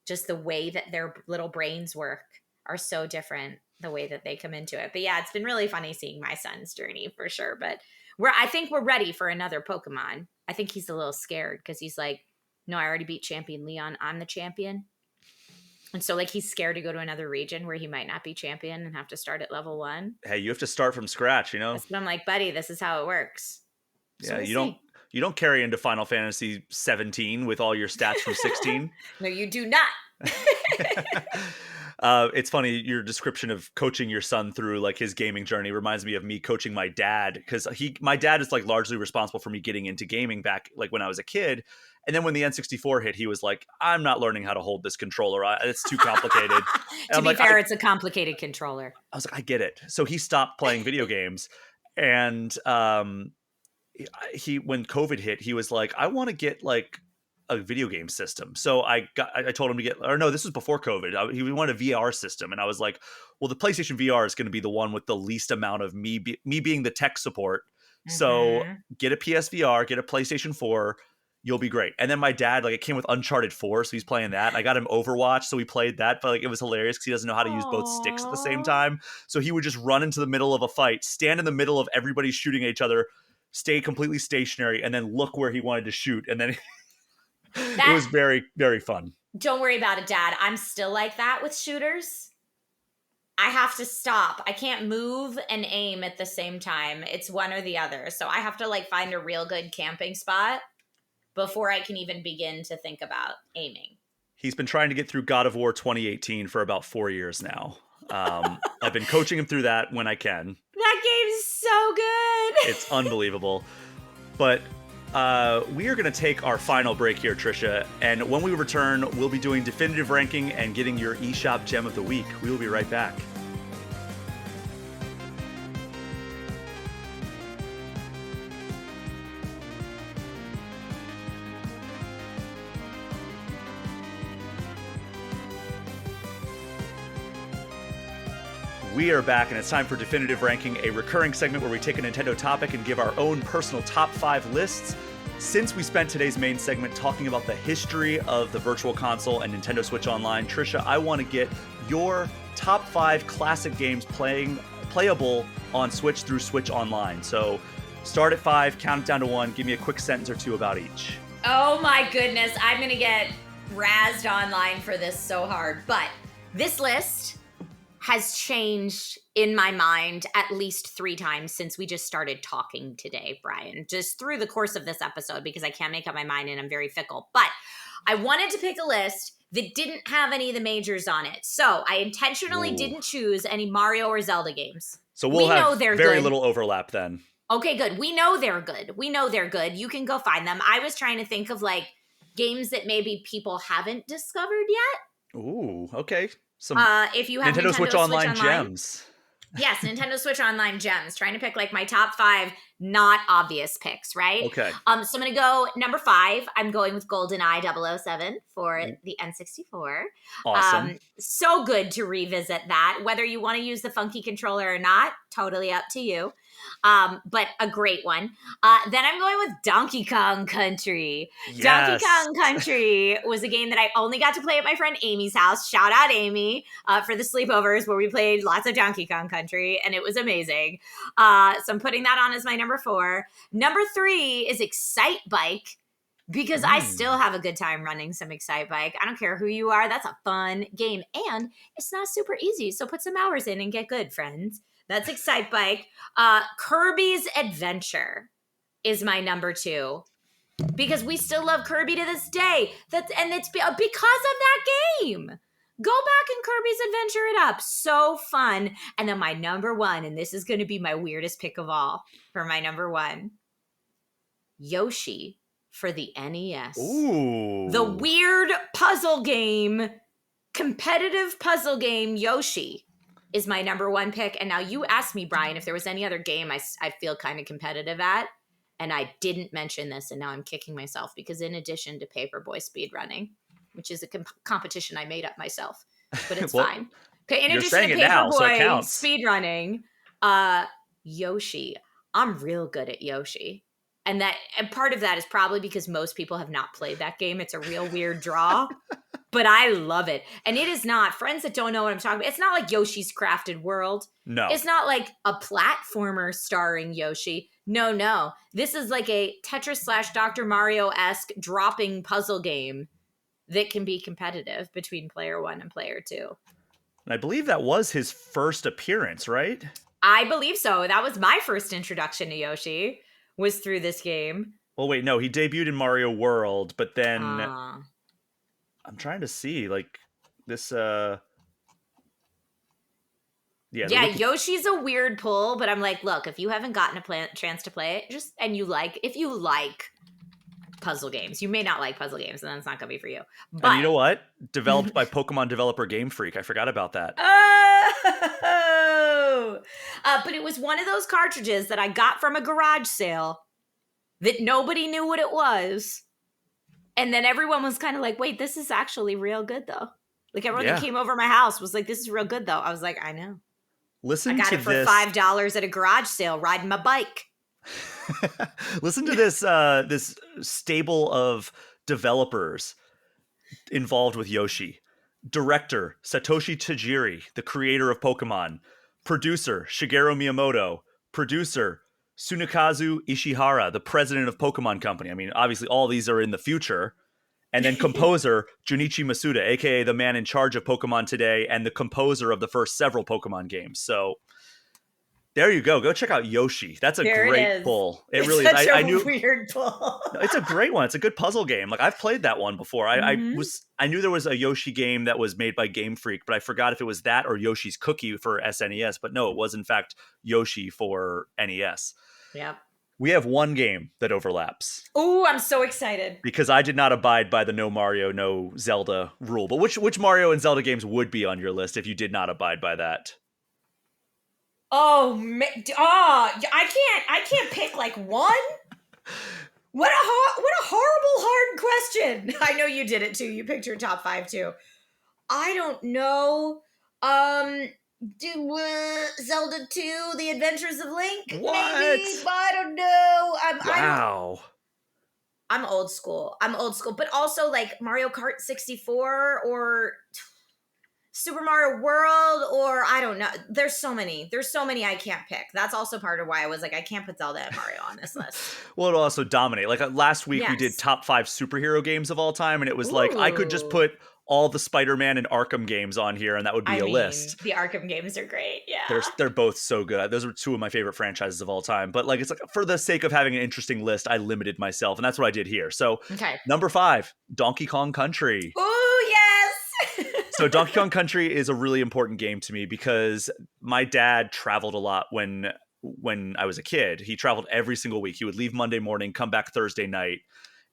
just the way that their little brains work are so different, the way that they come into it. But yeah, it's been really funny seeing my son's journey for sure. But I think we're ready for another Pokemon. I think he's a little scared because he's like, no, I already beat Champion Leon. I'm the champion. And so like he's scared to go to another region where he might not be champion and have to start at level 1. Hey, you have to start from scratch, you know? That's what I'm like, buddy, this is how it works. So Yeah, we'll you don't see. you don't carry into Final Fantasy 17 with all your stats from 16. No, you do not. It's funny, your description of coaching your son through like his gaming journey reminds me of me coaching my dad, because my dad is like largely responsible for me getting into gaming back like when I was a kid. And then when the N64 hit, he was like, I'm not learning how to hold this controller. It's too complicated. And To I'm be like, fair, it's a complicated controller. I was like, I get it. So he stopped playing video games. And he when COVID hit, he was like, I want to get like a video game system. So I told him to get, or no, this was before COVID. He wanted a VR system, and I was like, well, the PlayStation VR is going to be the one with the least amount of me being the tech support. So Mm-hmm. get a PSVR, get a PlayStation 4. You'll be great. And then my dad, like, it came with Uncharted 4, so he's playing that. I got him Overwatch, so we played that, but like it was hilarious because he doesn't know how to use both sticks at the same Aww. time. So he would just run into the middle of a fight, stand in the middle of everybody shooting at each other, stay completely stationary, and then look where he wanted to shoot. And then it That was very, very fun. Don't worry about it, Dad. I'm still like that with shooters. I have to stop. I can't move and aim at the same time. It's one or the other. So I have to like find a real good camping spot before I can even begin to think about aiming. He's been trying to get through God of War 2018 for about 4 years now. I've been coaching him through that when I can. That game's so good. It's unbelievable. But we are going to take our final break here, Trisha. And when we return, we'll be doing definitive ranking and getting your eShop gem of the week. We will be right back. We are back, and it's time for Definitive Ranking, a recurring segment where we take a Nintendo topic and give our own personal top 5 lists. Since we spent today's main segment talking about the history of the Virtual Console and Nintendo Switch Online, Trisha, I want to get your top 5 classic games playable on Switch through Switch Online. So start at 5, count it down to 1, give me a quick sentence or two about each. Oh my goodness. I'm going to get razzed online for this so hard. But this list has changed in my mind at least 3 times since we just started talking today, Brian, just through the course of this episode, because I can't make up my mind and I'm very fickle. But I wanted to pick a list that didn't have any of the majors on it. So I intentionally didn't choose any Mario or Zelda games. So we'll We know have they're very good. little overlap then. Okay, good. We know they're good. We know they're good. You can go find them. I was trying to think of like games that maybe people haven't discovered yet. Ooh, okay. Some If you have Nintendo Switch Nintendo Switch Online Online, gems. yes, Nintendo Switch Online gems. Trying to pick like my top 5 not obvious picks, right? Okay. So I'm gonna go number 5. I'm going with GoldenEye 007 for the N64. Awesome. So good to revisit that. Whether you want to use the funky controller or not, totally up to you. But a great one. Then I'm going with Donkey Kong Country. Donkey Yes. Kong Country was a game that I only got to play at my friend Amy's house. Shout out Amy for the sleepovers where we played lots of Donkey Kong Country, and it was amazing. So I'm putting that on as my number 4. Number 3 is Excite Bike. Because I still have a good time running some Excite Bike. I don't care who you are. That's a fun game. And it's not super easy. So put some hours in and get good, friends. That's Excite Bike. Kirby's Adventure is my number 2. Because we still love Kirby to this day. And it's because of that game. Go back and Kirby's Adventure it up. So fun. And then my number 1, and this is going to be my weirdest pick of all for my number 1. Yoshi for the NES. Ooh. The weird puzzle game, competitive puzzle game Yoshi is my number 1 pick. And now you asked me, Brian, if there was any other game I feel kind of competitive at. And I didn't mention this, and now I'm kicking myself because in addition to Paperboy speedrunning, which is a competition I made up myself, but it's Well, fine. Okay, in you're addition saying to it now, so it Paperboy counts. speedrunning, Yoshi. I'm real good at Yoshi. And part of that is probably because most people have not played that game. It's a real weird draw, but I love it. And it is not, friends that don't know what I'm talking about, it's not like Yoshi's Crafted World. No. It's not like a platformer starring Yoshi. No. This is like a Tetris / Dr. Mario-esque dropping puzzle game that can be competitive between player 1 and player 2. And I believe that was his first appearance, right? I believe so. That was my first introduction to Yoshi, was through this game. Well, wait, no, he debuted in Mario World, but then I'm trying to see, like, this, Yeah, Yoshi's a weird pull, but I'm like, look, if you haven't gotten a chance to play it, if you like puzzle games, you may not like puzzle games, and then it's not going to be for you. But and you know what? Developed by Pokemon developer Game Freak. I forgot about that. Oh! But it was one of those cartridges that I got from a garage sale that nobody knew what it was. And then everyone was kind of like, wait, this is actually real good, though. Like, everyone that came over my house was like, this is real good, though. I was like, I know. Listen I got to it for this. $5 at a garage sale riding my bike. Listen to this this stable of developers involved with Yoshi. Director Satoshi Tajiri, the creator of Pokemon. Producer Shigeru Miyamoto. Producer Tsunekazu Ishihara, the president of Pokemon Company. I mean, obviously all these are in the future. And then composer Junichi Masuda, aka the man in charge of Pokemon today and the composer of the first several Pokemon games. So there you go. Go check out Yoshi. That's a great pull. It really is. I knew weird pull. it's a great one. It's a good puzzle game. Like, I've played that one before. I knew there was a Yoshi game that was made by Game Freak, but I forgot if it was that or Yoshi's Cookie for SNES. But no, it was in fact Yoshi for NES. Yep. We have one game that overlaps. Ooh, I'm so excited. Because I did not abide by the no Mario, no Zelda rule. But which Mario and Zelda games would be on your list if you did not abide by that? Oh, I can't pick like one. What a horrible hard question. I know you did it too. You picked your top 5 too. I don't know. Zelda 2, The Adventures of Link? What? Maybe? I don't know. Wow. I'm old school. But also like Mario Kart 64 or Super Mario World, or I don't know. There's so many I can't pick. That's also part of why I was like, I can't put Zelda and Mario on this list. Well, it'll also dominate. Like, last week we did top 5 superhero games of all time, and it was like, I could just put all the Spider-Man and Arkham games on here, and that would be a list. The Arkham games are great, yeah. They're both so good. Those are 2 of my favorite franchises of all time. But like, it's like, for the sake of having an interesting list, I limited myself, and that's what I did here. So, number 5, Donkey Kong Country. Ooh, yes! So Donkey Kong Country is a really important game to me because my dad traveled a lot when I was a kid. He traveled every single week. He would leave Monday morning, come back Thursday night,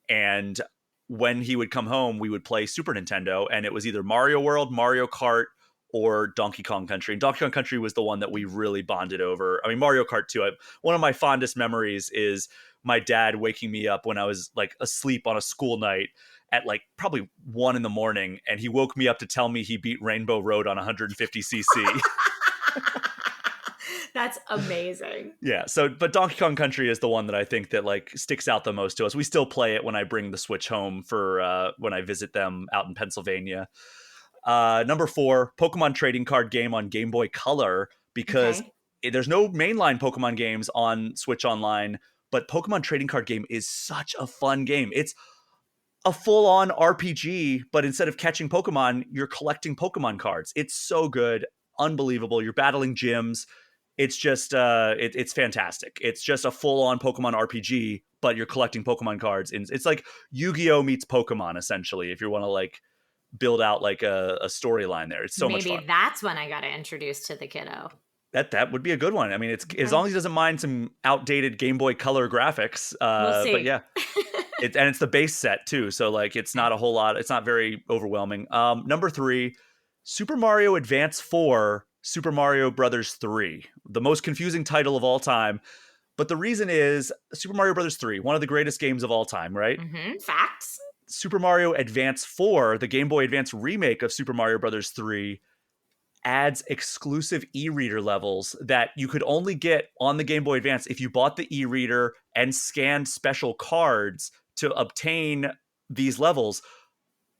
and when he would come home, we would play Super Nintendo, and it was either Mario World, Mario Kart, or Donkey Kong Country. And Donkey Kong Country was the one that we really bonded over. I mean, Mario Kart too. One of my fondest memories is my dad waking me up when I was like asleep on a school night at like probably 1 a.m, and he woke me up to tell me he beat Rainbow Road on 150cc. That's amazing. Yeah. So, but Donkey Kong Country is the one that I think that like sticks out the most to us. We still play it when I bring the Switch home for when I visit them out in Pennsylvania. Number 4, Pokemon trading card game on Game Boy Color, because Okay. there's no mainline Pokemon games on Switch Online, but Pokemon trading card game is such a fun game. It's a full-on RPG, but instead of catching Pokemon, you're collecting Pokemon cards. It's so good, unbelievable. You're battling gyms. It's just it's fantastic. It's just a full-on Pokemon RPG, but you're collecting Pokemon cards. And it's like Yu-Gi-Oh meets Pokemon, essentially, if you want to like build out like a storyline there. It's so much Maybe fun. that's when I got introduced to the kiddo. That would be a good one. I mean, it's as Okay. long as he doesn't mind some outdated Game Boy Color graphics. We'll But see. yeah, and it's the base set too, so like it's not a whole lot. It's not very overwhelming. Number 3, Super Mario Advance 4, Super Mario Brothers 3, the most confusing title of all time. But the reason is Super Mario Brothers 3, one of the greatest games of all time, right? Facts. Super Mario Advance 4, the Game Boy Advance remake of Super Mario Brothers 3, adds exclusive e-reader levels that you could only get on the Game Boy Advance if you bought the e-reader and scanned special cards to obtain these levels.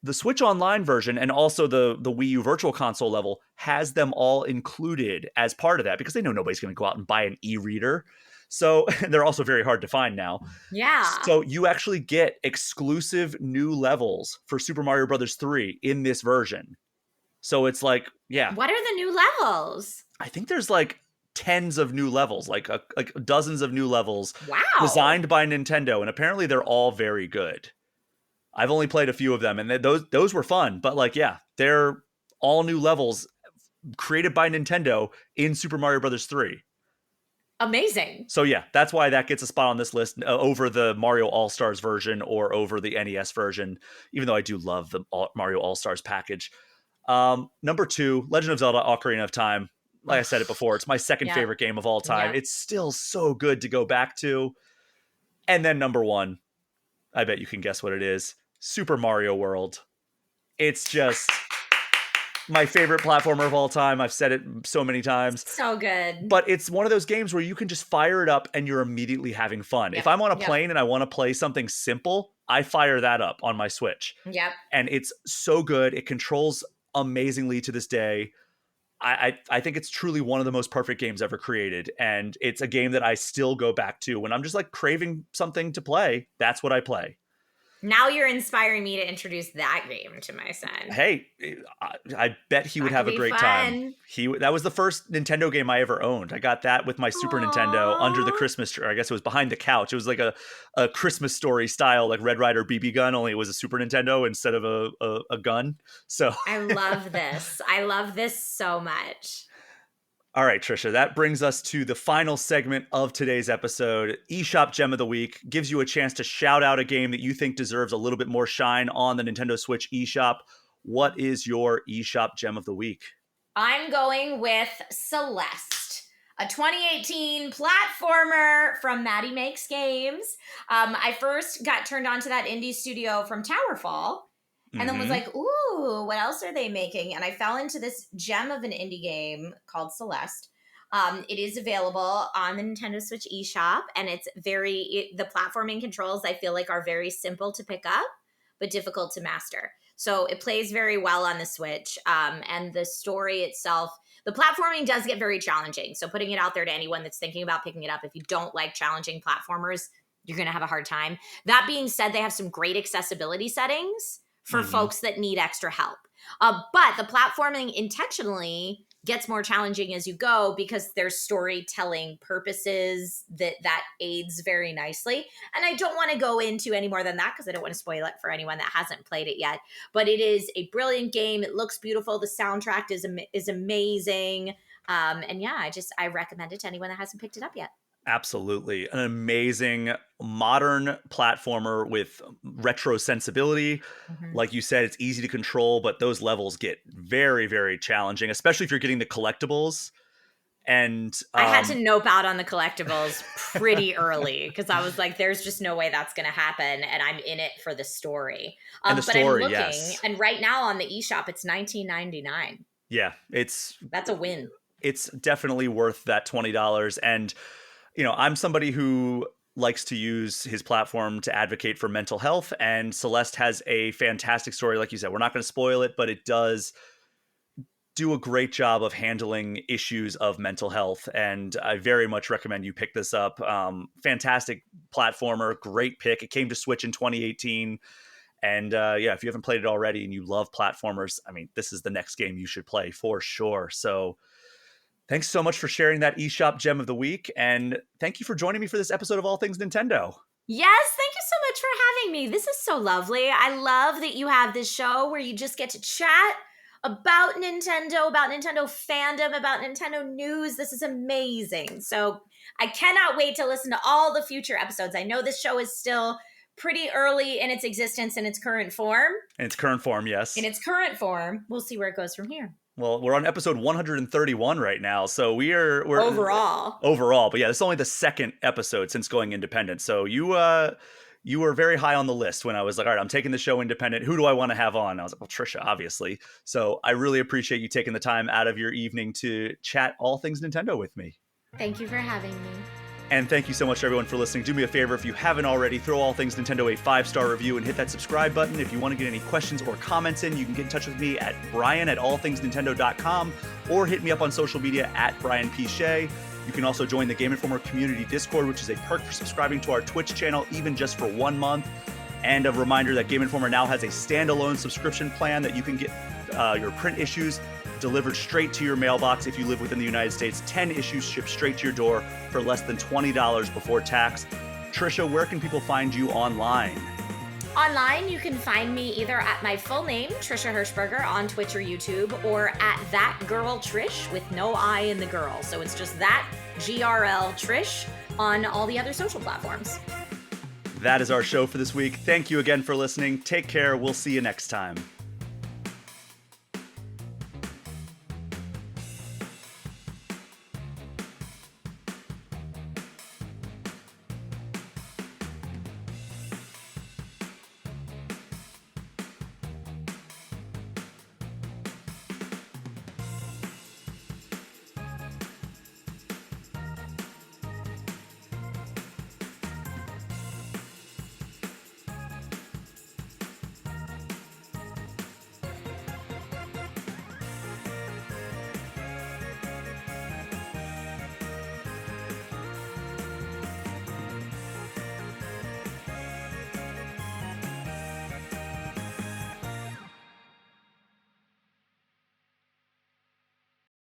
The Switch Online version and also the Wii U Virtual Console level has them all included as part of that because they know nobody's going to go out and buy an e-reader. So they're also very hard to find now. Yeah. So you actually get exclusive new levels for Super Mario Brothers 3 in this version. So it's like, yeah, What are the new levels? I think there's like tens of new levels, like dozens of new levels Wow. designed by Nintendo, and apparently they're all very good. I've only played a few of them, and those were fun. But like, yeah, they're all new levels created by Nintendo in Super Mario Brothers 3. Amazing. So yeah, that's why that gets a spot on this list over the Mario All Stars version or over the NES version. Even though I do love the Mario All Stars package. Number 2, Legend of Zelda: Ocarina of Time. Like I Ugh. said it before, it's my second Yep. favorite game of all time. Yep. It's still so good to go back to. And then number 1, I bet you can guess what it is. Super Mario World. It's just my favorite platformer of all time. I've said it so many times. So good. But it's one of those games where you can just fire it up and you're immediately having fun. If Yep. I'm on a Yep. plane and I want to play something simple, I fire that up on my Switch. Yep. And it's so good. It controls amazingly to this day. I think it's truly one of the most perfect games ever created. And it's a game that I still go back to when I'm just like craving something to play. That's what I play. Now you're inspiring me to introduce that game to my son. Hey, I bet he would That could have a be great time. fun. That was the first Nintendo game I ever owned. I got that with my Super Nintendo under the Aww. Christmas tree. I guess it was behind the couch. It was like a Christmas Story style, like Red Ryder BB gun, only it was a Super Nintendo instead of a gun. So, I love this. I love this so much. all right, Trisha, that brings us to the final segment of today's episode. eShop Gem of the Week gives you a chance to shout out a game that you think deserves a little bit more shine on the Nintendo Switch eShop. What is your eShop Gem of the Week? I'm going with Celeste, a 2018 platformer from Maddie Makes Games. I first got turned on to that indie studio from Towerfall and then was like, ooh, what else are they making? And I fell into this gem of an indie game called Celeste. It is available on the Nintendo Switch eShop, and it's the platforming controls I feel like are very simple to pick up, but difficult to master. So it plays very well on the Switch, and the story itself, the platforming does get very challenging. So putting it out there to anyone that's thinking about picking it up, if you don't like challenging platformers, you're going to have a hard time. That being said, they have some great accessibility settings for folks that need extra help. But the platforming intentionally gets more challenging as you go because there's storytelling purposes that aids very nicely. And I don't want to go into any more than that because I don't want to spoil it for anyone that hasn't played it yet. But it is a brilliant game. It looks beautiful. The soundtrack is amazing. And yeah, I recommend it to anyone that hasn't picked it up yet. Absolutely. An amazing modern platformer with retro sensibility. Mhm. Like you said, it's easy to control, but those levels get very, very challenging, especially if you're getting the collectibles. And I had to nope out on the collectibles pretty early because I was like, there's just no way that's going to happen. And I'm in it for the story. and the But I'm story, looking, yes. and right now on the eShop, it's $19.99. Yeah, it's That's a win. it's definitely worth that $20. And I'm somebody who likes to use his platform to advocate for mental health, and Celeste has a fantastic story. Like you said, we're not going to spoil it, but it does do a great job of handling issues of mental health, and I very much recommend you pick this up. Fantastic platformer, great pick. It came to Switch in 2018, and yeah, if you haven't played it already and you love platformers, I mean, this is the next game you should play for sure. So thanks so much for sharing that eShop gem of the week, and thank you for joining me for this episode of All Things Nintendo. Yes, thank you so much for having me. This is so lovely. I love that you have this show where you just get to chat about Nintendo fandom, about Nintendo news. This is amazing. So I cannot wait to listen to all the future episodes. I know this show is still pretty early in its existence in its current form. In its current form, yes. In its current form, we'll see where it goes from here. Well, we're on episode 131 right now, so we're Overall. but yeah, this is only the second episode since going independent. So you were very high on the list when I was like, all right, I'm taking the show independent. Who do I want to have on? I was like, well, Trisha, obviously. So I really appreciate you taking the time out of your evening to chat all things Nintendo with me. Thank you for having me. And thank you so much, everyone, for listening. Do me a favor, if you haven't already, throw All Things Nintendo a 5-star review and hit that subscribe button. If you want to get any questions or comments in, you can get in touch with me at brian@allthingsnintendo.com or hit me up on social media at Brian P. Shea. You can also join the Game Informer community Discord, which is a perk for subscribing to our Twitch channel, even just for 1 month. And a reminder that Game Informer now has a standalone subscription plan that you can get your print issues delivered straight to your mailbox if you live within the United States. 10 issues shipped straight to your door for less than $20 before tax. Trisha, where can people find you online? Online, you can find me either at my full name, Trisha Hershberger, on Twitch or YouTube, or at That Girl Trish with no I in the girl. So it's just that GRL Trish on all the other social platforms. That is our show for this week. Thank you again for listening. Take care. We'll see you next time.